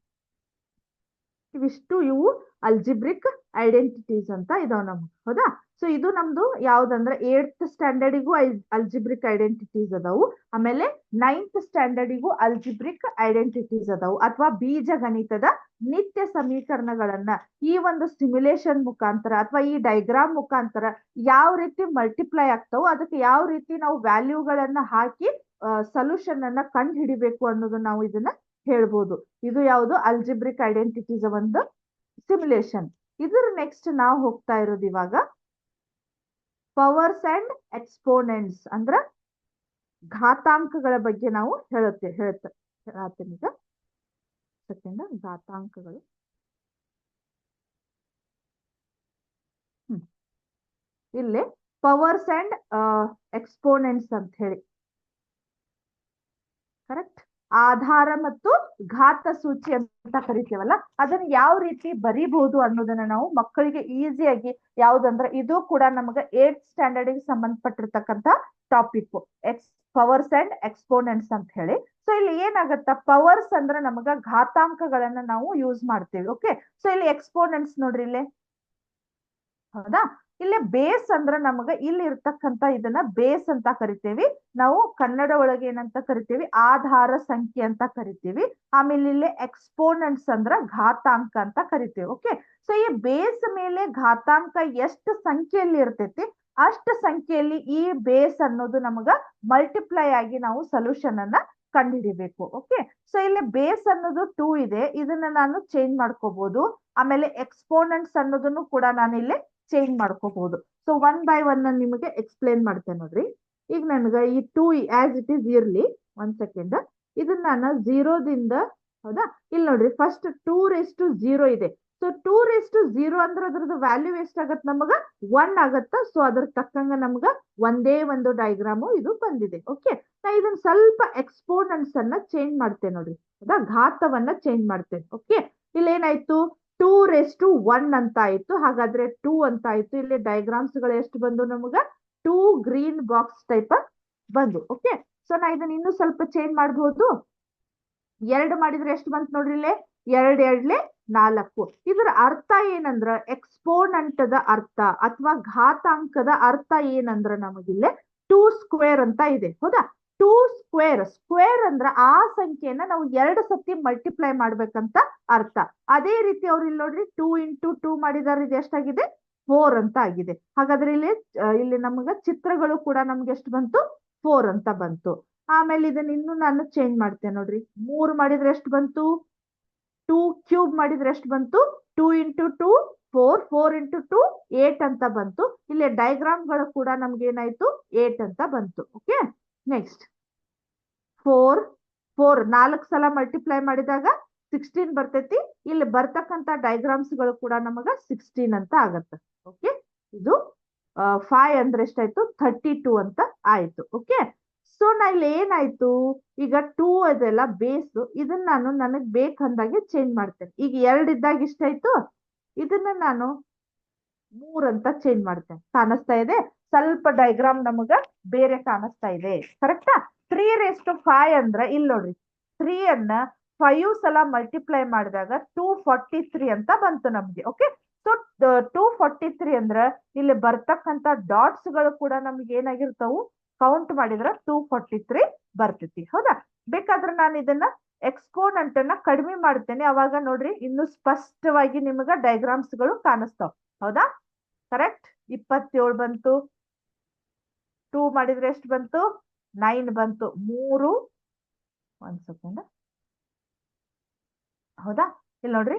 ಇವು ಅಲ್ಜಿಬ್ರಿಕ್ ಐಡೆಂಟಿಟೀಸ್ ಅಂತ ಇದಾವ್ ನಮ್ಗೆ, ಹೌದಾ. ಸೊ ಇದು ನಮ್ದು ಯಾವ್ದಂದ್ರೆ 8th ಸ್ಟ್ಯಾಂಡರ್ಡಿಗೂ ಅಲ್ಜಿಬ್ರಿಕ್ ಐಡೆಂಟಿಟೀಸ್ ಅದಾವು. ಆಮೇಲೆ 9th ಸ್ಟ್ಯಾಂಡರ್ಡಿಗೂ ಅಲ್ಜಿಬ್ರಿಕ್ ಐಡೆಂಟಿಟೀಸ್ ಅದಾವು, ಅಥವಾ ಬೀಜ ಗಣಿತದ ನಿತ್ಯ ಸಮೀಕರಣಗಳನ್ನ ಈ ಒಂದು ಸಿಮ್ಯುಲೇಷನ್ ಮುಖಾಂತರ ಅಥವಾ ಈ ಡೈಗ್ರಾಮ್ ಮುಖಾಂತರ ಯಾವ ರೀತಿ ಮಲ್ಟಿಪ್ಲೈ ಆಗ್ತಾವೋ ಅದಕ್ಕೆ ಯಾವ ರೀತಿ ನಾವು ವ್ಯಾಲ್ಯೂಗಳನ್ನ ಹಾಕಿ ಸೊಲ್ಯೂಷನ್ ಅನ್ನ ಕಂಡು ಹಿಡಿಬೇಕು ಅನ್ನೋದು ನಾವು ಇದನ್ನ ಹೇಳ್ಬೋದು. ಇದು ಯಾವುದು ಅಲ್ಜಿಬ್ರಿಕ್ ಐಡೆಂಟಿಟೀಸ್ ಒಂದು ಸಿಮ್ಯುಲೇಷನ್. ಇದ್ರ ನೆಕ್ಸ್ಟ್ ನಾವು ಹೋಗ್ತಾ ಇರೋದು ಇವಾಗ ಪವರ್ಸ್ ಅಂಡ್ ಎಕ್ಸ್ಪೋನೆಂಟ್ಸ್ ಅಂದ್ರ ಘಾತಾಂಕಗಳ ಬಗ್ಗೆ ನಾವು ಹೇಳ್ತೀನಿ ಈಗ. ಸೆಕೆಂಡ್, ಘಾತಾಂಕಗಳು. ಇಲ್ಲಿ ಪವರ್ಸ್ ಅಂಡ್ ಎಕ್ಸ್ಪೋನೆಂಟ್ಸ್ ಅಂತ ಹೇಳಿ, ಕರೆಕ್ಟ್. ಆಧಾರ ಮತ್ತು ಘಾತ ಸೂಚಿ ಅಂತ ಕರಿತೀವಲ್ಲ, ಅದನ್ನ ಯಾವ ರೀತಿ ಬರೀಬಹುದು ಅನ್ನೋದನ್ನ ನಾವು ಮಕ್ಕಳಿಗೆ ಈಸಿಯಾಗಿ, ಯಾವ್ದಂದ್ರೆ ಇದು ಕೂಡ ನಮಗೆ 8th ಸ್ಟ್ಯಾಂಡರ್ಡ್ ಗೆ ಸಂಬಂಧಪಟ್ಟಿರ್ತಕ್ಕಂಥ ಟಾಪಿಕ್, ಪವರ್ಸ್ ಅಂಡ್ ಎಕ್ಸ್ಪೋನೆಂಟ್ಸ್ ಅಂತ ಹೇಳಿ. ಸೊ ಇಲ್ಲಿ ಏನಾಗತ್ತ, ಪವರ್ಸ್ ಅಂದ್ರೆ ನಮಗ ಘಾತಾಂಕಗಳನ್ನ ನಾವು ಯೂಸ್ ಮಾಡ್ತೀವಿ. ಓಕೆ, ಸೊ ಇಲ್ಲಿ ಎಕ್ಸ್ಪೋನೆಂಟ್ಸ್ ನೋಡ್ರಿ ಇಲ್ಲಿ, ಹೌದಾ. ಇಲ್ಲಿ ಬೇಸ್ ಅಂದ್ರ ನಮಗ ಇಲ್ಲಿ ಇರ್ತಕ್ಕಂತ ಇದನ್ನ ಬೇಸ್ ಅಂತ ಕರಿತೇವಿ ನಾವು. ಕನ್ನಡ ಒಳಗೆ ಏನಂತ ಕರಿತೀವಿ, ಆಧಾರ ಸಂಖ್ಯೆ ಅಂತ ಕರಿತೀವಿ. ಆಮೇಲೆ ಇಲ್ಲಿ ಎಕ್ಸ್ಪೋನೆಂಟ್ಸ್ ಅಂದ್ರ ಘಾತಾಂಕ ಅಂತ ಕರಿತೀವಿ. ಓಕೆ, ಸೊ ಈ ಬೇಸ್ ಮೇಲೆ ಘಾತಾಂಕ ಎಷ್ಟು ಸಂಖ್ಯೆಯಲ್ಲಿ ಇರ್ತೈತಿ, ಅಷ್ಟು ಸಂಖ್ಯೆಯಲ್ಲಿ ಈ ಬೇಸ್ ಅನ್ನೋದು ನಮಗ ಮಲ್ಟಿಪ್ಲೈ ಆಗಿ ನಾವು ಸೊಲ್ಯೂಷನ್ ಅನ್ನ ಕಂಡುಹಿಡಿಬೇಕು. ಓಕೆ, ಸೊ ಇಲ್ಲಿ ಬೇಸ್ ಅನ್ನೋದು 2 ಇದೆ, ಇದನ್ನ ನಾನು ಚೇಂಜ್ ಮಾಡ್ಕೋಬಹುದು. ಆಮೇಲೆ ಎಕ್ಸ್ಪೋನೆಂಟ್ಸ್ ಅನ್ನೋದನ್ನು ಕೂಡ ನಾನು ಇಲ್ಲಿ ಚೇಂಜ್ ಮಾಡ್ಕೋಬಹುದು. ಸೊ 1 by 1 ನಿಮಗೆ ಎಕ್ಸ್ಪ್ಲೇನ್ ಮಾಡ್ತೇನೆ ನೋಡ್ರಿ. ಈಗ ನನ್ಗ ಈ 2 ಆಸ್ ಇಟ್ ಈಸ್ ಇರ್ಲಿ, 1 ಸೆಕೆಂಡ್. ಇದನ್ನ ನಾನು 0 ದಿಂದ, ಹೌದಾ, ಇಲ್ಲಿ ನೋಡ್ರಿ ಫಸ್ಟ್ 2⁻0 ಇದೆ. ಸೊ 2⁻0 ಅಂದ್ರೆ ಅದ್ರದ್ದು ವ್ಯಾಲ್ಯೂ ಎಷ್ಟಾಗತ್ ನಮಗ 1 ಆಗತ್ತ. ಸೊ ಅದ್ರ ತಕ್ಕಂಗ ನಮ್ಗ ಒಂದೇ ಒಂದು ಡೈಗ್ರಾಮು ಇದು ಬಂದಿದೆ. ಓಕೆ, ನಾ ಇದನ್ನ ಸ್ವಲ್ಪ ಎಕ್ಸ್ಪೋನೆಂಟ್ಸ್ ಅನ್ನ ಚೇಂಜ್ ಮಾಡ್ತೇನೆ ನೋಡ್ರಿ, ಹೌದಾ, ಘಾತವನ್ನ ಚೇಂಜ್ ಮಾಡ್ತೇನೆ. ಓಕೆ, ಇಲ್ಲಿ ಏನಾಯ್ತು, 2⁻1 ಅಂತ ಆಯ್ತು. ಹಾಗಾದ್ರೆ 2 ಅಂತ ಆಯ್ತು. ಇಲ್ಲಿ ಡೈಗ್ರಾಮ್ಸ್ ಗಳು ಎಷ್ಟು ಬಂದು ನಮಗ 2 ಗ್ರೀನ್ ಬಾಕ್ಸ್ ಟೈಪ್ ಬಂದು. ಓಕೆ, ಸೊ ನಾ ಇದನ್ನ ಇನ್ನೂ ಸ್ವಲ್ಪ ಚೇಂಜ್ ಮಾಡಬಹುದು. 2 ಮಾಡಿದ್ರೆ ಎಷ್ಟು ಬಂತು ನೋಡ್ರಿ, ಇಲ್ಲಿ 2 2 4. ಇದರ ಅರ್ಥ ಏನಂದ್ರ, ಎಕ್ಸ್ಪೋನೆಂಟ್ ಅರ್ಥ ಅಥವಾ ಘಾತಾಂಕದ ಅರ್ಥ ಏನಂದ್ರ ನಮಗಿಲ್ಲೇ 2 ಸ್ಕ್ವೇರ್ ಅಂತ ಇದೆ. ಹೌದಾ, 2 ಸ್ಕ್ವೇರ್, ಸ್ಕ್ವೇರ್ ಅಂದ್ರ ಆ ಸಂಖ್ಯೆಯನ್ನ ನಾವು 2 ಸತಿ ಮಲ್ಟಿಪ್ಲೈ ಮಾಡ್ಬೇಕಂತ ಅರ್ಥ. ಅದೇ ರೀತಿ ಅವ್ರು ಇಲ್ಲಿ ನೋಡ್ರಿ 2 × 2 ಮಾಡಿದಾರೆ, ಇದು ಎಷ್ಟಾಗಿದೆ 4 ಅಂತ ಆಗಿದೆ. ಹಾಗಾದ್ರೆ ಇಲ್ಲಿ ನಮಗ ಚಿತ್ರಗಳು ಕೂಡ ನಮ್ಗೆ ಎಷ್ಟು ಬಂತು, 4 ಅಂತ ಬಂತು. ಆಮೇಲೆ ಇದನ್ನ ಇನ್ನು ನಾನು ಚೇಂಜ್ ಮಾಡ್ತೇನೆ ನೋಡ್ರಿ. 3 ಮಾಡಿದ್ರೆ ಎಷ್ಟು ಬಂತು, 2 ಕ್ಯೂಬ್ ಮಾಡಿದ್ರೆ ಎಷ್ಟು ಬಂತು, 2 × 2 4, 4 × 2 8 ಅಂತ ಬಂತು. ಇಲ್ಲಿ ಡೈಗ್ರಾಮ್ಗಳು ಕೂಡ ನಮ್ಗೆ ಏನಾಯ್ತು 8 ಅಂತ ಬಂತು. ಓಕೆ, ನೆಕ್ಸ್ಟ್ 4 4 ಸಲ ಮಲ್ಟಿಪ್ಲೈ ಮಾಡಿದಾಗ 16 ಬರ್ತೈತಿ. ಇಲ್ಲಿ ಬರ್ತಕ್ಕಂತ ಡೈಗ್ರಾಮ್ಸ್ ಗಳು ಕೂಡ ನಮಗ 16 ಅಂತ ಆಗತ್ತೆ. ಓಕೆ, ಇದು 5 ಅಂದ್ರೆ ಎಷ್ಟಾಯ್ತು 32 ಅಂತ ಆಯ್ತು. ಓಕೆ, ಸೊ ನಾ ಇಲ್ಲಿ ಏನಾಯ್ತು, ಈಗ 2 ಅದೆಲ್ಲ ಬೇಸ್, ಇದನ್ನ ನಾನು ನನಗ್ ಬೇಕಂದಾಗೆ ಚೇಂಜ್ ಮಾಡ್ತೇನೆ. ಈಗ 2 ಇದ್ದಾಗ ಇಷ್ಟಾಯ್ತು, ಇದನ್ನ ನಾನು 3 ಅಂತ ಚೇಂಜ್ ಮಾಡ್ತೇನೆ. ಕಾಣಿಸ್ತಾ ಇದೆ, ಸ್ವಲ್ಪ ಡೈಗ್ರಾಮ್ ನಮಗ ಬೇರೆ ಕಾಣಿಸ್ತಾ ಇದೆ, ಕರೆಕ್ಟಾ. 3⁵5 ಅಂದ್ರ ಇಲ್ಲಿ ನೋಡ್ರಿ, 3 ಅನ್ನ 5 ಸಲ ಮಲ್ಟಿಪ್ಲೈ ಮಾಡಿದಾಗ 243 ಅಂತ ಬಂತು ನಮ್ಗೆ. ಓಕೆ, ಸೊ 243 ಅಂದ್ರ ಇಲ್ಲಿ ಬರ್ತಕ್ಕಂತ ಡಾಟ್ಸ್ ಗಳು ಕೂಡ ನಮ್ಗೆ ಏನಾಗಿರ್ತಾವು, ಕೌಂಟ್ ಮಾಡಿದ್ರ 243 ಬರ್ತೈತಿ. ಹೌದಾ, ಬೇಕಾದ್ರೆ ನಾನು ಇದನ್ನ ಎಕ್ಸ್ಪೋನೆಂಟ್ ಅನ್ನ ಕಡಿಮೆ ಮಾಡ್ತೇನೆ, ಅವಾಗ ನೋಡ್ರಿ ಇನ್ನು ಸ್ಪಷ್ಟವಾಗಿ ನಿಮಗ ಡೈಗ್ರಾಮ್ಸ್ ಗಳು ಕಾಣಿಸ್ತಾವ. ಹೌದಾ, ಕರೆಕ್ಟ್. 27 ಬಂತು. 2 ಮಾಡಿದ್ರೆ ಎಷ್ಟು ಬಂತು, 9 ಬಂತು. 3 1 ಸೆಕೆಂಡ್, ಹೌದಾ, ಇಲ್ಲಿ ನೋಡ್ರಿ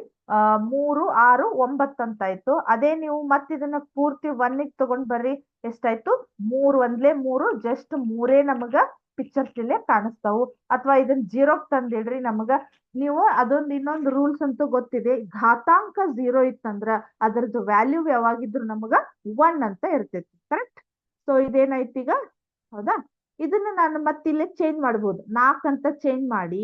3 6 9 ಅಂತ ಆಯ್ತು. ಅದೇ ನೀವು ಮತ್ತೆ ಇದನ್ನ ಪೂರ್ತಿ 1ಗೆ ತಗೊಂಡ್ ಬರ್ರಿ, ಎಷ್ಟಾಯ್ತು 3 1 3, ಜಸ್ಟ್ 3 ನಮಗ ಪಿಕ್ಚರ್ಸ್ ಇಲ್ಲೇ ಕಾಣಿಸ್ತಾವು. ಅಥವಾ ಇದನ್ನ 0ಗೆ ತಂದಿಡ್ರಿ, ನಮಗ ನೀವು ಅದೊಂದು ಇನ್ನೊಂದು ರೂಲ್ಸ್ ಅಂತೂ ಗೊತ್ತಿದೆ, ಘಾತಾಂಕ 0 ಇತ್ತಂದ್ರ ಅದರದ್ದು ವ್ಯಾಲ್ಯೂ ಯಾವಾಗಿದ್ರು ನಮಗ 1 ಅಂತ ಇರ್ತೈತಿ. ಕರೆಕ್ಟ್. ಸೊ ಇದೇನಾಯ್ತು ಈಗ, ಹೌದಾ, ಇದನ್ನ ನಾನು ಮತ್ತೆ ಇಲ್ಲೇ ಚೇಂಜ್ ಮಾಡ್ಬೋದು. 4 ಅಂತ ಚೇಂಜ್ ಮಾಡಿ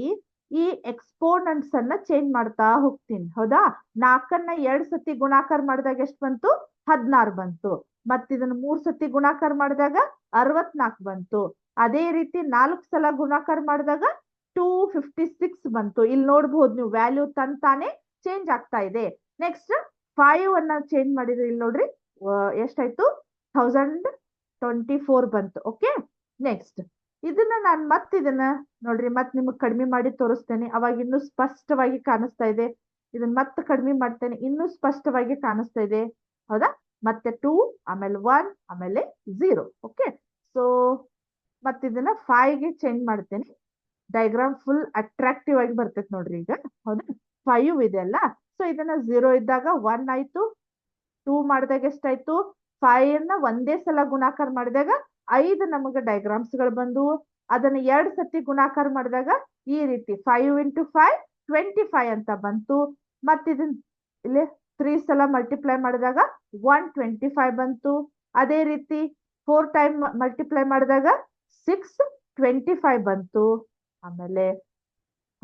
ಈ ಎಕ್ಸ್ಪೋನೆಂಟ್ಸ್ ಅನ್ನ ಚೇಂಜ್ ಮಾಡ್ತಾ ಹೋಗ್ತೀನಿ. ಹೌದಾ, 4ನ್ನ 2 ಸತಿ ಗುಣಾಕಾರ ಮಾಡಿದಾಗ ಎಷ್ಟು ಬಂತು, 16 ಬಂತು. ಮತ್ ಇದನ್ನ 3 ಸತಿ ಗುಣಾಕಾರ ಮಾಡಿದಾಗ 64 ಬಂತು. ಅದೇ ರೀತಿ 4 ಸಲ ಗುಣಾಕಾರ ಮಾಡಿದಾಗ 256 ಬಂತು. ಇಲ್ಲಿ ನೋಡ್ಬಹುದು ನೀವು, ವ್ಯಾಲ್ಯೂ ತಾನೇ ಚೇಂಜ್ ಆಗ್ತಾ ಇದೆ. ನೆಕ್ಸ್ಟ್ 5 ಅನ್ನ ಚೇಂಜ್ ಮಾಡಿದ್ರೆ ಇಲ್ಲಿ ನೋಡ್ರಿ ಎಷ್ಟಾಯ್ತು, 1024 ಬಂತು. ಓಕೆ, ನೆಕ್ಸ್ಟ್ ಇದನ್ನ ನಾನು ಇದನ್ನ ನೋಡ್ರಿ, ನಿಮಗ್ ಕಡಿಮೆ ಮಾಡಿ ತೋರಿಸ್ತೇನೆ, ಅವಾಗ ಇನ್ನೂ ಸ್ಪಷ್ಟವಾಗಿ ಕಾಣಿಸ್ತಾ ಇದೆ. ಇದನ್ನ ಮತ್ತೆ ಕಡಿಮೆ ಮಾಡ್ತೇನೆ, ಇನ್ನೂ ಸ್ಪಷ್ಟವಾಗಿ ಕಾಣಿಸ್ತಾ ಇದೆ. ಹೌದಾ, ಮತ್ತೆ 2 ಆಮೇಲೆ 1 ಆಮೇಲೆ 0. ಓಕೆ, ಸೊ ಇದನ್ನ 5ಗೆ ಚೇಂಜ್ ಮಾಡ್ತೇನೆ. ಡೈಗ್ರಾಮ್ ಫುಲ್ ಅಟ್ರಾಕ್ಟಿವ್ ಆಗಿ ಬರ್ತೈತೆ ನೋಡ್ರಿ ಈಗ. ಹೌದಾ, 5 ಇದೆ ಅಲ್ಲ, ಸೊ ಇದನ್ನ 0 ಇದ್ದಾಗ 1 ಆಯ್ತು. 2 ಮಾಡಿದಾಗ ಎಷ್ಟಾಯ್ತು, 5 ಅನ್ನ ಒಂದೇ ಸಲ ಗುಣಾಕಾರ ಮಾಡಿದಾಗ 5 ನಮಗ ಡೈಗ್ರಾಮ್ಸ್ ಗಳು ಬಂದು, ಅದನ್ನ 2 ಸತಿ ಗುಣಾಕಾರ ಮಾಡಿದಾಗ ಈ ರೀತಿ 5 × 5 25 ಅಂತ ಬಂತು. ಮತ್ ಇದನ್ನ ಇಲ್ಲಿ 3 ಸಲ ಮಲ್ಟಿಪ್ಲೈ ಮಾಡಿದಾಗ 125 ಬಂತು. ಅದೇ ರೀತಿ 4 ಟೈಮ್ ಮಲ್ಟಿಪ್ಲೈ ಮಾಡಿದಾಗ 625 ಬಂತು. ಆಮೇಲೆ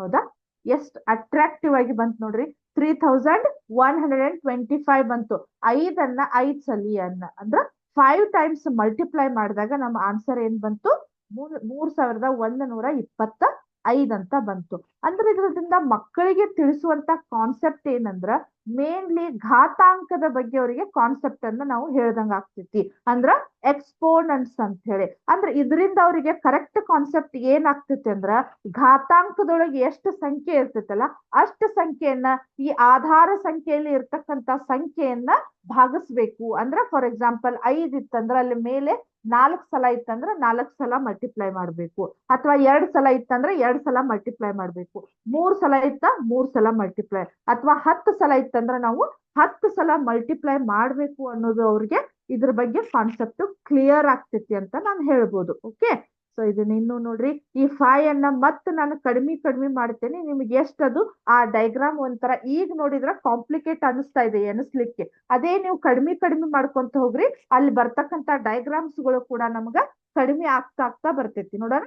ಹೌದಾ? ಎಷ್ಟು ಅಟ್ರಾಕ್ಟಿವ್ ಆಗಿ ಬಂತು ನೋಡ್ರಿ. 3125 ಬಂತು. 5 5 ಸಲಿ ಅಂದ್ರ 5 ಟೈಮ್ಸ್ ಮಲ್ಟಿಪ್ಲೈ ಮಾಡಿದಾಗ ನಮ್ಮ ಆನ್ಸರ್ ಏನ್ ಬಂತು? 3125 ಅಂತ ಬಂತು. ಅಂದ್ರೆ ಇದ್ರಿಂದ ಮಕ್ಕಳಿಗೆ ತಿಳಿಸುವಂತ ಕಾನ್ಸೆಪ್ಟ್ ಏನಂದ್ರ ಮೇನ್ಲಿ ಘಾತಾಂಕದ ಬಗ್ಗೆ ಅವರಿಗೆ ಕಾನ್ಸೆಪ್ಟ್ ಅನ್ನ ನಾವು ಹೇಳ್ದಂಗ ಆಗ್ತೈತಿ. ಅಂದ್ರ ಎಕ್ಸ್ಪೋನೆಂಟ್ಸ್ ಅಂತ ಹೇಳಿ. ಅಂದ್ರೆ ಇದರಿಂದ ಅವರಿಗೆ ಕರೆಕ್ಟ್ ಕಾನ್ಸೆಪ್ಟ್ ಏನಾಗ್ತೈತಿ ಅಂದ್ರ ಘಾತಾಂಕದೊಳಗೆ ಎಷ್ಟು ಸಂಖ್ಯೆ ಇರ್ತೈತಲ್ಲ ಅಷ್ಟು ಸಂಖ್ಯೆಯನ್ನ ಈ ಆಧಾರ ಸಂಖ್ಯೆಯಲ್ಲಿ ಇರ್ತಕ್ಕಂತ ಸಂಖ್ಯೆಯನ್ನ ಭಾಗಿಸ್ಬೇಕು. ಅಂದ್ರ ಫಾರ್ ಎಕ್ಸಾಂಪಲ್ 5 ಇತ್ತಂದ್ರ ಅಲ್ಲಿ ಮೇಲೆ 4 ಸಲ ಇತ್ತಂದ್ರ 4 ಸಲ ಮಲ್ಟಿಪ್ಲೈ ಮಾಡ್ಬೇಕು. ಅಥವಾ 2 ಸಲ ಇತ್ತಂದ್ರ 2 ಸಲ ಮಲ್ಟಿಪ್ಲೈ ಮಾಡ್ಬೇಕು. 3 ಸಲ ಇತ್ತ 3 ಸಲ ಮಲ್ಟಿಪ್ಲೈ. ಅಥವಾ 10 ಸಲ ಇತ್ತಂದ್ರ ನಾವು 10 ಸಲ ಮಲ್ಟಿಪ್ಲೈ ಮಾಡ್ಬೇಕು ಅನ್ನೋದು ಅವ್ರಿಗೆ ಇದ್ರ ಬಗ್ಗೆ ಕಾನ್ಸೆಪ್ಟ್ ಕ್ಲಿಯರ್ ಆಗ್ತೈತಿ ಅಂತ ನಾನು ಹೇಳ್ಬೋದು. ಓಕೆ, ಸೊ ಇದನ್ನ ಇನ್ನು ನೋಡ್ರಿ, ಈ 5 ಅನ್ನ ಮತ್ತೆ ನಾನು ಕಡಿಮೆ ಮಾಡ್ತೇನೆ. ನಿಮ್ಗೆ ಎಷ್ಟದು ಆ ಡೈಗ್ರಾಮ್ ಒಂಥರ ಈಗ ನೋಡಿದ್ರ ಕಾಂಪ್ಲಿಕೇಟ್ ಅನಿಸ್ತಾ ಇದೆ ಎನಿಸ್ಲಿಕ್ಕೆ. ಅದೇ ನೀವು ಕಡಿಮೆ ಮಾಡ್ಕೊಂತ ಹೋಗ್ರಿ, ಅಲ್ಲಿ ಬರ್ತಕ್ಕಂತ ಡೈಗ್ರಾಮ್ಸ್ ಗಳು ಕೂಡ ನಮ್ಗ ಕಡಿಮೆ ಆಗ್ತಾ ಬರ್ತೈತಿ. ನೋಡೋಣ.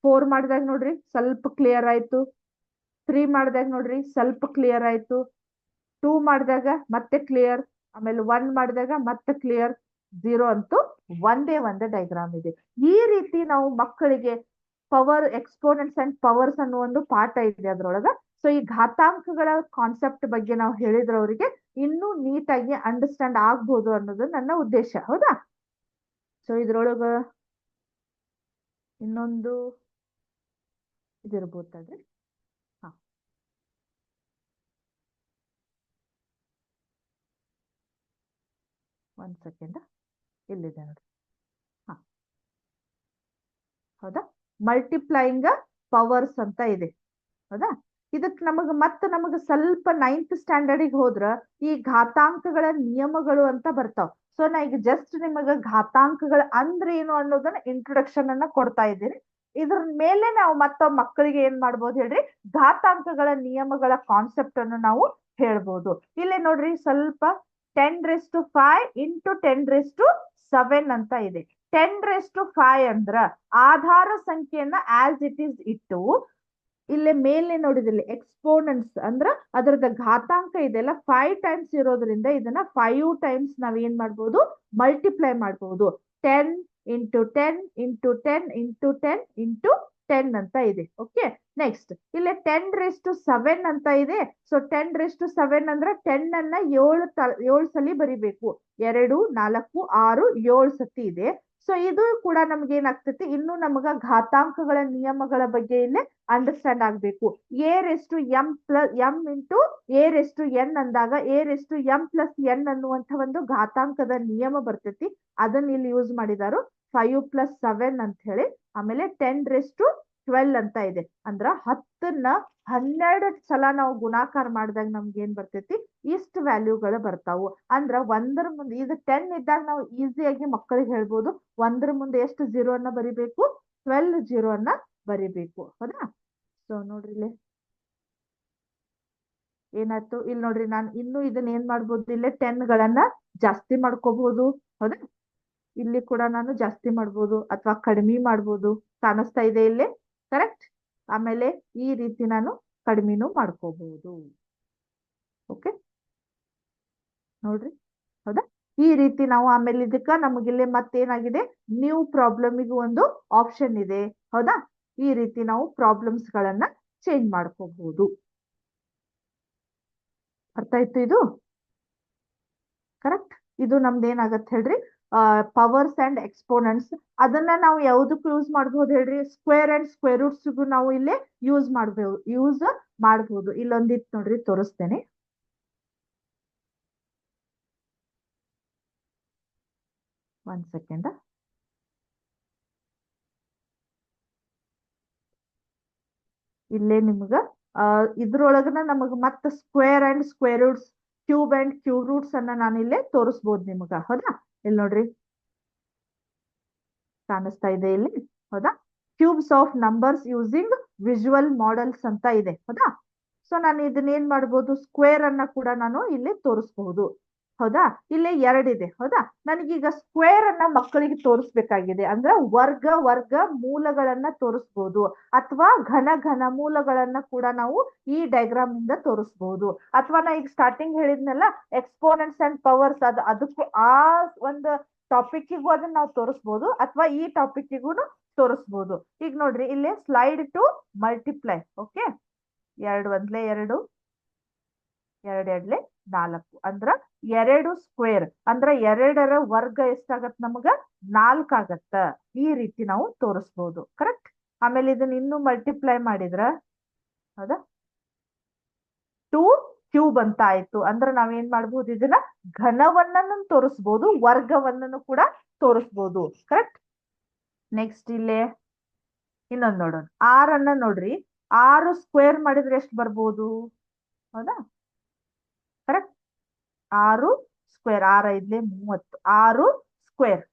4 ಮಾಡಿದಾಗ ನೋಡ್ರಿ ಸ್ವಲ್ಪ ಕ್ಲಿಯರ್ ಆಯ್ತು. 3 ಮಾಡಿದಾಗ ನೋಡ್ರಿ ಸ್ವಲ್ಪ ಕ್ಲಿಯರ್ ಆಯ್ತು. 2 ಮಾಡಿದಾಗ ಮತ್ತೆ ಕ್ಲಿಯರ್. ಆಮೇಲೆ 1 ಮಾಡಿದಾಗ ಮತ್ತೆ ಕ್ಲಿಯರ್. 0 ಅಂತೂ ಒಂದೇ ಡೈಗ್ರಾಮ್ ಇದೆ. ಈ ರೀತಿ ನಾವು ಮಕ್ಕಳಿಗೆ ಪವರ್, ಎಕ್ಸ್ಪೋನೆಂಟ್ಸ್ ಅಂಡ್ ಪವರ್ಸ್ ಅನ್ನೋ ಒಂದು ಪಾಠ ಇದೆ ಅದ್ರೊಳಗ. ಸೊ ಈ ಘಾತಾಂಕಗಳ ಕಾನ್ಸೆಪ್ಟ್ ಬಗ್ಗೆ ನಾವು ಹೇಳಿದ್ರೆ ಅವರಿಗೆ ಇನ್ನೂ ನೀಟಾಗಿ ಅಂಡರ್ಸ್ಟ್ಯಾಂಡ್ ಆಗ್ಬೋದು ಅನ್ನೋದು ನನ್ನ ಉದ್ದೇಶ. ಹೌದಾ? ಸೊ ಇದ್ರೊಳಗ ಇನ್ನೊಂದು ಇದಿರ್ಬೋದು ತಡ್ರಿ. ಹಾ, ಒಂದ್ ಸೆಕೆಂಡ್, ಇಲ್ಲಿದೆ ನೋಡಿ. ಹಾ, ಹೌದಾ? ಮಲ್ಟಿಪ್ಲೈಯಿಂಗ್ ಪವರ್ಸ್ ಅಂತ ಇದೆ. ಹೌದಾ? ಇದಕ್ ನಮಗ ಸ್ವಲ್ಪ 9th ಸ್ಟ್ಯಾಂಡರ್ಡ್ ಹೋದ್ರ ಈ ಘಾತಾಂಕಗಳ ನಿಯಮಗಳು ಅಂತ ಬರ್ತಾವ್. ಸೊ ನಾ ಈಗ ಜಸ್ಟ್ ನಿಮಗ ಘಾತಾಂಕಗಳ ಅಂದ್ರೆ ಏನು ಅನ್ನೋದನ್ನ ಇಂಟ್ರೊಡಕ್ಷನ್ ಅನ್ನ ಕೊಡ್ತಾ ಇದ್ದೀನಿ. ಇದ್ರ ಮೇಲೆ ನಾವು ಮಕ್ಕಳಿಗೆ ಏನ್ ಮಾಡ್ಬೋದು ಹೇಳ್ರಿ, ಘಾತಾಂಕಗಳ ನಿಯಮಗಳ ಕಾನ್ಸೆಪ್ಟ್ ಅನ್ನು ನಾವು ಹೇಳ್ಬೋದು. ಇಲ್ಲೇ ನೋಡ್ರಿ ಸ್ವಲ್ಪ 10⁵ ಇಂಟು 10⁷ ಅಂತ ಇದೆ. 10⁵ ಅಂದ್ರ ಆಧಾರ ಸಂಖ್ಯೆಯನ್ನ ಆಸ್ ಇಟ್ ಈಸ್ ಇಟ್ಟು, ಇಲ್ಲೇ ಮೇಲೆ ನೋಡಿದಿಲ್ಲ ಎಕ್ಸ್ಪೋನೆಂಟ್ಸ್ ಅಂದ್ರ ಅದರದ ಘಾತಾಂಕ ಇದೆಲ್ಲ 5 ಟೈಮ್ಸ್ ಇರೋದ್ರಿಂದ ಇದನ್ನ 5 ಟೈಮ್ಸ್ ನಾವ್ ಏನ್ ಮಾಡ್ಬೋದು, ಮಲ್ಟಿಪ್ಲೈ ಮಾಡ್ಬೋದು. 10 ಇಂಟು 10 ಇಂಟು 10 ಇಂಟು 10 ಇಂಟು 10 ಅಂತ ಇದೆ. ಓಕೆ, ನೆಕ್ಸ್ಟ್ ಇಲ್ಲೇ 10⁷ ಅಂತ ಇದೆ. ಸೊ 10⁷ ಅಂದ್ರೆ 10 ಅನ್ನ 7 ಸಲಿ ಬರಿಬೇಕು. 2 4 6 7 ಸತಿ ಇದೆ. ಸೊ ಇದು ಕೂಡ ನಮ್ಗೆ ಏನಾಗ್ತೈತಿ, ಇನ್ನು ನಮಗ ಘಾತಾಂಕಗಳ ನಿಯಮಗಳ ಬಗ್ಗೆ ಇಲ್ಲೇ ಅಂಡರ್ಸ್ಟ್ಯಾಂಡ್ ಆಗ್ಬೇಕು. ಎm ಇಂಟು a⁴n ಅಂದಾಗ a⁴m+n ಅನ್ನುವಂಥ ಒಂದು ಘಾತಾಂಕದ ನಿಯಮ ಬರ್ತೈತಿ. ಅದನ್ನ ಇಲ್ಲಿ ಯೂಸ್ ಮಾಡಿದಾರು 5+7 ಅಂತ ಹೇಳಿ. ಆಮೇಲೆ 10⁻12 ಅಂತ ಇದೆ. ಅಂದ್ರ 10ನ್ನ 12 ಸಲ ನಾವು ಗುಣಾಕಾರ ಮಾಡಿದಾಗ ನಮ್ಗೆ ಏನ್ ಬರ್ತೈತಿ, ಇಷ್ಟು ವ್ಯಾಲ್ಯೂಗಳು ಬರ್ತಾವು. ಅಂದ್ರ 1ರ ಮುಂದೆ ಇದು 10 ಇದ್ದಾಗ ನಾವು ಈಸಿಯಾಗಿ ಮಕ್ಕಳಿಗೆ ಹೇಳ್ಬೋದು 1ರ ಮುಂದೆ ಎಷ್ಟು 0 ಅನ್ನ ಬರಿಬೇಕು, 12 0 ಅನ್ನ ಬರಿಬೇಕು. ಹೌದಾ? ಸೊ ನೋಡ್ರಿ ಇಲ್ಲಿ ಏನಾಯ್ತು, ಇಲ್ಲಿ ನೋಡ್ರಿ ನಾನು ಇನ್ನು ಇದನ್ನ ಏನ್ ಮಾಡ್ಬೋದು, ಇಲ್ಲೇ 10ಗಳನ್ನ ಜಾಸ್ತಿ ಮಾಡ್ಕೋಬಹುದು. ಹೌದಾ? ಇಲ್ಲಿ ಕೂಡ ನಾನು ಜಾಸ್ತಿ ಮಾಡ್ಬೋದು ಅಥವಾ ಕಡಿಮೆ ಮಾಡ್ಬೋದು. ಕಾಣಿಸ್ತಾ ಇದೆ ಇಲ್ಲಿ, ಕರೆಕ್ಟ್? ಆಮೇಲೆ ಈ ರೀತಿ ನಾನು ಕಡಿಮೆನೂ ಮಾಡ್ಕೋಬಹುದು. ಓಕೆ, ನೋಡ್ರಿ. ಹೌದಾ? ಈ ರೀತಿ ನಾವು ಆಮೇಲೆ ಇದಕ್ಕ ನಮಗಿಲ್ಲಿ ಮತ್ತೇನಾಗಿದೆ, ನ್ಯೂ ಪ್ರಾಬ್ಲಮಿಗೂ ಒಂದು ಆಪ್ಷನ್ ಇದೆ. ಹೌದಾ? ಈ ರೀತಿ ನಾವು ಪ್ರಾಬ್ಲಮ್ಸ್ ಗಳನ್ನ ಚೇಂಜ್ ಮಾಡ್ಕೋಬಹುದು. ಅರ್ಥ ಆಯ್ತು ಇದು? ಕರೆಕ್ಟ್? ಇದು ನಮ್ದು ಏನಾಗತ್ತೆ ಹೇಳ್ರಿ, ಪವರ್ಸ್ ಅಂಡ್ ಎಕ್ಸ್ಪೋನೆಂಟ್ಸ್. ಅದನ್ನ ನಾವು ಯಾವ್ದಕ್ಕೂ ಯೂಸ್ ಮಾಡ್ಬೋದು ಹೇಳ್ರಿ, ಸ್ಕ್ವೇರ್ ಅಂಡ್ ಸ್ಕ್ವೇರ್ ರೂಟ್ಸ್ಗೂ ನಾವು ಇಲ್ಲಿ ಯೂಸ್ ಮಾಡ್ಬೋದು. ಇಲ್ಲೊಂದಿತ್ತು ನೋಡ್ರಿ, ತೋರಿಸ್ತೇನೆ. ಒಂದ್ ಸೆಕೆಂಡ್. ಇಲ್ಲೇ ನಿಮ್ಗ ಇದ್ರೊಳಗನ ನಮಗ್ ಮತ್ತ square and square roots, cube and cube roots ಅನ್ನ ನಾನು ಇಲ್ಲೇ ತೋರಿಸ್ಬೋದು ನಿಮ್ಗ. ಹೌದಾ? ಇಲ್ಲಿ ನೋಡ್ರಿ ಕಾಣಿಸ್ತಾ ಇದೆ ಇಲ್ಲಿ. ಹೌದಾ? Cubes of numbers using visual models ಅಂತ ಇದೆ. ಹೌದಾ? ಸೊ ನಾನು ಇದನ್ನ ಏನ್ ಮಾಡ್ಬೋದು, ಸ್ಕ್ವೇರ್ ಅನ್ನ ಕೂಡ ನಾನು ಇಲ್ಲಿ ತೋರಿಸಬಹುದು. ಹೌದಾ, ಇಲ್ಲಿ ಎರಡಿದೆ. ಹೌದಾ, ನನಗೀಗ ಸ್ಕ್ವೇರ್ ಅನ್ನ ಮಕ್ಕಳಿಗೆ ತೋರಿಸ್ಬೇಕಾಗಿದೆ. ಅಂದ್ರೆ ವರ್ಗ ಮೂಲಗಳನ್ನ ತೋರಿಸ್ಬೋದು, ಅಥವಾ ಘನ ಮೂಲಗಳನ್ನ ಕೂಡ ನಾವು ಈ ಡೈಗ್ರಾಮ್ ಇಂದ ತೋರಿಸ್ಬೋದು. ಅಥವಾ ನಾ ಈಗ ಸ್ಟಾರ್ಟಿಂಗ್ ಹೇಳಿದ್ನಲ್ಲ ಎಕ್ಸ್ಪೋನೆಂಟ್ಸ್ ಅಂಡ್ ಪವರ್ಸ್, ಅದಕ್ಕೂ ಆ ಒಂದು ಟಾಪಿಕ್ಗೂ ಅದನ್ನ ನಾವು ತೋರಿಸ್ಬೋದು, ಅಥವಾ ಈ ಟಾಪಿಕ್ಗೂ ತೋರಿಸ್ಬೋದು. ಈಗ ನೋಡ್ರಿ ಇಲ್ಲಿ ಸ್ಲೈಡ್ ಟು ಮಲ್ಟಿಪ್ಲೈ. ಓಕೆ, 2 1 2, 2 2 4, ಅಂದ್ರ 2 ಸ್ಕ್ವೇರ್ ಅಂದ್ರ 2ರ ವರ್ಗ ಎಷ್ಟಾಗತ್ ನಮಗ 4 ಆಗತ್ತ. ಈ ರೀತಿ ನಾವು ತೋರಿಸ್ಬೋದು. ಕರೆಕ್ಟ್. ಆಮೇಲೆ ಇದನ್ನ ಇನ್ನು ಮಲ್ಟಿಪ್ಲೈ ಮಾಡಿದ್ರ, ಹೌದಾ, 2 ಕ್ಯೂಬ್ ಅಂತ ಆಯ್ತು. ಅಂದ್ರೆ ನಾವೇನ್ ಮಾಡ್ಬೋದು, ಇದನ್ನ ಘನವನ್ನೂ ತೋರಿಸ್ಬೋದು, ವರ್ಗವನ್ನೂ ಕೂಡ ತೋರಿಸ್ಬೋದು. ಕರೆಕ್ಟ್. ನೆಕ್ಸ್ಟ್ ಇಲ್ಲೇ ಇನ್ನೊಂದು ನೋಡೋಣ. 6 ನೋಡ್ರಿ, 6 ಸ್ಕ್ವೇರ್ ಮಾಡಿದ್ರೆ ಎಷ್ಟು ಬರ್ಬೋದು? ಹೌದಾ, ಕರೆಕ್ಟ್. 6 ಸ್ಕ್ವೇರ್, 6 5 30, 6 ಸ್ಕ್ವೇರ್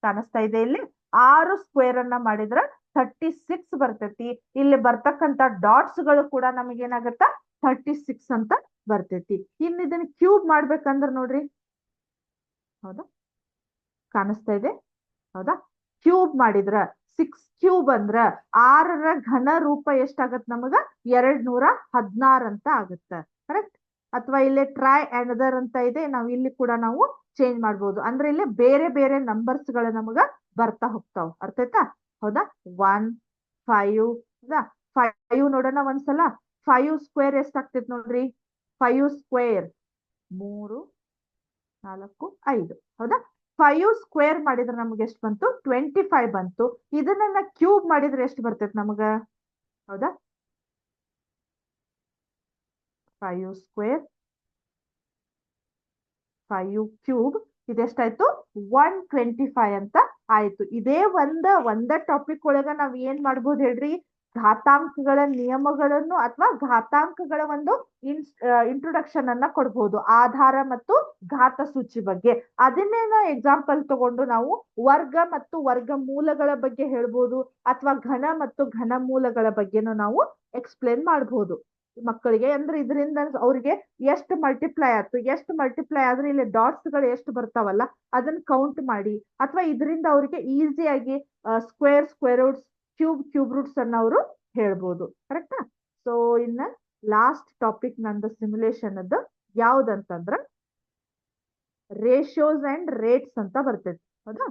ಕಾಣಿಸ್ತಾ ಇದೆ ಇಲ್ಲಿ. 6 ಸ್ಕ್ವೇರ್ ಅನ್ನ ಮಾಡಿದ್ರ 36 ಬರ್ತೈತಿ. ಇಲ್ಲಿ ಬರ್ತಕ್ಕಂತ ಡಾಟ್ಸ್ ಗಳು ಕೂಡ ನಮಗೇನಾಗತ್ತ 36 ಅಂತ ಬರ್ತೈತಿ. ಇನ್ ಇದನ್ನ ಕ್ಯೂಬ್ ಮಾಡ್ಬೇಕಂದ್ರ ನೋಡ್ರಿ, ಹೌದಾ, ಕಾಣಿಸ್ತಾ ಇದೆ. ಹೌದಾ, ಕ್ಯೂಬ್ ಮಾಡಿದ್ರ 6 ಕ್ಯೂಬ್ ಅಂದ್ರ 6ರ ಘನ ರೂಪ ಎಷ್ಟಾಗತ್ ನಮಗ 216 ಅಂತ ಆಗುತ್ತ. ಕರೆಕ್ಟ್. ಅಥವಾ ಇಲ್ಲಿ ಟ್ರೈ ಅನದರ್ ಅಂತ ಇದೆ, ನಾವು ಇಲ್ಲಿ ಕೂಡ ನಾವು ಚೇಂಜ್ ಮಾಡ್ಬೋದು. ಅಂದ್ರೆ ಇಲ್ಲಿ ಬೇರೆ ಬೇರೆ ನಂಬರ್ಸ್ ಗಳು ನಮಗ ಬರ್ತಾ ಹೋಗ್ತಾವ. ಅರ್ಥ ಆಯ್ತಾ? ಹೌದಾ, 1 5, ಹೌದಾ, 5 ನೋಡೋಣ ಒಂದ್ಸಲ. 5 ಸ್ಕ್ವೇರ್ ಎಷ್ಟಾಗ್ತೈತಿ ನೋಡ್ರಿ. 5 ಸ್ಕ್ವೇರ್ 3 4 5, ಹೌದಾ. 5 ಸ್ಕ್ವೇರ್ ಮಾಡಿದ್ರೆ ನಮ್ಗೆ ಎಷ್ಟು ಬಂತು? 25 ಬಂತು. ಇದನ್ನ ಕ್ಯೂಬ್ ಮಾಡಿದ್ರೆ ಎಷ್ಟು ಬರ್ತೈತಿ ನಮಗ? ಹೌದಾ, 5 ಸ್ಕ್ವೇರ್ 5 ಕ್ಯೂಬ್ ಇದೆಷ್ಟಾಯ್ತು? 125 ಅಂತ ಆಯ್ತು. ಇದೇ ಒಂದ ಟಾಪಿಕ್ ಒಳಗ ನಾವ್ ಏನ್ ಮಾಡ್ಬೋದು ಹೇಳ್ರಿ, ಘಾತಾಂಕಗಳ ನಿಯಮಗಳನ್ನು ಅಥವಾ ಘಾತಾಂಕಗಳ ಒಂದು ಇಂಟ್ರೊಡಕ್ಷನ್ ಅನ್ನ ಕೊಡ್ಬೋದು, ಆಧಾರ ಮತ್ತು ಘಾತ ಸೂಚಿ ಬಗ್ಗೆ. ಅದನ್ನೇ ನಾವು ಎಕ್ಸಾಂಪಲ್ ತಗೊಂಡು ನಾವು ವರ್ಗ ಮತ್ತು ವರ್ಗ ಮೂಲಗಳ ಬಗ್ಗೆ ಹೇಳ್ಬೋದು, ಅಥವಾ ಘನ ಮತ್ತು ಘನ ಮೂಲಗಳ ಬಗ್ಗೆನೂ ನಾವು ಎಕ್ಸ್ಪ್ಲೇನ್ ಮಾಡ್ಬೋದು ಮಕ್ಕಳಿಗೆ. ಅಂದ್ರೆ ಇದರಿಂದ ಅವ್ರಿಗೆ ಎಷ್ಟು ಮಲ್ಟಿಪ್ಲೈ ಆಯ್ತು, ಎಷ್ಟು ಮಲ್ಟಿಪ್ಲೈ ಆದ್ರೆ ಇಲ್ಲಿ ಡಾಟ್ಸ್ ಗಳು ಎಷ್ಟು ಬರ್ತಾವಲ್ಲ ಅದನ್ನ ಕೌಂಟ್ ಮಾಡಿ, ಅಥವಾ ಇದರಿಂದ ಅವ್ರಿಗೆ ಈಸಿಯಾಗಿ ಸ್ಕ್ವೇರ್ ರೂಟ್ಸ್, ಕ್ಯೂಬ್ ರೂಟ್ಸ್ ಅನ್ನ ಅವರು ಹೇಳ್ಬೋದು. ಕರೆಕ್ಟಾ? ಸೊ ಇನ್ನ ಲಾಸ್ಟ್ ಟಾಪಿಕ್ ನಂದು ಸಿಮ್ಯುಲೇಷನ್ ಅದ್ದು ಯಾವ್ದಂತಂದ್ರ ರೇಷಿಯೋಸ್ ಅಂಡ್ ರೇಟ್ಸ್ ಅಂತ ಬರ್ತೈತಿ. ಹೌದಾ,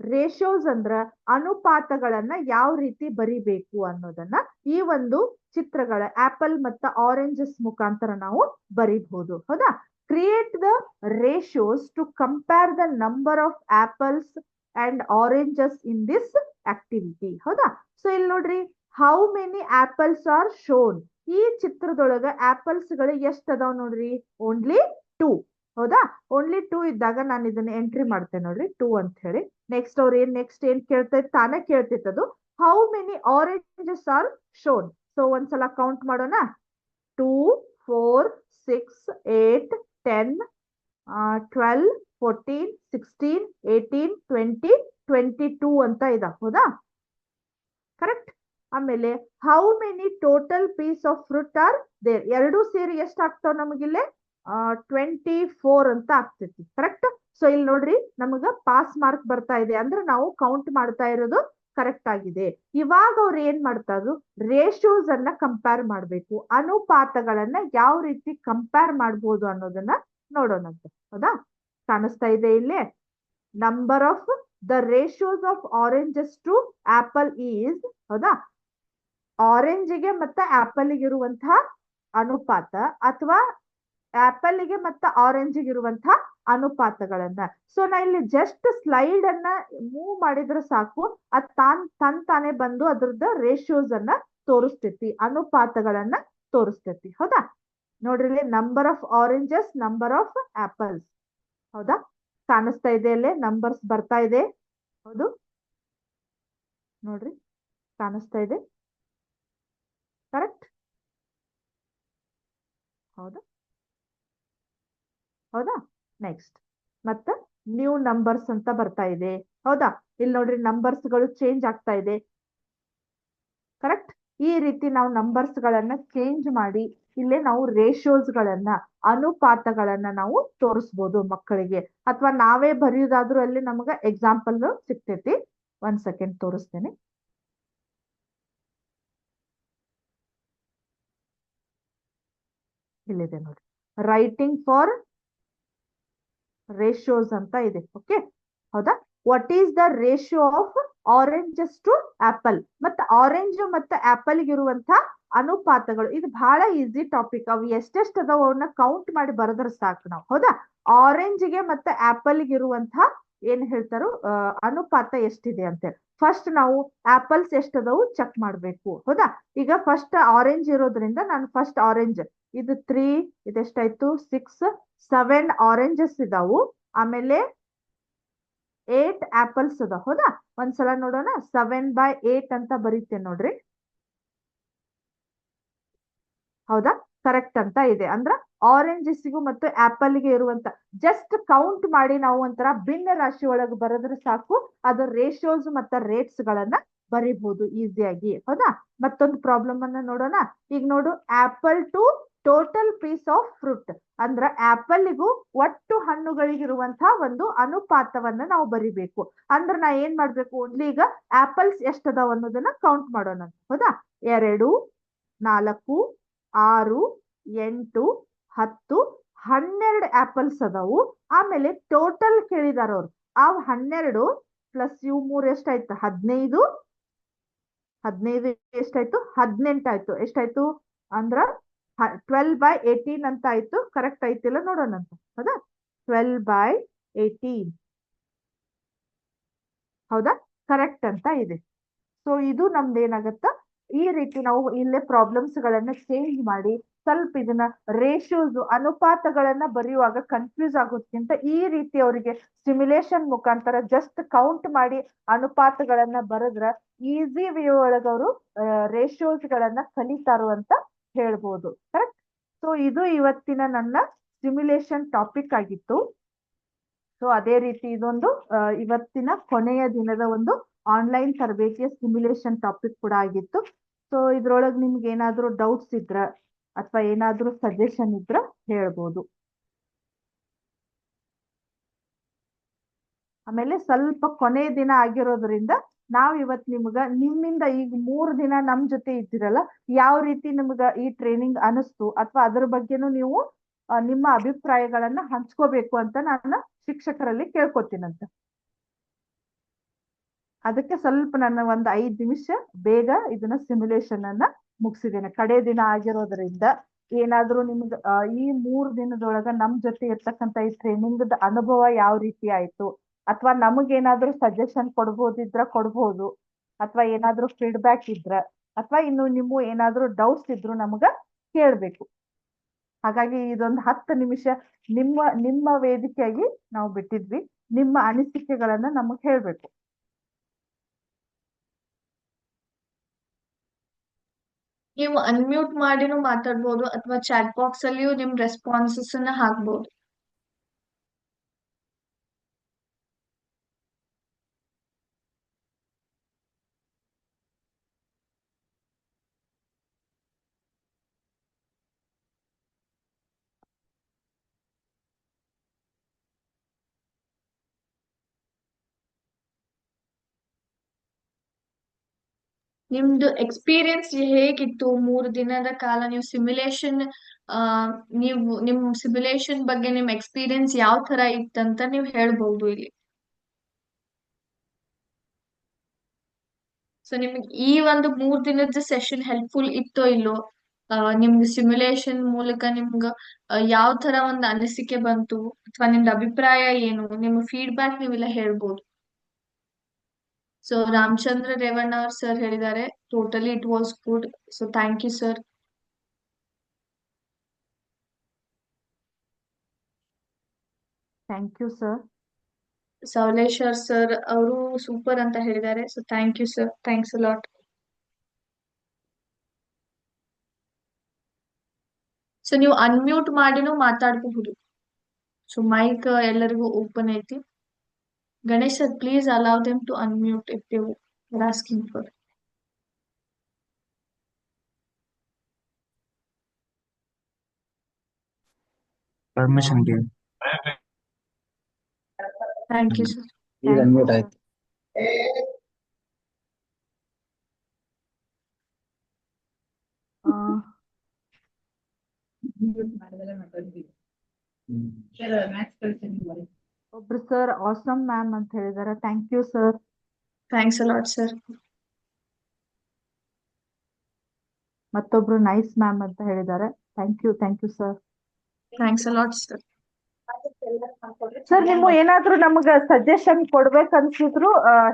ರೇಷಿಯೋಸ್ ಅಂದ್ರ ಅನುಪಾತಗಳನ್ನ ಯಾವ ರೀತಿ ಬರಿಬೇಕು ಅನ್ನೋದನ್ನ ಈ ಒಂದು ಚಿತ್ರಗಳ ಆಪಲ್ ಮತ್ತು ಆರೆಂಜಸ್ ಮುಖಾಂತರ ನಾವು ಬರಿಬಹುದು. ಹೌದಾ, create the ratios to compare the number of apples and oranges in this activity. ಹೌದಾ, ಸೊ ಇಲ್ಲಿ ನೋಡ್ರಿ, how many apples are shown. ಈ ಚಿತ್ರದೊಳಗ ಆಪಲ್ಸ್ ಗಳು ಎಷ್ಟು ಅದಾವ್ ನೋಡ್ರಿ? ಓನ್ಲಿ 2. ಹೌದಾ, ಓನ್ಲಿ 2 ಇದ್ದಾಗ ನಾನು ಇದನ್ನ ಎಂಟ್ರಿ ಮಾಡ್ತೇನೆ ನೋಡ್ರಿ, 2 ಅಂತ ಹೇಳಿ. ನೆಕ್ಸ್ಟ್ ಅವ್ರು ನೆಕ್ಸ್ಟ್ ಏನ್ ಕೇಳ್ತೈತೆ, ತಾನೇ ಕೇಳ್ತಿತ್ತದು, how many oranges are shown. So ಒಂದ್ಸಲ ಕೌಂಟ್ ಮಾಡೋಣ. 2 4 6 8 10 12 14 16 18 20 22 ಅಂತ ಇದೆ. ಹೌದಾ, ಕರೆಕ್ಟ್. ಆಮೇಲೆ how many total piece of fruit are there. ಎರಡು ಸೇರಿ ಎಷ್ಟು ಆಗ್ತಾವ ನಮಗಿಲ್ಲೇ? 24 ಅಂತ ಆಗ್ತೈತಿ. ಕರೆಕ್ಟ್. ಸೊ ಇಲ್ಲಿ ನೋಡ್ರಿ, ನಮಗ ಪಾಸ್ ಮಾರ್ಕ್ ಬರ್ತಾ ಇದೆ, ಅಂದ್ರೆ ನಾವು ಕೌಂಟ್ ಮಾಡ್ತಾ ಇರೋದು ಕರೆಕ್ಟ್ ಆಗಿದೆ. ಇವಾಗ ಅವ್ರು ಏನ್ ಮಾಡ್ತಾ ಇದ್ರು, ರೇಷಿಯೋಸ್ ಅನ್ನ ಕಂಪೇರ್ ಮಾಡ್ಬೇಕು, ಅನುಪಾತಗಳನ್ನ ಯಾವ ರೀತಿ ಕಂಪೇರ್ ಮಾಡ್ಬೋದು ಅನ್ನೋದನ್ನ ನೋಡೋಣಂತೆ. ಹೌದಾ, ಕಾಣಿಸ್ತಾ ಇದೆ ಇಲ್ಲಿ. Number of the ratios of oranges to apple is. ಹೌದಾ, ಆರೆಂಜಿಗೆ ಮತ್ತೆ ಆಪಲ್ಗೆ ಇರುವಂತಹ ಅನುಪಾತ, ಅಥವಾ ಆಪಲ್ಗೆ ಮತ್ತೆ ಆರೆಂಜಿಗೆ ಇರುವಂತಹ ಅನುಪಾತಗಳನ್ನ. ಸೊ ನಾ ಇಲ್ಲಿ ಜಸ್ಟ್ ಸ್ಲೈಡ್ ಅನ್ನ ಮೂವ್ ಮಾಡಿದ್ರೆ ಸಾಕು, ಅದ್ ತಾನೇ ಬಂದು ಅದ್ರದ್ದು ರೇಷಿಯೋಸ್ ಅನ್ನ ತೋರಿಸ್ತೈತಿ, ಅನುಪಾತಗಳನ್ನ ತೋರಿಸ್ತೈತಿ. ಹೌದಾ, ನೋಡ್ರಿ ಇಲ್ಲಿ number of oranges, number of apples. ಹೌದಾ, ಕಾಣಿಸ್ತಾ ಇದೆ ಅಲ್ಲೇ ನಂಬರ್ಸ್ ಬರ್ತಾ ಇದೆ. ಹೌದು, ನೋಡ್ರಿ ಕಾಣಿಸ್ತಾ ಇದೆ. ಕರೆಕ್ಟ್. ಹೌದಾ, ಹೌದಾ. ನೆಕ್ಸ್ಟ್ ಮತ್ತೆ ನ್ಯೂ ನಂಬರ್ಸ್ ಅಂತ ಬರ್ತಾ ಇದೆ. ಹೌದಾ, ಇಲ್ಲಿ ನೋಡ್ರಿ ನಂಬರ್ಸ್ ಗಳು ಚೇಂಜ್ ಆಗ್ತಾ ಇದೆ. ಕರೆಕ್ಟ್. ಈ ರೀತಿ ನಾವು ನಂಬರ್ಸ್ ಗಳನ್ನ ಚೇಂಜ್ ಮಾಡಿ ಇಲ್ಲೇ ನಾವು ರೇಷಿಯೋಸ್ ಗಳನ್ನ ಅನುಪಾತಗಳನ್ನ ನಾವು ತೋರಿಸ್ಬೋದು ಮಕ್ಕಳಿಗೆ, ಅಥವಾ ನಾವೇ ಬರೆಯುವುದಾದ್ರೂ ಅಲ್ಲಿ ನಮಗ ಎಕ್ಸಾಂಪಲ್ ಸಿಗ್ತೈತಿ. 1 ಸೆಕೆಂಡ್ ತೋರಿಸ್ತೇನೆ. ಇಲ್ಲಿದೆ ನೋಡಿ, ರೈಟಿಂಗ್ ಫಾರ್ ರೇಷಿಯೋಸ್ ಅಂತ ಇದೆ. ಓಕೆ, ಹೌದಾ? What is the ratio of oranges to apple? ಮತ್ತೆ ಆರೆಂಜ್ ಮತ್ತೆ ಆಪಲ್ ಇರುವಂತ ಅನುಪಾತಗಳು, ಇದು ಬಹಳ ಈಸಿ ಟಾಪಿಕ್. ಅವು ಎಷ್ಟೆಷ್ಟು ಅದಾವ ಅವನ್ನ ಕೌಂಟ್ ಮಾಡಿ ಬರೆದ್ರೆ ಸಾಕು ನಾವು. ಹೌದಾ? ಆರೆಂಜ್ಗೆ ಮತ್ತೆ ಆಪಲ್ ಇರುವಂತ ಏನ್ ಹೇಳ್ತಾರೋ ಅನುಪಾತ ಎಷ್ಟಿದೆ ಅಂತೇಳಿ ಫಸ್ಟ್ ನಾವು ಆಪಲ್ಸ್ ಎಷ್ಟದವು ಚೆಕ್ ಮಾಡ್ಬೇಕು. ಹೌದಾ? ಈಗ ಫಸ್ಟ್ ಆರೆಂಜ್ ಇರೋದ್ರಿಂದ ನಾನು ಫಸ್ಟ್ ಆರೆಂಜ್ ಇದು 3, ಇದೆಷ್ಟಾಯ್ತು 6, 7 ಆರೆಂಜಸ್ ಇದಾವು. ಆಮೇಲೆ 8 ಆಪಲ್ಸ್ ಅದ. ಹೌದಾ? ಒಂದ್ಸಲ ನೋಡೋಣ. 7/8 ಅಂತ ಬರೀತೇನೆ ನೋಡ್ರಿ. ಹೌದಾ? ಕರೆಕ್ಟ್ ಅಂತ ಇದೆ. ಅಂದ್ರ ಆರೆಂಜಸ್ಗೂ ಮತ್ತು ಆಪಲ್ಗೆ ಇರುವಂತ ಜಸ್ಟ್ ಕೌಂಟ್ ಮಾಡಿ ನಾವು ಒಂಥರ ಭಿನ್ನ ರಾಶಿ ಒಳಗೆ ಬರೆದ್ರೆ ಸಾಕು, ಅದರ ರೇಷಿಯೋಸ್ ಮತ್ತೆ ರೇಟ್ಸ್ ಗಳನ್ನ ಬರಿಬಹುದು ಈಸಿಯಾಗಿ. ಹೌದಾ? ಮತ್ತೊಂದು ಪ್ರಾಬ್ಲಮ್ ಅನ್ನ ನೋಡೋಣ. ಈಗ ನೋಡು, apple to total piece of fruit ಅಂದ್ರ ಆಪಲ್ಗೂ ಒಟ್ಟು ಹಣ್ಣುಗಳಿಗಿರುವಂತಹ ಒಂದು ಅನುಪಾತವನ್ನ ನಾವು ಬರಿಬೇಕು. ಅಂದ್ರ ನಾ ಏನ್ ಮಾಡ್ಬೇಕು, ಓನ್ಲಿ ಈಗ ಆಪಲ್ಸ್ ಎಷ್ಟದಾವ ಅನ್ನೋದನ್ನ ಕೌಂಟ್ ಮಾಡೋಣ. ಹೌದಾ? 2, 4, 6, 8, 10, 12 ಆಪಲ್ಸ್ ಅದಾವು. ಆಮೇಲೆ ಟೋಟಲ್ ಕೇಳಿದಾರ ಅವ್ರು. ಆ 12 ಪ್ಲಸ್ ಇವು 3 ಎಷ್ಟಾಯ್ತು? 15. 15 ಎಷ್ಟಾಯ್ತು? 18 ಆಯ್ತು. ಎಷ್ಟಾಯ್ತು ಅಂದ್ರ 12/18 ಅಂತ ಆಯ್ತು. ಕರೆಕ್ಟ್ ಐತಿಲ್ಲ ನೋಡೋಣ ಅಂತ. ಹೌದಾ? 12/18. ಹೌದಾ? ಕರೆಕ್ಟ್ ಅಂತ ಇದೆ. ಸೊ ಇದು ನಮ್ದು ಏನಾಗತ್ತ, ಈ ರೀತಿ ನಾವು ಇಲ್ಲೇ ಪ್ರಾಬ್ಲಮ್ಸ್ ಗಳನ್ನ ಚೇಂಜ್ ಮಾಡಿ ಸ್ವಲ್ಪ ಇದನ್ನ ರೇಷಿಯೋಸ್ ಅನುಪಾತಗಳನ್ನ ಬರೆಯುವಾಗ ಕನ್ಫ್ಯೂಸ್ ಆಗೋದ್ಕಿಂತ ಈ ರೀತಿ ಅವರಿಗೆ ಸಿಮ್ಯುಲೇಷನ್ ಮುಖಾಂತರ ಜಸ್ಟ್ ಕೌಂಟ್ ಮಾಡಿ ಅನುಪಾತಗಳನ್ನ ಬರೆದ್ರ ಈಸಿ ವೇ ಒಳಗ ಅವರು ರೇಷಿಯೋಸ್ ಗಳನ್ನ ಕಲಿತಾರು ಅಂತ ಹೇಳ್ಬೋದು. ಕರೆಕ್ಟ್? ಸೊ ಇದು ಇವತ್ತಿನ ನನ್ನ ಸಿಮ್ಯುಲೇಷನ್ ಟಾಪಿಕ್ ಆಗಿತ್ತು. ಸೊ ಅದೇ ರೀತಿ ಇದೊಂದು ಇವತ್ತಿನ ಕೊನೆಯ ದಿನದ ಒಂದು ಆನ್ಲೈನ್ ತರಬೇತಿಯ ಸಿಮ್ಯುಲೇಷನ್ ಟಾಪಿಕ್ ಕೂಡ ಆಗಿತ್ತು. ಸೊ ಇದ್ರೊಳಗೆ ನಿಮ್ಗೆ ಏನಾದ್ರೂ ಡೌಟ್ಸ್ ಇದ್ರ ಅಥವಾ ಏನಾದ್ರೂ ಸಜೆಷನ್ ಇದ್ರ ಹೇಳ್ಬೋದು. ಆಮೇಲೆ ಸ್ವಲ್ಪ ಕೊನೆ ದಿನ ಆಗಿರೋದ್ರಿಂದ ನಾವ್ ಇವತ್ ನಿಮ್ಗ ನಿಮ್ಮಿಂದ ಈಗ 3 ದಿನ ನಮ್ ಜೊತೆ ಇದ್ದೀರಲ್ಲ, ಯಾವ ರೀತಿ ನಿಮ್ಗ ಈ ಟ್ರೈನಿಂಗ್ ಅನಿಸ್ತು ಅಥವಾ ಅದ್ರ ಬಗ್ಗೆನೂ ನೀವು ನಿಮ್ಮ ಅಭಿಪ್ರಾಯಗಳನ್ನ ಹಂಚ್ಕೋಬೇಕು ಅಂತ ನಾನು ಶಿಕ್ಷಕರಲ್ಲಿ ಕೇಳ್ಕೊತೀನಂತ. ಅದಕ್ಕೆ ಸ್ವಲ್ಪ ನನ್ನ ಒಂದು 5 ನಿಮಿಷ ಬೇಗ ಇದನ್ನ ಸಿಮ್ಯುಲೇಷನ್ ಅನ್ನ ಮುಗಿಸಿದ್ದೇನೆ. ಕಡೆ ದಿನ ಆಗಿರೋದ್ರಿಂದ ಏನಾದ್ರೂ ನಿಮ್ಗೆ ಈ 3 ದಿನದೊಳಗ ನಮ್ ಜೊತೆ ಇರ್ತಕ್ಕಂಥ ಈ ಟ್ರೈನಿಂಗ್ ಅನುಭವ ಯಾವ ರೀತಿ ಆಯ್ತು, ಅಥವಾ ನಮಗೇನಾದ್ರೂ ಸಜೆಷನ್ ಕೊಡ್ಬೋದಿದ್ರ ಕೊಡ್ಬೋದು, ಅಥವಾ ಏನಾದ್ರೂ ಫೀಡ್ಬ್ಯಾಕ್ ಇದ್ರ, ಅಥವಾ ಇನ್ನು ನಿಮ್ಮ ಏನಾದ್ರೂ ಡೌಟ್ಸ್ ಇದ್ರು ನಮಗ ಕೇಳ್ಬೇಕು. ಹಾಗಾಗಿ ಇದೊಂದು 10 ನಿಮಿಷ ನಿಮ್ಮ ನಿಮ್ಮ ವೇದಿಕೆಯಾಗಿ ನಾವು ಬಿಟ್ಟಿದ್ವಿ. ನಿಮ್ಮ ಅನಿಸಿಕೆಗಳನ್ನ ನಮಗ್ ಹೇಳ್ಬೇಕು. ನೀವು ಅನ್ಮ್ಯೂಟ್ ಮಾಡಿನೂ ಮಾತಾಡ್ಬೋದು ಅಥವಾ ಚಾಟ್ ಬಾಕ್ಸ್ ಅಲ್ಲಿಯೂ ನಿಮ್ ರೆಸ್ಪಾನ್ಸಸ್ ಅನ್ನ ಹಾಕ್ಬೋದು. ನಿಮ್ದು ಎಕ್ಸ್ಪೀರಿಯನ್ಸ್ ಹೇಗಿತ್ತು? 3 ದಿನದ ಕಾಲ ನೀವು ಸಿಮ್ಯುಲೇಷನ್ ನೀವು ನಿಮ್ ಸಿಮ್ಯುಲೇಷನ್ ಬಗ್ಗೆ ನಿಮ್ ಎಕ್ಸ್ಪೀರಿಯನ್ಸ್ ಯಾವ ತರ ಇತ್ತಂತ ನೀವು ಹೇಳ್ಬಹುದು ಇಲ್ಲಿ. ಸೊ ನಿಮ್ಗೆ ಈ ಒಂದು 3 ದಿನದ ಸೆಷನ್ ಹೆಲ್ಪ್ಫುಲ್ ಇತ್ತೋ ಇಲ್ಲೋ, ನಿಮ್ಗೆ ಸಿಮ್ಯುಲೇಷನ್ ಮೂಲಕ ನಿಮ್ಗ ಯಾವ ತರ ಒಂದು ಅನಿಸಿಕೆ ಬಂತು ಅಥವಾ ನಿಮ್ದು ಅಭಿಪ್ರಾಯ ಏನು, ನಿಮ್ಮ ಫೀಡ್ಬ್ಯಾಕ್ ನೀವೆಲ್ಲ ಹೇಳ್ಬೋದು. ಸೊ ರಾಮಚಂದ್ರ ರೇವಣ್ಣ ಅವ್ರ ಸರ್ ಹೇಳಿದ್ದಾರೆ, totally it was good. So thank you sir. Thank you sir. Savaleshwar sir ಅವರು ಸೂಪರ್ ಅಂತ ಹೇಳಿದ್ದಾರೆ. So thank you sir, thanks a lot. So ನೀವು ಅನ್ಮ್ಯೂಟ್ ಮಾಡಿನೂ ಮಾತಾಡಬಹುದು. ಸೊ ಮೈಕ್ ಎಲ್ಲರಿಗೂ ಓಪನ್ ಐತಿ. Ganesh sir, please allow them to unmute if they are asking for. Permission ಗೆ thank you sir. ಈಗ Thank you, ಅನ್ಮ್ಯೂಟ್ sir. ಆಯ್ತು. ಆ, ಒಬ್ರು ಸರ್ ಆಸಮ್ ಮ್ಯಾಮ್ ಅಂತ ಹೇಳಿದಾರೆ. Thank you sir. Thanks a lot sir. ಮತ್ತೊಬ್ರು ನೈಸ್ ಮ್ಯಾಮ್ ಅಂತ ಹೇಳಿದ್ದಾರೆ. Thank you sir. Thanks a lot sir. Sir ನಿಮ್ಮ ಏನಾದ್ರು ನಮಗ ಸಜೆಷನ್ ಕೊಡ್ಬೇಕನ್ಸಿದ್ರು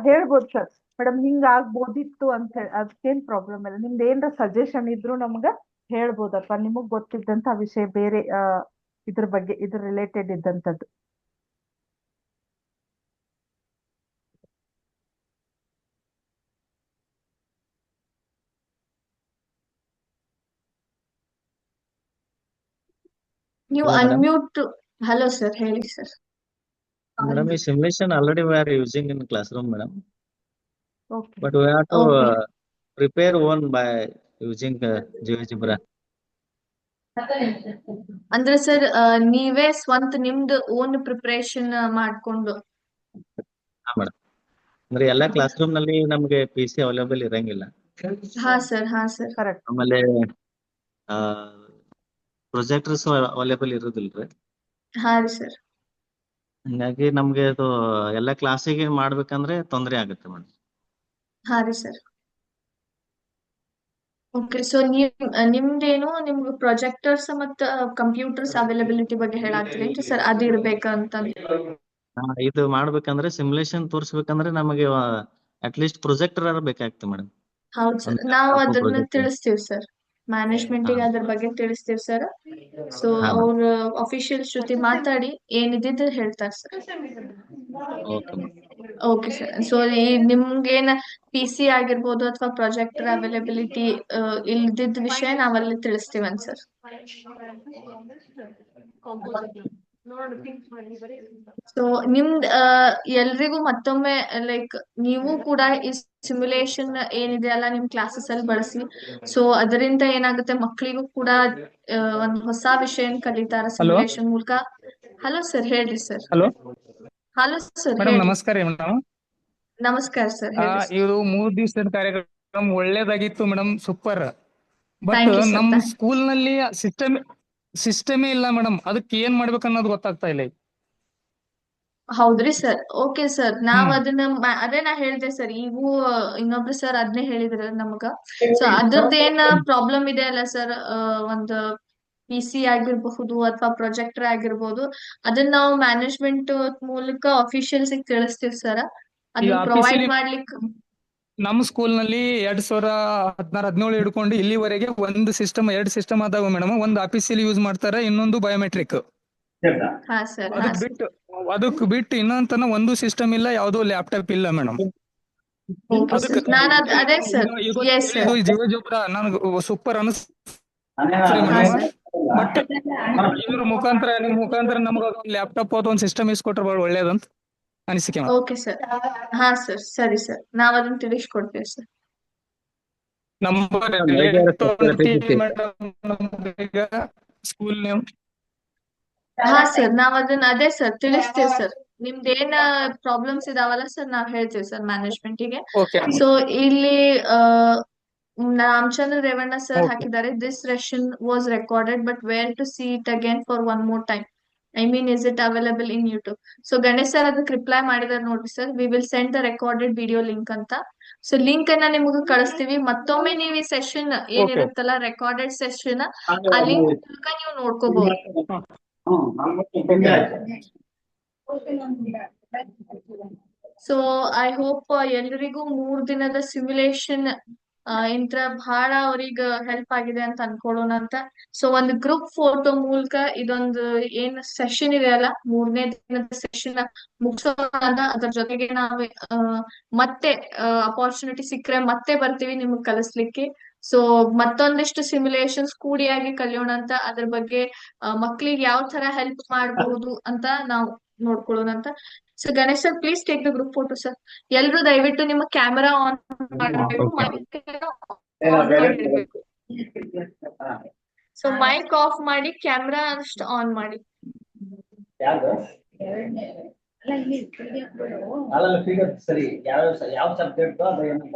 ಹೇಳ್ಬೋದು ಸರ್. ಮೇಡಮ್ ಹಿಂಗ ಆಗ್ಬೋದಿತ್ತು ಅಂತ ಹೇಳಿ ಅದಕ್ಕೇನ್ ಪ್ರಾಬ್ಲಮ್ ಇಲ್ಲ. ನಿಮ್ದು ಏನಾರ ಸಜೆಷನ್ ಇದ್ರು ನಮ್ಗ ಹೇಳ್ಬೋದು, ಅಥವಾ ನಿಮಗ್ ಗೊತ್ತಿದ್ದಂತ ವಿಷಯ ಬೇರೆ ಇದ್ರ ಬಗ್ಗೆ ಇದ್ರ ರಿಲೇಟೆಡ್ ಇದ್ದಂತದ್ದು. ನೀವು Hello, madam. Unmute. Hello sir, ಹೇಳಿ ಸರ್. Madam, ಈ simulation already we are using in classroom, madam. Okay. But we have to Okay. prepare one by using GeoGebra. ಅಂದ್ರೆ ಸರ್ ನೀವೇ ಸ್ವಂತ ನಿಮ್ದು ಓನ್ ಪ್ರಿಪರೇಷನ್ ಮಾಡ್ಕೊಂಡು. ಹಾ ಮೇಡಮ್. ಅಂದ್ರೆ ಎಲ್ಲಾ ಕ್ಲಾಸ್ ರೂಮ್ ನಲ್ಲಿ ನಮ್ಗೆ PC ಅವೈಲೇಬಲ್ ಇರಂಗಿಲ್ಲ. ಹಾ ಸರ್. ಕರೆಕ್ಟ್. ಆಮೇಲೆ ಪ್ರೊಜೆಕ್ಟರ್ಸ್ ಅವೈಲೇಬಲ್ ಇರೋದಿಲ್ರಿ. ಹಾ ರೀ ಸರ್. ಹಂಗಾಗಿ ನಮ್ಗೆ ಅದು ಎಲ್ಲಾ ಕ್ಲಾಸಿಗೆ ಮಾಡ್ಬೇಕಂದ್ರೆ ತೊಂದರೆ ಆಗುತ್ತೆ ಮೇಡಮ್. ಹಾ ರೀ ಸರ್. ಓಕೆ, ಸೊ ನಿಮ್ದೇನು ನಿಮ್ಗೆ ಪ್ರೊಜೆಕ್ಟರ್ಸ್ ಮತ್ತ ಕಂಪ್ಯೂಟರ್ಸ್ ಅವೈಲಬಿಲಿಟಿ ಬಗ್ಗೆ ಹೇಳಾಗ್ತೀರೇನ್ರಿ ಸರ್? ಅದು ಇರ್ಬೇಕಂತ. ಇದು ಮಾಡ್ಬೇಕಂದ್ರೆ ಸಿಮ್ಯುಲೇಷನ್ ತೋರಿಸ್ಬೇಕಂದ್ರೆ ನಮಗೆ ಅಟ್ಲೀಸ್ಟ್ ಪ್ರೊಜೆಕ್ಟರ್ ಬೇಕಾಗ್ತದೆ ಮೇಡಮ್. ಹೌದು ಸರ್, ಒಂದು ನಾವು ಲ್ಯಾಪ್ಟಾಪ್ ಅದನ್ನ ಪ್ರೊಜೆಕ್ಟರ್. ತಿಳಿಸ್ತೀವಿ ಸರ್. ಮ್ಯಾನೇಜ್ಮೆಂಟಿಗೆ ಅದ್ರ ಬಗ್ಗೆ ತಿಳಿಸ್ತೀವಿ ಸರ್. ಸೊ ಹಾ ಮೇಡಮ್. ಅವ್ರ ಅಫಿಷಿಯಲ್ಸ್ ಜೊತೆ ಮಾತಾಡಿ ಏನಿದ್ದು ಹೇಳ್ತಾರೆ sir. Okay madam. Okay sir. So ನಿಮ್ಗೇನ PC ಆಗಿರ್ಬೋದು ಅಥವಾ ಪ್ರೊಜೆಕ್ಟರ್ ಅವೈಲಬಿಲಿಟಿ ಇಲ್ದಿದ್ದ ವಿಷಯ ನಾವಲ್ಲಿ ತಿಳಿಸ್ತೀವನ್ ಸರ್. ಸೊ ನಿಮ್ದ್ ಎಲ್ರಿಗೂ ಮತ್ತೊಮ್ಮೆ ಲೈಕ್ ನೀವು ಕೂಡ ಈ ಸಿಮ್ಯುಲೇಷನ್ ಏನಿದೆ ಅಲ್ಲ ನಿಮ್ ಕ್ಲಾಸಸ್ ಅಲ್ಲಿ ಬಳಸಿ. ಸೊ ಅದರಿಂದ ಏನಾಗುತ್ತೆ, ಮಕ್ಕಳಿಗೂ ಕೂಡ ಒಂದ್ ಹೊಸ ವಿಷಯ ಕಲಿತಾರ ಸಿಮ್ಯುಲೇಷನ್ ಮೂಲಕ. ಹಲೋ ಸರ್, ಹೇಳ್ರಿ sir. Hello hello sir, madam, ಹೇಳ್ರಿ. ನಮಸ್ಕಾರ ಮೇಡಮ್. ನಮಸ್ಕಾರ ಸರ್, ಹೇಳ್ರಿ ಸರ್. ಇದು 3 ದಿವಸದ ಕಾರ್ಯಕ್ರಮ ಒಳ್ಳೇದಾಗಿತ್ತು madam, super. But thank you sir. ನಮ್ ಸ್ಕೂಲ್ ನಲ್ಲಿ ಸಿಸ್ಟಮೇ ಇಲ್ಲ ಮೇಡಮ್. ಅದಕ್ಕೆ ಏನ್ ಮಾಡ್ಬೇಕು ಅನ್ನೋದು ಗೊತ್ತಾಗ್ತಾ ಇಲ್ಲ. ಹೌದ್ರಿ ಸರ್. ಓಕೆ ಸರ್, ನಾವ್ ಅದನ್ನ ಅದೇ ನಾ ಹೇಳ್ದೆ ಸರ್. ಇವು ಇನ್ನೊಬ್ರು ಸರ್ ಅದನ್ನೇ ಹೇಳಿದ್ರ ನಮಗ. ಸೊ ಅದ್ರದ್ದೇನ್ ಪ್ರಾಬ್ಲಮ್ ಇದೆ ಅಲ್ಲ ಸರ್, ಒಂದು PC ಆಗಿರ್ಬಹುದು ಅಥವಾ ಪ್ರೊಜೆಕ್ಟರ್ ಆಗಿರ್ಬೋದು, ಅದನ್ನ ನಾವು ಮ್ಯಾನೇಜ್ಮೆಂಟ್ ಮೂಲಕ ಅಫಿಷಿಯಲ್ಸ್ ತಿಳಿಸ್ತೀವಿ ಸರ್. ಅದನ್ನ ಪ್ರೊವೈಡ್ ಮಾಡ್ಲಿಕ್ಕೆ ನಮ್ಮ ಸ್ಕೂಲ್ ನಲ್ಲಿ 2016-17 ಹಿಡ್ಕೊಂಡು ಇಲ್ಲಿವರೆಗೆ ಒಂದು ಸಿಸ್ಟಮ್ 2 ಸಿಸ್ಟಮ್ ಆದಾವ ಮೇಡಮ್. ಒಂದು ಆಫೀಸಿಯಲ್ ಯೂಸ್ ಮಾಡ್ತಾರೆ, ಇನ್ನೊಂದು ಬಯೋಮೆಟ್ರಿಕ್. ಹಾ ಸರ್. ಅದಕ್ ಬಿಟ್ಟು ಇನ್ನೊಂತನ ಒಂದು ಸಿಸ್ಟಮ್ ಇಲ್ಲ, ಯಾವ್ದೋ ಲ್ಯಾಪ್ಟಾಪ್ ಇಲ್ಲ ಮೇಡಮ್. ಓಕೆ ಸರ್, ನಾನು ಅದೇ ಸರ್. Yes sir. ಜಿಯೋಜೆಬ್ರಾ ನನಗೆ ಸೂಪರ್ ಅನಿಸ್ ಬಟ್ ಇದ್ರ ಮುಖಾಂತರ ನಿಮ್ ಮುಖಾಂತರ ನಮಗ ಲ್ಯಾಪ್ಟಾಪ್ ಅಥವಾ ಒಂದು ಸಿಸ್ಟಮ್ ಇಸ್ಕೊಟ್ರೆ ಬಹಳ ಒಳ್ಳೇದಂತ ಅನಿಸಿಕೆ. Okay sir. ಹಾ ಸರ್, ಸರಿ ಸರ್, ನಾವ್ ಅದನ್ನ ತಿಳಿಸ್ಕೊಡ್ತೇವೆ ಸರ್. Number school name. ಹಾ ಸರ್, ನಾವ್ ಅದನ್ನ ಅದೇ ಸರ್ ತಿಳಿಸ್ತೇವೆ ಸರ್. ನಿಮ್ದೇನ್ ಪ್ರಾಬ್ಲಮ್ಸ್ ಇದಾವಲ್ಲ ಸರ್, ನಾವ್ ಹೇಳ್ತೇವೆ ಸರ್ ಮ್ಯಾನೇಜ್ಮೆಂಟಿಗೆ. ಸೊ ಇಲ್ಲಿ ರಾಮಚಂದ್ರ ರೇವಣ್ಣ ಸರ್ ಹಾಕಿದ್ದಾರೆ, this session was recorded but where to see it again for one more time. I mean is it available in YouTube? So Ganesh sir ಅದಕ್ಕೆ ರಿಪ್ಲೈ ಮಾಡಿದಾರೆ ನೋಡ್ರಿ sir. We will send the recorded video link ಅಂತ. So link ಅನ್ನ ನಿಮಗೆ ಕಳಿಸ್ತೀವಿ. ಮತ್ತೊಮ್ಮೆ ನೀವು ಈ ಸೆಷನ್ ಏನಿರುತ್ತಲ್ಲ ರೆಕಾರ್ಡೆಡ್ ಸೆಷನ್, ಆ ಲಿಂಕ್ ಮೂಲಕ ನೀವು ನೋಡ್ಕೋಬಹುದು. ಸೊ ಐ ಹೋಪ್ ಎಲ್ರಿಗೂ 3 ದಿನದ ಸಿಮ್ಯುಲೇಷನ್ ಇಂತ್ರ ಬಹಳ ಅವ್ರಿಗೆ ಹೆಲ್ಪ್ ಆಗಿದೆ ಅಂತ ಅನ್ಕೊಳ್ಳೋಣ ಅಂತ. ಸೊ ಒಂದು ಗ್ರೂಪ್ ಫೋಟೋ ಮೂಲಕ ಇದೊಂದು ಏನ್ ಸೆಷನ್ ಇದೆ ಅಲ್ಲ, 3ನೇ ದಿನದ ಸೆಷನ್ ಮುಗಿಸೋಣ. ಅದ್ರ ಜೊತೆಗೆ ನಾವು ಮತ್ತೆ ಅಪಾರ್ಚುನಿಟಿ ಸಿಕ್ಕರೆ ಮತ್ತೆ ಬರ್ತೀವಿ ನಿಮ್ಗೆ ಕಲಿಸ್ಲಿಕ್ಕೆ. ಸೊ ಮತ್ತೊಂದಿಷ್ಟು ಸಿಮ್ಯುಲೇಷನ್ಸ್ ಕೂಡಿಯಾಗಿ ಕಲಿಯೋಣ ಅಂತ. ಅದ್ರ ಬಗ್ಗೆ ಮಕ್ಳಿಗೆ ಯಾವ ತರ ಹೆಲ್ಪ್ ಮಾಡಬಹುದು ಅಂತ ನಾವು ನೋಡ್ಕೊಳ್ಳೋಣ ಅಂತ. So Ganesh sir, please take the group photo sir. ಎಲ್ರು ದಯವಿಟ್ಟು ನಿಮ್ಮ ಕ್ಯಾಮೆರಾ ಆನ್ ಮಾಡಬೇಕು, ಸೊ ಮೈಕ್ ಆಫ್ ಮಾಡಿ ಕ್ಯಾಮೆರಾ ಅಷ್ಟು ಆನ್ ಮಾಡಿ. ಯಾವ್ದು ಅಲ್ಲ ಫಿಗರ್ ಸರಿ ಯಾವ ಸಬ್ಜೆಕ್ಟ್ ಅದು ಏನಂತ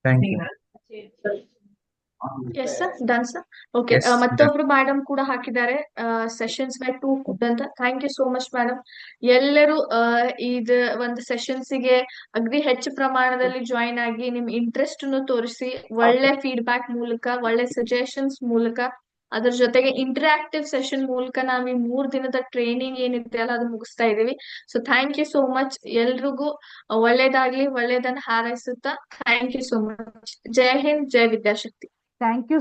thank you. Yes sir done sir okay Yes, done. ಮತ್ತೊಬ್ರು ಮೇಡಮ್ ಕೂಡ ಹಾಕಿದ್ದಾರೆ ಸೆಷನ್ಸ್ ಬೈ 2 ಅಂತ thank you so much madam. ಎಲ್ಲರೂ ಇದು ಒಂದು ಸೆಷನ್ಸ್ ಗೆ ಅಗ್ದಿ ಹೆಚ್ಚು ಪ್ರಮಾಣದಲ್ಲಿ ಜಾಯಿನ್ ಆಗಿ ನಿಮ್ ಇಂಟ್ರೆಸ್ಟ್ ತೋರಿಸಿ ಒಳ್ಳೆ ಫೀಡ್ಬ್ಯಾಕ್ ಮೂಲಕ ಒಳ್ಳೆ ಸಜೆಷನ್ಸ್ ಮೂಲಕ ಅದ್ರ ಜೊತೆಗೆ ಇಂಟರಾಕ್ಟಿವ್ ಸೆಷನ್ ಮೂಲಕ ನಾವ್ ಈ 3 ದಿನದ ಟ್ರೈನಿಂಗ್ ಏನಿದೆ ಅಲ್ಲ ಅದು ಮುಗಿಸ್ತಾ ಇದೀವಿ. So thank you so much. ಎಲ್ರಿಗೂ ಒಳ್ಳೇದಾಗ್ಲಿ, ಒಳ್ಳೇದನ್ನ ಹಾರೈಸುತ್ತಾ ಥ್ಯಾಂಕ್ ಯು ಸೋ ಮಚ್. ಜೈ ಹಿಂದ್, ಜೈ ವಿದ್ಯಾಶಕ್ತಿ. Thank you